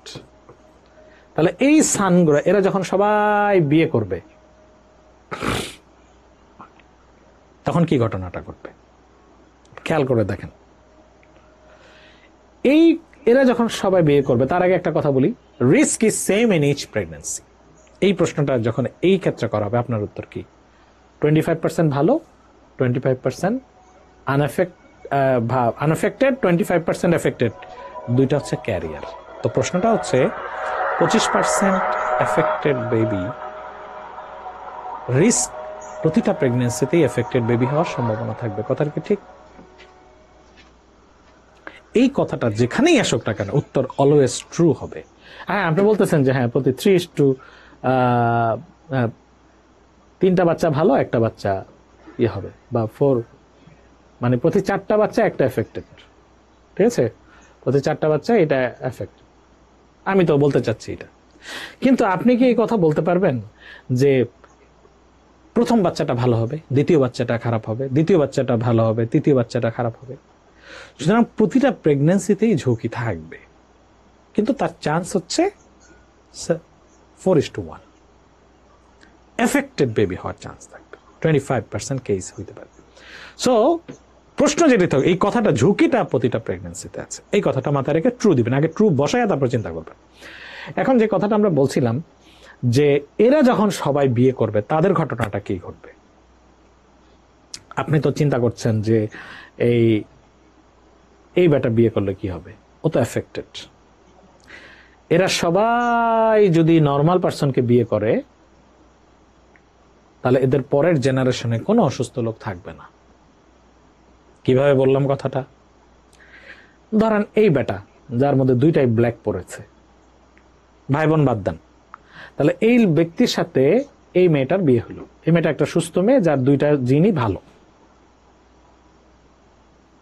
[SPEAKER 1] তাহলে এই সানগুলো এরা যখন সবাই বিয়ে করবে তখন কি ঘটনাটা ঘটবে খেয়াল করে দেখেন। এই এরা যখন সবাই বিয়ে করবে তার আগে একটা কথা বলি, risk is same in each pregnancy. এই প্রশ্নটা যখন এই ক্ষেত্রে করা হবে আপনার উত্তর কি? 25% ভালো, 25% আনএফেক্টেড, 25% এফেক্টেড, দুইটা হচ্ছে ক্যারিয়ার। তো প্রশ্নটা হচ্ছে 25% এফেক্টেড বেবি, রিস্ক প্রতিটা প্রেগন্যান্সিতেই এফেক্টেড বেবি হওয়ার সম্ভাবনা থাকবে। কথাটা কি ঠিক? এই কথাটা যেখানেই আসুক না কেন উত্তর অলওয়েজ ট্রু হবে। হ্যাঁ, আপনি বলতেছেন যে হ্যাঁ প্রতি 3:3টা বাচ্চা ভালো, একটা বাচ্চা ইয়ে হবে, বা 4 মানে প্রতি 4টা বাচ্চা একটা এফেক্টেড। ঠিক আছে, প্রতি 4টা বাচ্চা এটা এফেক্টেড। আমি তো বলতে চাচ্ছি এটা, কিন্তু আপনি কি এই কথা বলতে পারবেন যে প্রথম বাচ্চাটা ভালো হবে, দ্বিতীয় বাচ্চাটা খারাপ হবে, দ্বিতীয় বাচ্চাটা ভালো হবে, তৃতীয় বাচ্চাটা খারাপ হবে। সুতরাং প্রতিটা প্রেগন্যান্সিতেই ঝুঁকি থাকবে, কিন্তু তার চান্স হচ্ছে 4:1। এফেক্টেড বেবি হওয়ার চান্স থাকবে 25% কেস হইতে পারে। সো প্রশ্ন যেটি থাকে, এই কথাটা ঝুঁকিটা প্রতিটা প্রেগন্যান্সিতে আছে, এই কথাটা মাথায় রেখে ট্রু দিবেন, আগে ট্রু বসায় তারপর চিন্তা করবেন। এখন যে কথাটা আমরা বলছিলাম যে এরা যখন সবাই বিয়ে করবে তাদের ঘটনাটা কি ঘটবে। আপনি তো চিন্তা করছেন যে এই বেটা বিয়ে করলে কি হবে, ও তো এফেক্টেড। এরা সবাই যদি নর্মাল পার্সনকে বিয়ে করে তাহলে এদের পরের জেনারেশনে কোনো অসুস্থ লোক থাকবে না। কিভাবে বললাম কথাটা? ধরেন এই বেটা যার মধ্যে দুইটাই ব্ল্যাক পড়েছে, ভাই বোন বাদ দেন, তাহলে এই ব্যক্তির সাথে এই মেয়েটার বিয়ে হলো। এই মেয়েটা একটা সুস্থ মেয়ে যার দুইটা জিনই ভালো,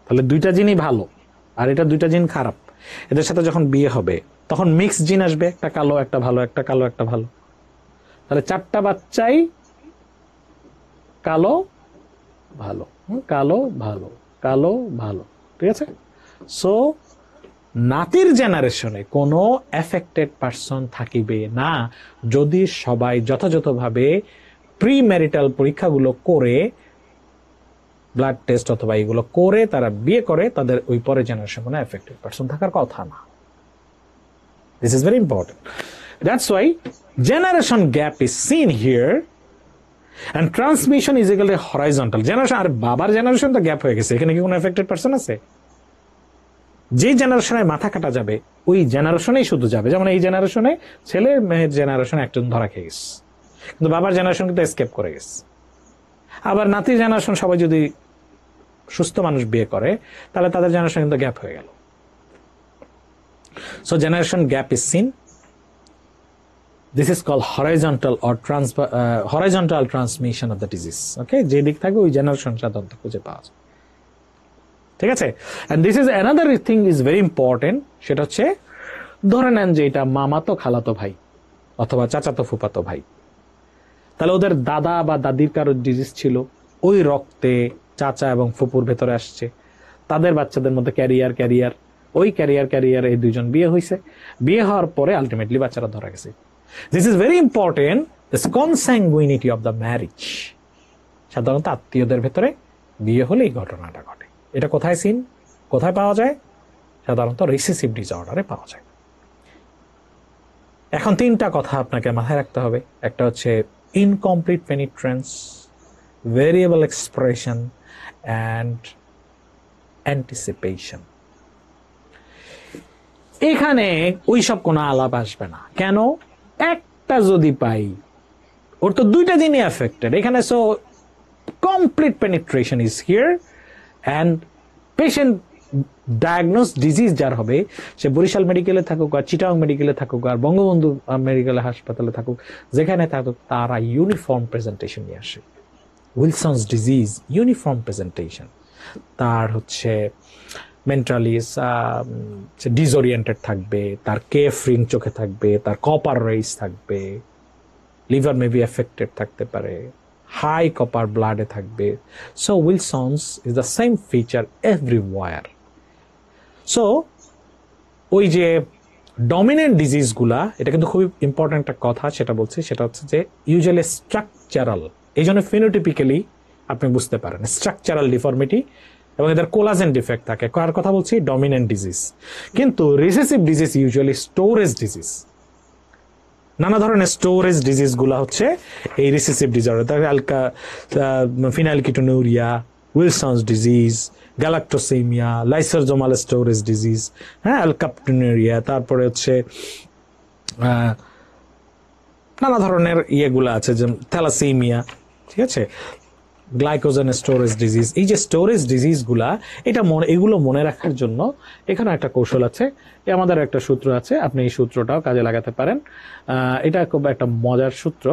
[SPEAKER 1] তাহলে দুইটা জিনই ভালো আর এটা দুইটা জিন খারাপ। এদের সাথে যখন বিয়ে হবে তখন মিক্স জিন আসবে, একটা কালো একটা ভালো, একটা কালো একটা ভালো। তাহলে 4টা বাচ্চাই কালো ভালো, কালো ভালো, কালো ভালো, ঠিক আছে। সো নাতির জেনারেশনে কোনো এফেক্টেড পারসন থাকিবে না যদি সবাই যথাযথভাবে প্রি ম্যারিটাল পরীক্ষাগুলো করে, ব্লাড টেস্ট অথবা এগুলো করে তারা বিয়ে করে, তাদের ওই পরে জেনারেশন কোনো এফেক্টেড পারসন থাকার কথা না। This is very important. That's why generation gap is seen here and transmission is equal to horizontal generation। আর বাবার জেনারেশন তো গ্যাপ হয়ে গেছে, এখানে কি কোনো এফেক্টেড পারসন আছে? যে জেনারেশনে মাথা কাটা যাবে ওই জেনারেশনেই শুধু যাবে। যেমন এই জেনারেশনে ছেলে মেয়ের জেনারেশনে একজন ধরা খেয়ে গেছে, কিন্তু বাবার জেনারেশন কিন্তু এসকেপ করে গেছে। আবার নাতির জেনারেশন সবাই যদি সুস্থ মানুষ বিয়ে করে তাহলে তাদের জেনারেশন কিন্তু গ্যাপ হয়ে গেল। So generation gap is seen. This is called horizontal transmission of the disease. Okay, যে দিক থাকে ওই জেনারেশন সাধারণত খুঁজে পাওয়া যায়, ঠিক আছে। and this is another thing is very important, সেটা হচ্ছে ধরে নেন যে এটা মামাতো খালাতো ভাই অথবা চাচাতো ফুফাতো ভাই, তাহলে ওদের দাদা বা দাদির কারোর ডিজিজ ছিল, ওই রক্তে চাচা এবং ফুপুর ভেতরে আসছে, তাদের বাচ্চাদের মধ্যে ক্যারিয়ার এই দুইজন বিয়ে হয়েছে, বিয়ে হওয়ার পরে আলটিমেটলি বাচ্চারা ধরা গেছে। This is very important, this consanguinity of the marriage। সাধারণত আত্মীয়দের ভেতরে বিয়ে হলে এই ঘটনাটা ঘটে। এটা কোথায় সিন, কোথায় পাওয়া যায়? সাধারণত রিসেসিভ ডিসঅর্ডারে পাওয়া যায়। এখন 3টা কথা আপনাকে মাথায় রাখতে হবে। একটা হচ্ছে incomplete penetrance, variable expression and anticipation. এখানে ওইসব কোনো আলাপ আসবে না। কেন? একটা যদি পাই, ওর তো দুইটা জিনিস এফেক্টেড এখানে। So complete penetration is here and patient diagnose disease যার হবে, সে বরিশাল মেডিকেলে থাকুক আর চিটাগং মেডিকেলে থাকুক আর বঙ্গবন্ধু মেডিকেল হাসপাতালে থাকুক, যেখানে থাকুক, তারা ইউনিফর্ম প্রেজেন্টেশন নিয়ে আসে। উইলসনস ডিজিজ ইউনিফর্ম প্রেজেন্টেশন, তার হচ্ছে মেন্টালি ডিসওরিয়েন্টেড থাকবে, তার কেফ রিং চোখে থাকবে, তার কপার রেস থাকবে, লিভার মেবি এফেক্টেড থাকতে পারে, হাই কপার ব্লাডে থাকবে। So Wilson's is the same feature everywhere. So ওই যে ডমিনেন্ট ডিজিজগুলা, এটা কিন্তু খুবই ইম্পর্টেন্ট একটা কথা, সেটা বলছি, সেটা হচ্ছে যে ইউজুয়ালি স্ট্রাকচারাল, এই জন্য ফিনোটিপিক্যালি আপনি বুঝতে পারেন স্ট্রাকচারাল ডিফর্মিটি এবং এদের কোলাজেন ডিফেক্ট থাকে। কার কথা বলছি? Dominant disease. কিন্তু recessive disease usually storage disease. নানা ধরনের স্টোরেজ ডিজিজগুলো হচ্ছে এই recessive disorder. Phenylketonuria, Wilson's disease, galactosemia, lysosomal storage disease, হ্যাঁ, অ্যালকাপটোনুরিয়া, তারপরে হচ্ছে নানা ধরনের ইয়েগুলো আছে, যেমন থ্যালাসেমিয়া, ঠিক আছে, গ্লাইকোজেন স্টোরেজ ডিজিজ। এই যে স্টোরেজ ডিজিজগুলা, এগুলো মনে রাখার জন্য এখানে একটা কৌশল আছে, আমাদের একটা সূত্র আছে, আপনি এই সূত্রটাও কাজে লাগাতে পারেন। এটা খুব একটা মজার সূত্র,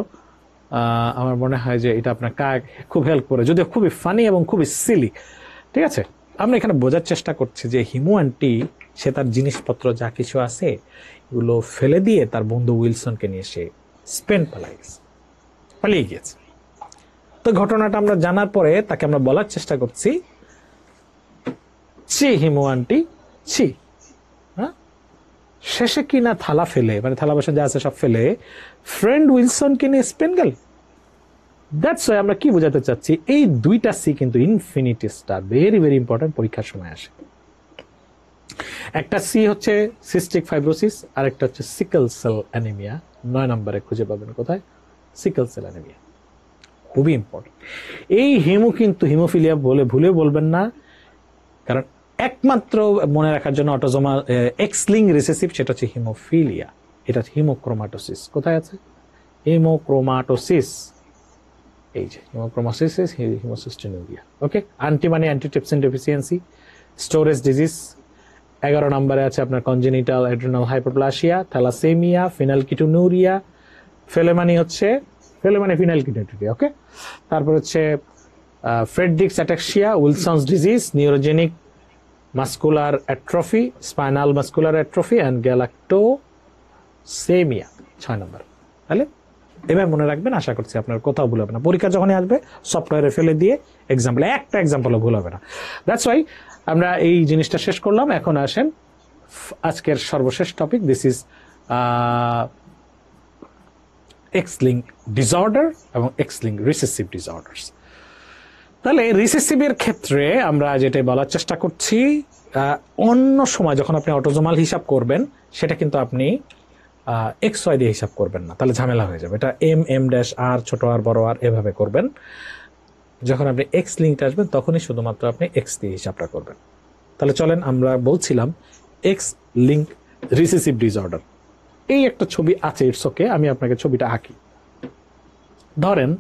[SPEAKER 1] আমার মনে হয় যে এটা আপনার খুব হেল্প করে, যদিও খুবই ফানি এবং খুবই সিলি, ঠিক আছে। আমরা এখানে বোঝার চেষ্টা করছি যে হিমু আন্টি, সে তার জিনিসপত্র যা কিছু আছে এগুলো ফেলে দিয়ে তার বন্ধু উইলসনকে নিয়ে সে স্পেন পালিয়ে গিয়েছে। তো ঘটনাটা আমরা জানার পরে তাকে আমরা বলার চেষ্টা করছি, ছি হিমু আন্টি ছি, হ্যাঁ, শেষে কিনা থালা ফেলে, মানে থালা বাসন যা আছে সব ফেলে ফ্রেন্ড উইলসন কিনে স্পেন গেল। দ্যাটস ওয়াই আমরা কি বোঝাতে চাচ্ছি, এই দুইটা সি কিন্তু infinity star, very very important, পরীক্ষার সময় আসে। একটা সি হচ্ছে সিস্টিক ফাইব্রোসিস, আর একটা হচ্ছে সিকেল সেল অ্যানিমিয়া। 9 নম্বরে খুঁজে পাবেন কোথায়, সিকেল সেল অ্যানিমিয়া, খুবই ইম্পর্টেন্ট। এই হিমো কিন্তু হিমোফিলিয়া বলে ভুলে বলবেন না, কারণ একমাত্র মনে রাখার জন্য অটোজোমাল এক্স লিঙ্ক রিসেসিভ, সেটা হচ্ছে হিমোফিলিয়া। এটা হিমোক্রোমাটোসিস, কোথায় আছে, হিমোক্রোমাটোসিস, এই যে হিমোক্রোমাটোসিস, হিমোসিস্টিনুরিয়া। ওকে, অ্যান্টি মানে অ্যান্টিট্রিপসিন ডেফিসিয়েন্সি, স্টোরেজ ডিজিজ। 11 নম্বরে আছে আপনার congenital adrenal hyperplasia, thalassemia, phenylketonuria. ফেলে মানে হচ্ছে ফিনাইলকিটোনুরিয়া। ওকে, তারপর হচ্ছে Friedreich's ataxia, Wilson's disease, neurogenic muscular atrophy, spinal muscular atrophy and galactosemia. 6 number. তাহলে এবার মনে রাখবেন, আশা করছি আপনার কোথাও ভুল হবে না। পরীক্ষা যখনই আসবে সফটওয়্যারে ফেলে দিয়ে এক্সাম্পল, একটা এক্সাম্পলও ভুল হবে না। দ্যাটস ওয়াই আমরা এই জিনিসটা শেষ করলাম। এখন আসেন আজকের সর্বশেষ topic, this is x link disorder এবং এক্স লিঙ্ক রিসেসিভ ডিসঅর্ডার্স। তাহলে রিসেসিভের ক্ষেত্রে আমরা যেটা বলার চেষ্টা করছি, অন্য সময় যখন আপনি অটোজোমাল হিসাব করবেন, সেটা কিন্তু আপনি এক্স ওয়াই দিয়ে হিসাব করবেন না, তাহলে ঝামেলা হয়ে যাবে। এটা এম ড্যাশ আর, ছোট আর, বড় আর, এভাবে করবেন। যখন আপনি এক্স লিঙ্কটা আসবেন তখনই শুধুমাত্র আপনি এক্স দিয়ে হিসাবটা করবেন। তাহলে চলেন, আমরা বলছিলাম এক্স লিঙ্ক রিসেসিভ ডিসঅর্ডার। এই একটা ছবি আছে, ইটস ওকে, আমি আপনাকে ছবিটা আঁকি। ধরেন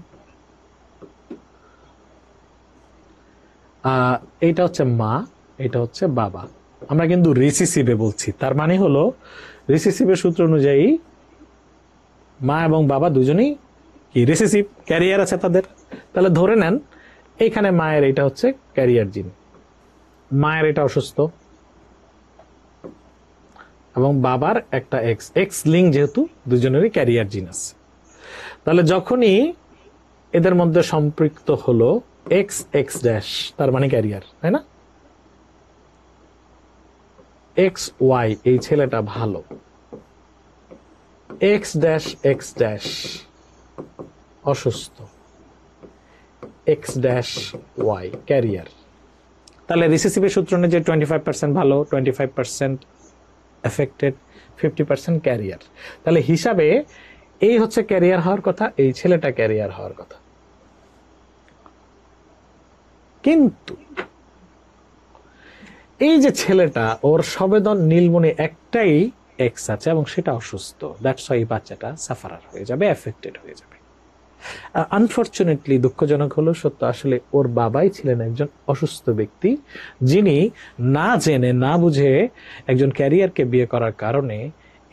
[SPEAKER 1] এইটা হচ্ছে মা, এটা হচ্ছে বাবা। আমরা কিন্তু রিসেসিভে বলছি, তার মানে হলো রিসেসিভের সূত্র অনুযায়ী মা এবং বাবা দুজনেই কি রিসেসিভ, ক্যারিয়ার আছে তাদের। তাহলে ধরে নেন এইখানে মায়ের এটা হচ্ছে ক্যারিয়ার জিন, মায়ের এটা অসুস্থ, এবং বাবার একটা এক্স, এক্স লিঙ্ক যেহেতু দুজনেরই ক্যারিয়ার জিন আছে। তাহলে যখনই এদের মধ্যে সম্পৃক্ত হলো এক্স এক্স ড্যাশ, তার মানে ক্যারিয়ার, তাই না? এক্স ওয়াই, এই ছেলেটা ভালো, এক্স ড্যাশ অসুস্থ, এক্স ড্যাশ ওয়াই ক্যারিয়ার। তাহলে রিসেসিভের সূত্র অনুযায়ী 25% ভালো, 25% এফেক্টেড, 50% ক্যারিয়ার। তাহলে হিসাবে এই হচ্ছে ক্যারিয়ার হওয়ার কথা, এই ছেলেটা ক্যারিয়ার হওয়ার কথা। কিন্তু এই যে ছেলেটা, ওর সবেদন নীলমণি একটাই এক্স আছে এবং সেটা অসুস্থ, দ্যাটস ওয়াই বাচ্চাটা সাফারার হয়ে যাবে, এফেক্টেড হয়ে যাবে। আনফরচুনেটলি, দুঃখজনক হলো সত্য, আসলে ওর বাবাই ছিলেন একজন অসুস্থ ব্যক্তি, যিনি না জেনে না বুঝে একজন ক্যারিয়ারকে বিয়ে করার কারণে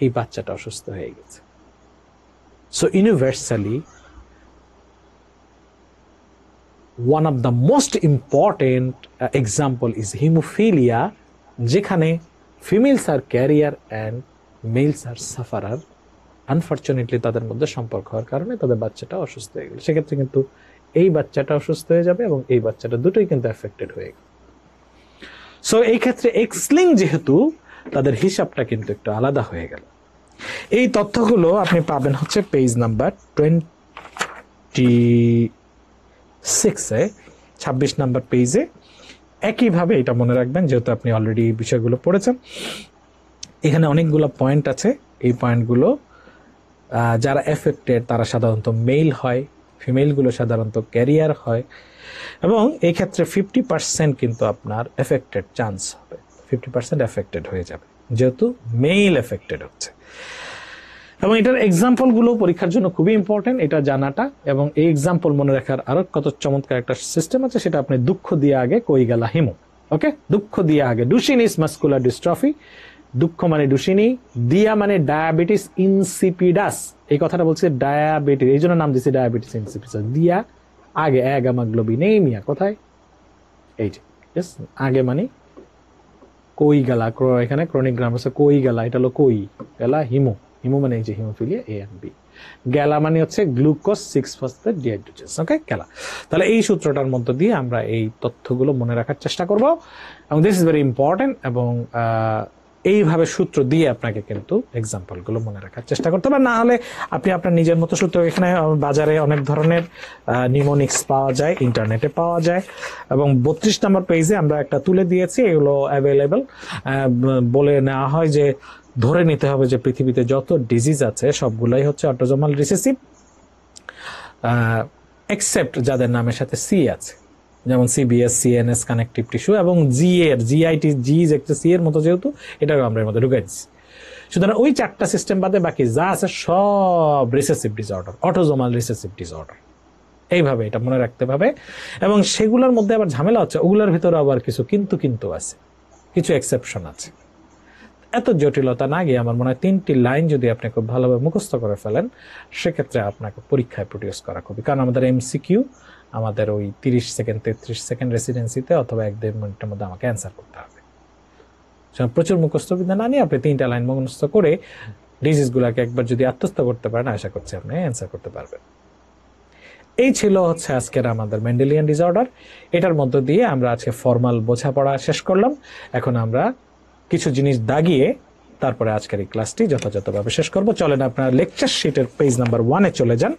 [SPEAKER 1] এই বাচ্চাটা অসুস্থ হয়ে গেছে। So universally one of the most important example is hemophilia, যেখানে females are carrier and males are sufferer. Unfortunately তাদের মধ্যে সম্পর্ক হওয়ার কারণে তাদের বাচ্চাটা অসুস্থ হয়ে গেল। সেক্ষেত্রে কিন্তু এই বাচ্চাটা অসুস্থ হয়ে যাবে এবং এই বাচ্চাটা দুটোই কিন্তু এফেক্টেড হয়ে গেল। সো এই ক্ষেত্রে এক্স লিঙ্ক যেহেতু, তাদের হিসাবটা কিন্তু একটু আলাদা হয়ে গেল। এই তথ্যগুলো আপনি পাবেন হচ্ছে পেজ নাম্বার 26 নাম্বার পেজে। একইভাবে এটা মনে রাখবেন, যেহেতু আপনি অলরেডি এই বিষয়গুলো পড়েছেন। এখানে অনেকগুলো পয়েন্ট আছে, এই পয়েন্টগুলো যারা এফেক্টেড তারা সাধারণত মেল হয়, ফিমেলগুলো সাধারণত ক্যারিয়ার হয়, এবং এই ক্ষেত্রে 50% কিন্তু আপনার এফেক্টেড চান্স হবে, 50% এফেক্টেড হয়ে যাবে, যেহেতু মেল এফেক্টেড হচ্ছে। এবং এটার এক্সাম্পলগুলো পরীক্ষার জন্য খুবই ইম্পর্টেন্ট, এটা জানাটা। এবং এই এক্সাম্পল মনে রাখার আরো কত চমৎকার একটা সিস্টেম আছে, সেটা আপনি দুঃখ দিয়ে আগে কই গেলা হিমো। ওকে, দুঃখ দিয়ে আগে ডুশিনিস মাস্কুলার ডিস্ট্রফি, দুঃখ মানে ডুশিনি, দিয়া মানে ডায়াবেটিস ইনসিপিডাস, এই কথাটা বলছে ডায়াবেটিস, এই জন্য নাম দিচ্ছে ডায়াবেটিস ইনসিপিডাস। দিয়া আগে অ্যাগামাগ্লোবিনেমিয়া, কোথায়, এই যে আগে মানে কই গেলা, এখানে ক্রনিক গ্রাম আছে কই গেলা, এটা হলো কই গেলা হিমো, হিমো মানে এই যে হিমোফিলিয়া এ এন্ড বি। গ্যালা মানে হচ্ছে গ্লুকোজ 6-ফসফেট ডিহাইড্রোজেস, ওকে, গ্যালা। তাহলে এই সূত্রটার মধ্য দিয়ে আমরা এই তথ্যগুলো মনে রাখার চেষ্টা করব, এবং দিস ইজ ভেরি ইম্পর্টেন্ট। এবং এইভাবে সূত্র দিয়ে আপনাকে কিন্তু এক্সাম্পলগুলো মনে রাখার চেষ্টা করতে হবে, না হলে আপনি আপনার নিজের মতো সূত্র, এখানে বাজারে অনেক ধরনের নিউমোনিক্স পাওয়া যায়, ইন্টারনেটে পাওয়া যায়, এবং 32 নম্বর পেজে আমরা একটা তুলে দিয়েছি, এগুলো অ্যাভেলেবেল। বলে নেওয়া হয় যে ধরে নিতে হবে যে পৃথিবীতে যত ডিজিজ আছে সবগুলাই হচ্ছে অটোজোমাল রিসেসিভ, এক্সেপ্ট যাদের নামের সাথে সি আছে, যেমন সিবিএস, সিএনএস, কানেকটিভ টিস্যু, এবং জি এর জিআইটি, জি একটা সি এর মতো, যেহেতু এটাও আমরা এর মধ্যে ঢুকে দিচ্ছি। সুতরাং ওই 4টা সিস্টেম বাদে বাকি যা আছে সব recessive disorder, autosomal recessive disorder. এইভাবে এটা মনে রাখতে হবে। এবং সেগুলোর মধ্যে আবার ঝামেলা হচ্ছে, ওগুলোর ভিতরে আবার কিছু কিন্তু আছে, কিছু এক্সেপশন আছে। এত জটিলতা না গিয়ে আমার মনে হয় 3টি লাইন যদি আপনি খুব ভালোভাবে মুখস্থ করে ফেলেন, সেক্ষেত্রে আপনাকে পরীক্ষায় প্রডিউস করা খুবই, কারণ আমাদের এমসিকিউ আমাদের ওই 30 সেকেন্ড 33 সেকেন্ড রেসিডেন্সিতে অথবা 1-1.5 মিনিটের মধ্যে আমাকে অ্যান্সার করতে হবে। প্রচুর মুখস্থ বিদ্যা না নিয়ে আপনি 3টা লাইন মুখস্থ করে ডিজিজগুলোকে একবার যদি আত্মস্থ করতে পারেন, আশা করছি আপনি অ্যান্সার করতে পারবেন। এই ছিল হচ্ছে আজকের আমাদের মেন্ডেলিয়ান ডিসঅর্ডার। এটার মধ্য দিয়ে আমরা আজকে ফর্মাল বোঝাপড়া শেষ করলাম। এখন আমরা কিছু জিনিস দাগিয়ে তারপরে আজকের এই ক্লাসটি যথাযথভাবে শেষ করব। চলেন আপনার লেকচার শিটের পেজ নাম্বার 1-এ চলে যান।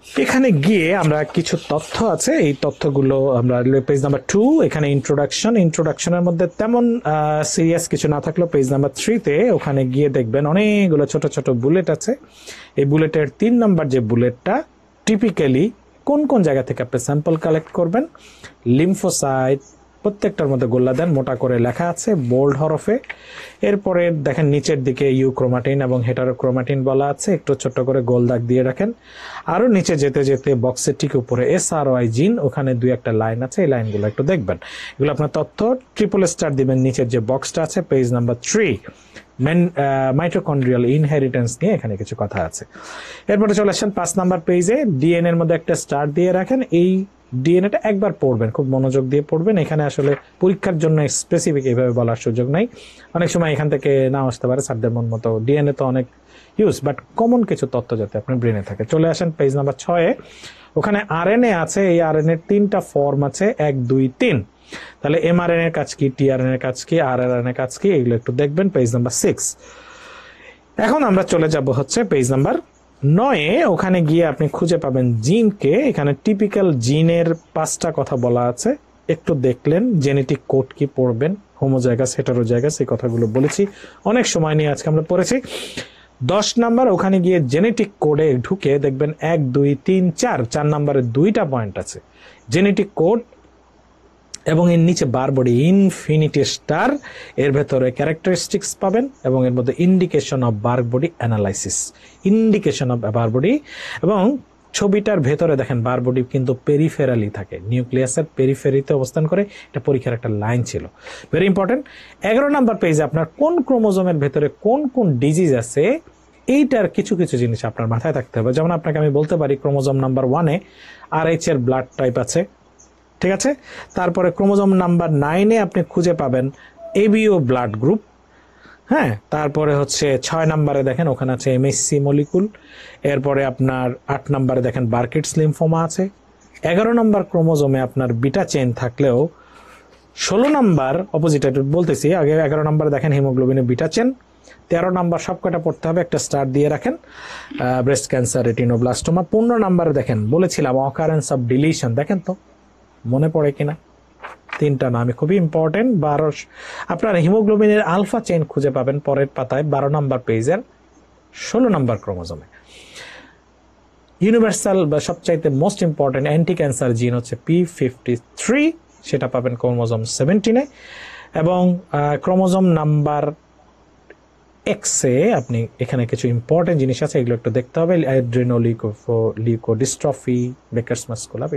[SPEAKER 1] এখানে গিয়ে আমরা কিছু তথ্য আছে, এই তথ্যগুলো আমরা পেজ নাম্বার 2, এখানে ইন্ট্রোডাকশনের মধ্যে তেমন সিরিয়াস কিছু না থাকলেও পেজ নাম্বার 3-তে ওখানে গিয়ে দেখবেন অনেকগুলো ছোট ছোট বুলেট আছে। এই বুলেটের 3 নাম্বার যে বুলেটটা, টিপিক্যালি কোন কোন জায়গা থেকে আপনি স্যাম্পল কালেক্ট করবেন, লিম্ফোসাইট, প্রত্যেকটার মধ্যে গোল্লা দেন, মোটা করে লেখা আছে বোল্ড হরফে। এরপরে দেখেন নিচের দিকে ইউক্রোমাটিন এবং হেটারোক্রোমাটিন বলা আছে, একটু ছোট্ট করে গোল দাগ দিয়ে রাখেন। আরো নিচে যেতে যেতে বক্সের ঠিক উপরে SRY জিন, ওখানে 2-1টা লাইন আছে, এই লাইনগুলো একটু দেখবেন। এগুলো আপনার তথ্য, ট্রিপল স্টার দিবেন নিচের যে বক্সটা আছে পেজ নাম্বার 3, মাইটোকন্ড্রিয়াল ইনহেরিটেন্স নিয়ে এখানে কিছু কথা আছে। এরপরে চলে আসেন 5 নাম্বার পেজে, ডিএনএ এর মধ্যে একটা স্টার দিয়ে রাখেন। এই ডিএনএটা একবার পড়বেন, খুব মনোযোগ দিয়ে পড়বেন। এখানে আসলে পরীক্ষার জন্য স্পেসিফিক এইভাবে বলার সুযোগ নাই, অনেক সময় এখান থেকে না আসতে পারে স্যারদের মন মতো। ডিএনএ তো অনেক ইউজ, বাট কমন কিছু তথ্য যাতে আপনার ব্রেনে থাকে। চলে আসেন পেজ নাম্বার 6-এ, ওখানে আরএনএ আছে। এই আরএনএ 3টা ফর্ম আছে, 1, 2, 3। তাহলে এমআরএনএ কাজ কি, টিআরএনএ কাজ কি, আরআরএনএ কাজ কি, এগুলো একটু দেখবেন পেজ নাম্বার 6। এখন আমরা চলে যাব হচ্ছে পেজ নাম্বার 9-এ, ওখানে গিয়ে আপনি খুঁজে পাবেন জিনকে। এখানে টিপিক্যাল জিনের 5টা কথা বলা আছে, একটু দেখলেন। জেনেটিক কোড কি পড়বেন, হোমোজাইগাস, হেটারোজাইগাস, এই কথাগুলো বলেছি, অনেক সময় নিয়ে আজকে আমরা পড়েছি। 10 নাম্বার, ওখানে গিয়ে জেনেটিক কোডে ঢুকে দেখবেন 1, 2, 3, 4 নাম্বারে 2টা পয়েন্ট আছে, জেনেটিক কোড এবং এর নিচে বার বডি, ইনফিনিটি স্টার, এর ভেতরে ক্যারেক্টারিস্টিক্স পাবেন এবং এর মধ্যে indication of bar body analysis, indication of bar body. এবং ছবিটার ভেতরে দেখেন বার বডি কিন্তু পেরিফেরালি থাকে, নিউক্লিয়াসের পেরিফেরিতে অবস্থান করে। এটা পরীক্ষার একটা লাইন ছিল, ভেরি ইম্পর্টেন্ট। 11 নাম্বার পেজে আপনার কোন ক্রোমোজোমের ভেতরে কোন কোন ডিজিজ আছে, এইটার কিছু কিছু জিনিস আপনার মাথায় থাকতে হবে। যেমন আপনাকে আমি বলতে পারি ক্রোমোজোম নাম্বার 1-এ RH এর ব্লাড টাইপ আছে, ঠিক আছে। তারপরে ক্রোমোজোম নাম্বার 9-এ আপনি খুঁজে পাবেন ABO ব্লাড গ্রুপ, হ্যাঁ। তারপরে হচ্ছে 6 নাম্বারে দেখেন ওখানে আছে MSC মলিকুল। এরপরে আপনার 8 নাম্বারে দেখেন বার্কিটস লিম্ফোমা আছে। 11 নাম্বার ক্রোমোজোমে আপনার বিটা চেইন থাকলেও 16 নাম্বার অপোজিট বলতেছি, আগে 11 নাম্বারে দেখেন হিমোগ্লোবিনে বিটা চেইন। 13 নাম্বার সবকটা পড়তে হবে, একটা স্টার দিয়ে রাখেন, ব্রেস্ট ক্যান্সার, রেটিনোব্লাস্টোমা। 15 নাম্বারে দেখেন বলেছিলাম অকারেন্স অফ ডিলিশন, দেখেন তো মনে পড়ে কিনা, 3টা নাম খুবই ইম্পর্টেন্ট। 12 আপনার হিমোগ্লোবিনের আলফা চেইন খুঁজে পাবেন পরের পাতায় 12 নাম্বার পেজের 16 নাম্বার ক্রোমোজোমে। ইউনিভার্সাল বা সবচাইতে মোস্ট ইম্পর্টেন্ট অ্যান্টি ক্যান্সার জিন হচ্ছে P53, সেটা পাবেন ক্রোমোজোম 17-এ। এবং ক্রোমোজোম নাম্বার X-এ আপনি এখানে কিছু ইম্পর্টেন্ট জিনিস আছে, এগুলো একটু দেখতে হবে। Leukodystrophy, Becker's muscular,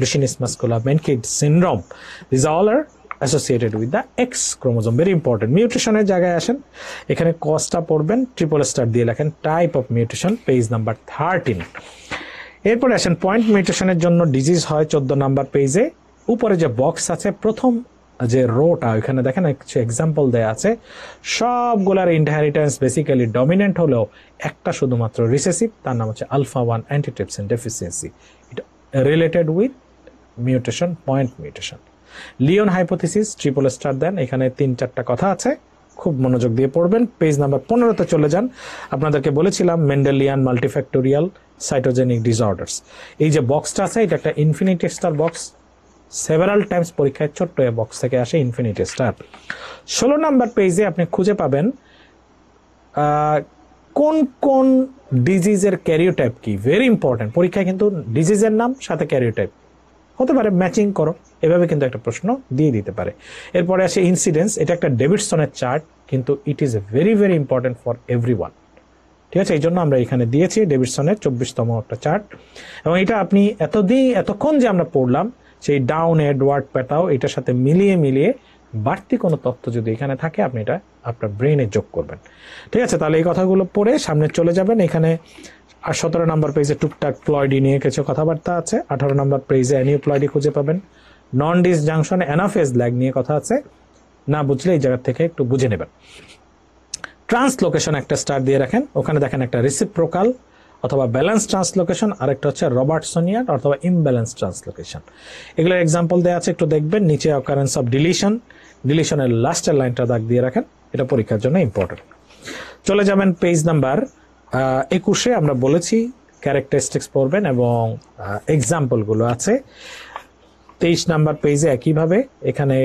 [SPEAKER 1] Duchenne's muscular, Menkes syndrome, these all are associated with the X chromosome, very important. মিউটেশনের জায়গায় আসেন, এখানে কজটা পড়বেন, ট্রিপল স্টার দিয়ে লেখেন type of mutation, page number 13। এরপরে আসেন পয়েন্ট মিউটেশনের জন্য ডিজিজ হয় 14 নাম্বার পেজে। উপরে যে বক্স আছে প্রথম যে রোটা ওইখানে দেখেন কিছু এক্সাম্পল দেয়া আছে, সবগুলার ইনহেরিটেন্স বেসিক্যালি ডমিনেন্ট হলেও একটা শুধুমাত্র রিসেসিভ, তার নাম হচ্ছে আলফা 1 অ্যান্টিট্রিপসিন ডেফিসিয়েন্সি। এটা related with mutation, point mutation. Lyon hypothesis triple star then, এখানে 3-4টা কথা আছে, খুব মনোযোগ দিয়ে পড়বেন। পেজ নাম্বার 15-তে চলে যান। আপনাদেরকে বলেছিলাম মেন্ডেলিয়ান মাল্টিফ্যাক্টোরিয়াল সাইটোজেনিক ডিসঅর্ডার্স। এই যে বক্সটা আছে এটা একটা infinity star box, several Times পরীক্ষায় ছোট্ট বক্স থেকে আসে ইনফিনিটি স্টার। 16 নাম্বার পেজে আপনি খুঁজে পাবেন কোন কোন ডিজিজের ক্যারিওটাইপ কি। ভেরি ইম্পর্টেন্ট, পরীক্ষায় কিন্তু ডিজিজের নাম সাথে ক্যারিওটাইপ হতে পারে, ম্যাচিং করো, এভাবে কিন্তু একটা প্রশ্ন দিয়ে দিতে পারে। এরপরে আসে ইনসিডেন্স, এটা একটা ডেভিডসনের চার্ট, কিন্তু it is very very important for everyone. ঠিক আছে, এই জন্য আমরা এখানে দিয়েছি ডেভিডসনের 24তম একটা চার্ট। এবং এটা আপনি এতক্ষণ যে আমরা পড়লাম সেই ডাউন এডওয়ার্ড প্যাটাও এটার সাথে মিলিয়ে বাড়তি কোনো তথ্য যদি এখানে থাকে আপনি এটা আপনার ব্রেনে যোগ করবেন। ঠিক আছে, তাহলে এই কথাগুলো পড়ে সামনে চলে যাবেন। এখানে 17 নাম্বার পেজে টুকটাক প্লয়েডি নিয়ে কিছু কথাবার্তা আছে। 18 নাম্বার পেজে অ্যানিউপ্লয়েডি খুঁজে পাবেন। নন ডিসজাংশন অ্যানাফেজ ল্যাগ নিয়ে কথা আছে, না বুঝলে এই জায়গা থেকে একটু বুঝে নেবেন। ট্রান্সলোকেশন একটা স্টার দিয়ে রাখেন, ওখানে দেখেন একটা রিসিপ্রোকাল অথবা ব্যালেন্স ট্রান্সলোকেশন, আরেকটা হচ্ছে রবার্টসনিয়ান অথবা ইমব্যালেন্স ট্রান্সলোকেশন। এগুলোর এক্সাম্পল দেওয়া আছে, একটু দেখবেন। নিচে অকারেন্স অফ ডিলিশনের লাস্টের লাইনটা দাগ দিয়ে রাখেন, এটা পরীক্ষার জন্য ইম্পর্টেন্ট। চলে যাবেন পেজ নাম্বার 21-এ, আমরা বলেছি ক্যারেক্টারিস্টিক্স পড়বেন এবং এক্সাম্পলগুলো আছে। 23 নাম্বার পেজে একইভাবে এখানে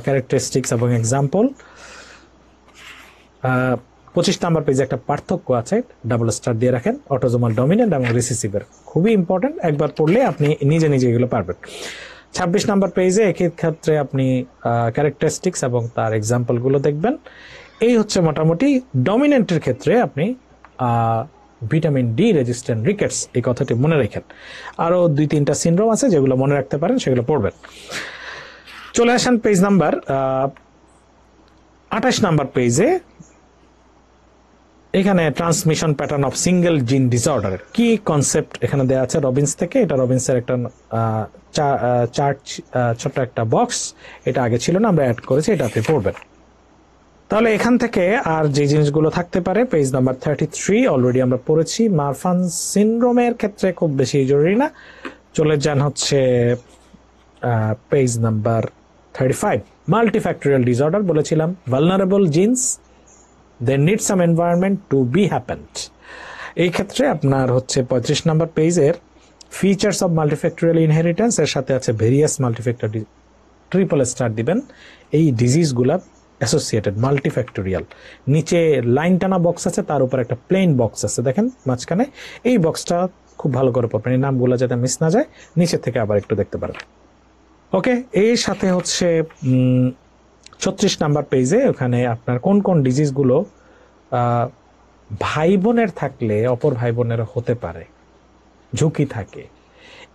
[SPEAKER 1] ক্যারেক্টারিস্টিক্স এবং এক্সাম্পল। 25 নাম্বার পেজে একটা পার্থক্য আছে, ডাবল স্টার দিয়ে রাখেন, অটোজোমাল ডমিনেন্ট এবং রিসেসিভের, খুবই ইম্পর্টেন্ট, একবার পড়লে আপনি নিজে এগুলো পারবেন। 26 নাম্বার পেজে একই ক্ষেত্রে আপনি ক্যারেক্টারিস্টিক্স এবং তার এক্সাম্পলগুলো দেখবেন। এই হচ্ছে মোটামুটি ডমিনেন্টের ক্ষেত্রে আপনি ভিটামিন ডি রেজিস্ট্যান্ট রিকেটস, এই কথাটি মনে রাখেন। আরও 2-3টা সিনড্রোম আছে যেগুলো মনে রাখতে পারেন, সেগুলো পড়বেন। চলে আসেন পেজ নাম্বার 28 নাম্বার পেজে। এখানে ট্রান্সমিশন প্যাটার্ন অফ সিঙ্গেল জিন ডিসঅর্ডার কি কনসেপ্ট এখানে দেওয়া আছে রবিন্স থেকে। এটা রবিন্সের একটা চার্ট, ছোট্ট একটা বক্স, এটা আগে ছিল না, আমরা অ্যাড করেছি, এটা আপনি পড়বেন। তাহলে এখান থেকে আর যে জিনিসগুলো থাকতে পারে, পেজ নাম্বার 33 অলরেডি আমরা পড়েছি। মারফান সিনড্রোমের ক্ষেত্রে খুব বেশি জরুরি না। চলে যান হচ্ছে পেজ নাম্বার 35, মাল্টিফ্যাক্টোরিয়াল ডিসঅর্ডার। বলেছিলাম vulnerable genes, they need some environment to be happened। এই ক্ষেত্রে আপনার হচ্ছে 35 নাম্বার পেজের ফিচার্স অফ মাল্টিফ্যাক্টোরিয়াল ইনহেরিটেন্স এর সাথে আছে ভেরিয়াস মাল্টিফ্যাক্টোরিয়াল, ট্রিপল স্টার দিবেন। এই ডিজিজগুলা অ্যাসোসিয়েটেড মাল্টিফ্যাক্টোরিয়াল, নিচে লাইন টানা বক্স আছে, তার উপর একটা প্লেন বক্স আছে দেখেন মাঝখানে, এই বক্সটা খুব ভালো করে পড়বেন, এই নামগুলো যাতে মিস না যায়, নিচে থেকে আবার একটু দেখতে পারেন। ওকে, এর সাথে হচ্ছে 36 নাম্বার পেজে ওখানে আপনার কোন কোন ডিজিজগুলো ভাই বোনের থাকলে অপর ভাই বোনের হতে পারে, ঝুঁকি থাকে,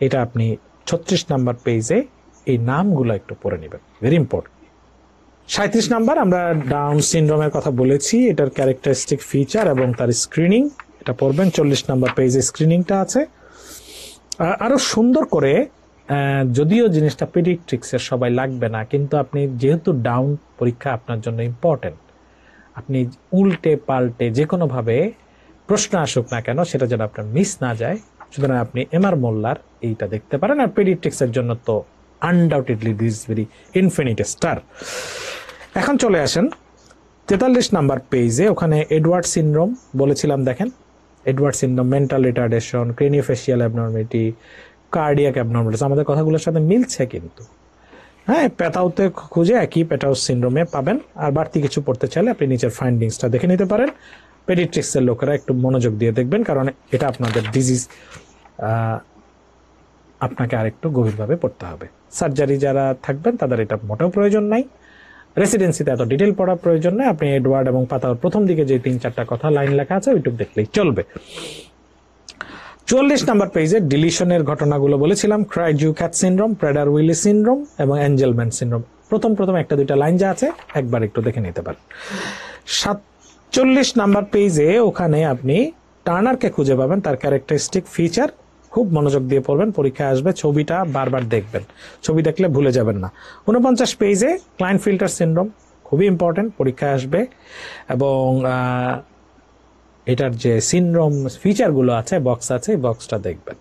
[SPEAKER 1] এটা আপনি 36 নাম্বার পেজে এই নামগুলো একটু পড়ে নেবেন, ভেরি ইম্পর্টেন্ট। 37 নাম্বার আমরা ডাউন সিনড্রোমের কথা বলেছি, এটার ক্যারেক্টারিস্টিক ফিচার এবং তার স্ক্রিনিং, এটা পড়বেন। 40 নাম্বার পেজে স্ক্রিনিংটা আছে আরো সুন্দর করে, যদিও জিনিসটা পেডিয়াট্রিক্সের সবাই লাগবে না, কিন্তু আপনি যেহেতু ডাউন পরীক্ষা আপনার জন্য ইম্পর্টেন্ট, আপনি উল্টে পাল্টে যে কোনোভাবে প্রশ্ন আসুক না কেন সেটা যেন আপনার মিস না যায়, সুতরাং আপনি এমআর মোল্লার এইটা দেখতে পারেন। আর পেডিয়াট্রিক্সের জন্য তো undoubtedly this very infinite star. এখন চলে আসেন 43 নাম্বার পেজে, ওখানে এডওয়ার্ড সিনড্রোম বলেছিলাম, দেখেন Edward syndrome, mental retardation, craniofacial abnormality, cardiac abnormalities, আমাদের কথাগুলোর সাথে মিলছে কিন্তু। হ্যাঁ, প্যাথাউতে খুঁজে একই প্যাথাউ সিনড্রোমে পাবেন। আর বাড়তি কিছু পড়তে চাইলে আপনি নিচের ফাইন্ডিংসটা দেখে নিতে পারেন। পেডিয়াট্রিক্সের লোকেরা একটু মনোযোগ দিয়ে দেখবেন, কারণ এটা আপনাদের ডিজিজ, আপনাকে আরেকটু গভীরভাবে পড়তে হবে। সার্জারি যারা থাকবেন তাদের এটা মোটেও প্রয়োজন নাই, রেসিডেন্সিতে এত ডিটেল পড়ার প্রয়োজন নেই। আপনি এডওয়ার্ড এবং পাতার প্রথম দিকে যে 3-4টা কথা লাইন লেখা আছে ওইটুকু দেখলেই চলবে। 44 নাম্বার পেজে ডিলিশনের ঘটনাগুলো বলেছিলাম, ক্রাইজু-ক্যাট সিনড্রোম, প্রেডার-উইলি সিনড্রোম এবং অ্যাঞ্জেলম্যান সিনড্রোম। প্রথম 1-2টা লাইন যা আছে একবার একটু দেখে নিতে পারেন। 47 নাম্বার পেজে ওখানে আপনি টার্নারকে খুঁজে পাবেন, তার ক্যারেক্টারিস্টিক ফিচার খুব মনোযোগ দিয়ে পড়বেন, পরীক্ষায় আসবে, ছবিটা বারবার দেখবেন, ছবি দেখলে ভুলে যাবেন না। 49 পেজে ক্লায়েন্ট ফিল্টার সিনড্রোম খুবই ইম্পর্টেন্ট, পরীক্ষায় আসবে। এবং এটার যে সিনড্রোম ফিচারগুলো আছে, বক্স আছে, এই বক্সটা দেখবেন।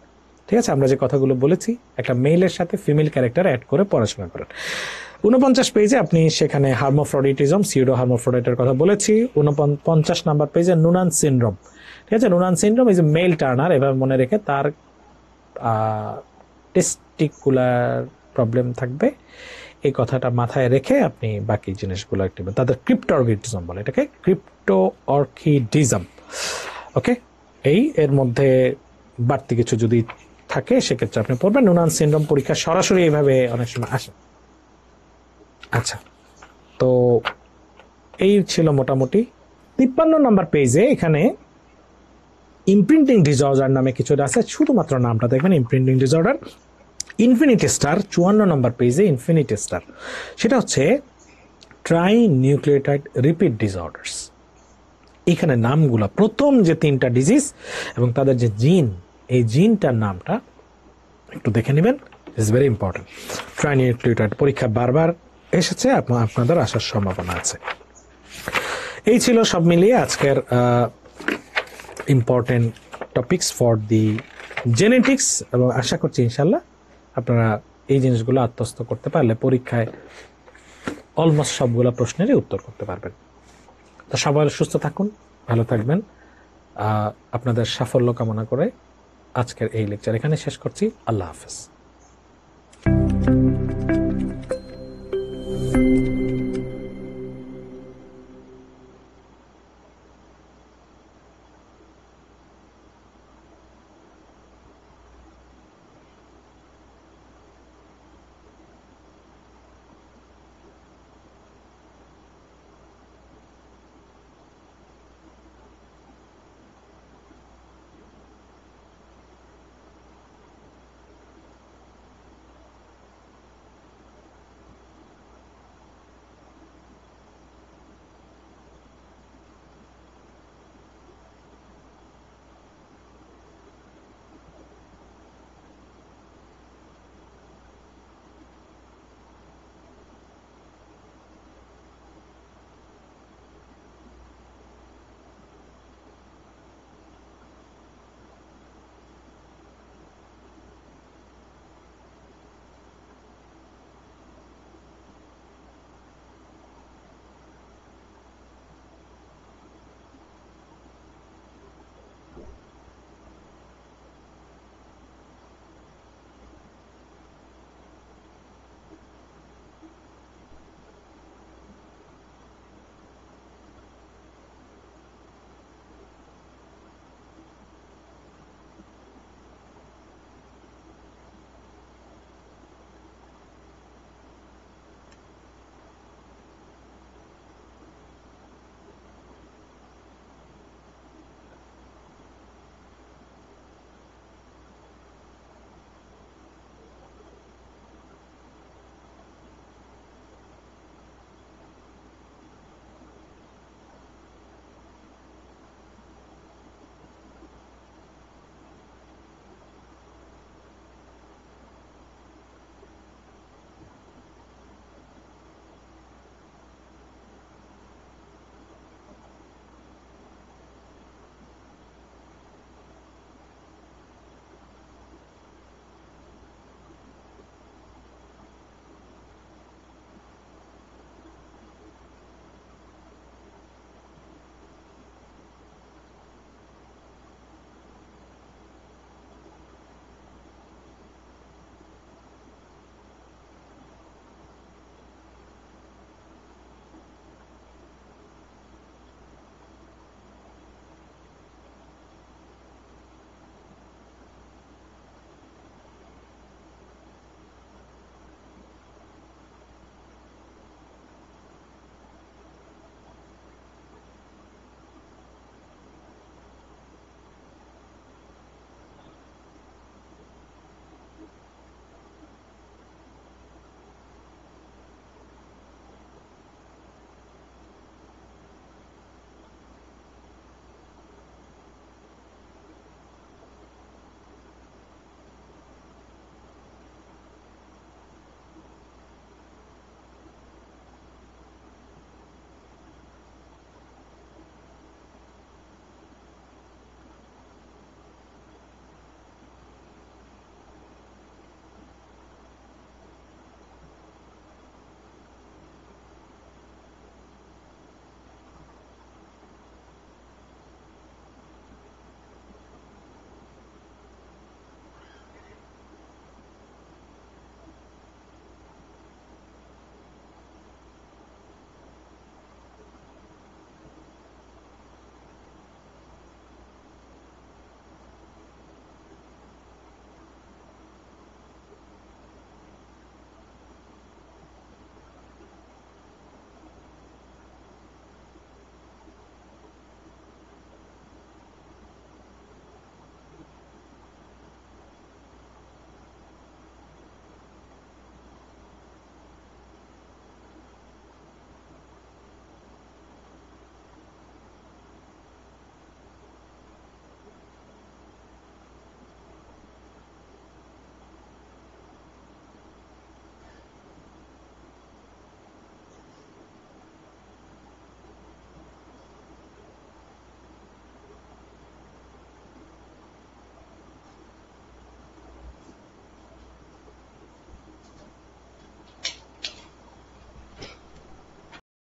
[SPEAKER 1] ঠিক আছে, আমরা যে কথাগুলো বলেছি, একটা মেইলের সাথে ফিমেল ক্যারেক্টার অ্যাড করে পড়াশোনা করেন। 49 পেজে আপনি সেখানে হার্মোফ্রোডিটিজম, সিউডো হার্মোফ্রোডাইটের কথা বলেছি। 49 নাম্বার পেজে নুনান সিনড্রোম। ঠিক আছে, Noonan syndrome is a male Turner, এভাবে মনে রেখে তার টেস্টিকুলার প্রবলেম থাকবে, এই কথাটা মাথায় রেখে আপনি বাকি জিনিসগুলো একটু, তাদের ক্রিপ্টো অর্কিডিজম বলে, এটাকে ক্রিপ্টো অর্কিডিজম। ওকে, এর মধ্যে বাড়তি কিছু যদি থাকে সেক্ষেত্রে আপনি পড়বেন। নুনান সিনড্রোম পরীক্ষা সরাসরি এইভাবে অনেক সময় আসে। আচ্ছা, তো এই ছিল মোটামুটি। 53 নাম্বার পেজে এখানে ইমপ্রিন্টিং ডিসঅর্ডার নামে কিছুটা আছে, শুধুমাত্র নামটা দেখবেন, ইমপ্রিন্টিং ডিসঅর্ডার। ইনফিনিটি স্টার 54 নম্বর পেজে ইনফিনিটি স্টার, সেটা হচ্ছে ট্রাই নিউক্লিওটাইড রিপিট ডিসঅর্ডার্স। এখানে নামগুলো, প্রথম যে 3টা ডিজিজ এবং তাদের যে জিন, এই জিনটার নামটা একটু দেখে নেবেন, is very important. Try nucleotide পরীক্ষা বারবার এসেছে, আপনাদের আসার সম্ভাবনা আছে। এই ছিল সব মিলিয়ে আজকের important topics for the genetics, এবং আশা করছি ইনশাল্লাহ আপনারা এই জিনিসগুলো আত্মস্থ করতে পারলে পরীক্ষায় অলমোস্ট সবগুলো প্রশ্নেরই উত্তর করতে পারবেন। তো সবাই সুস্থ থাকুন, ভালো থাকবেন, আপনাদের সাফল্য কামনা করে আজকের এই লেকচার এখানে শেষ করছি। আল্লাহ হাফেজ।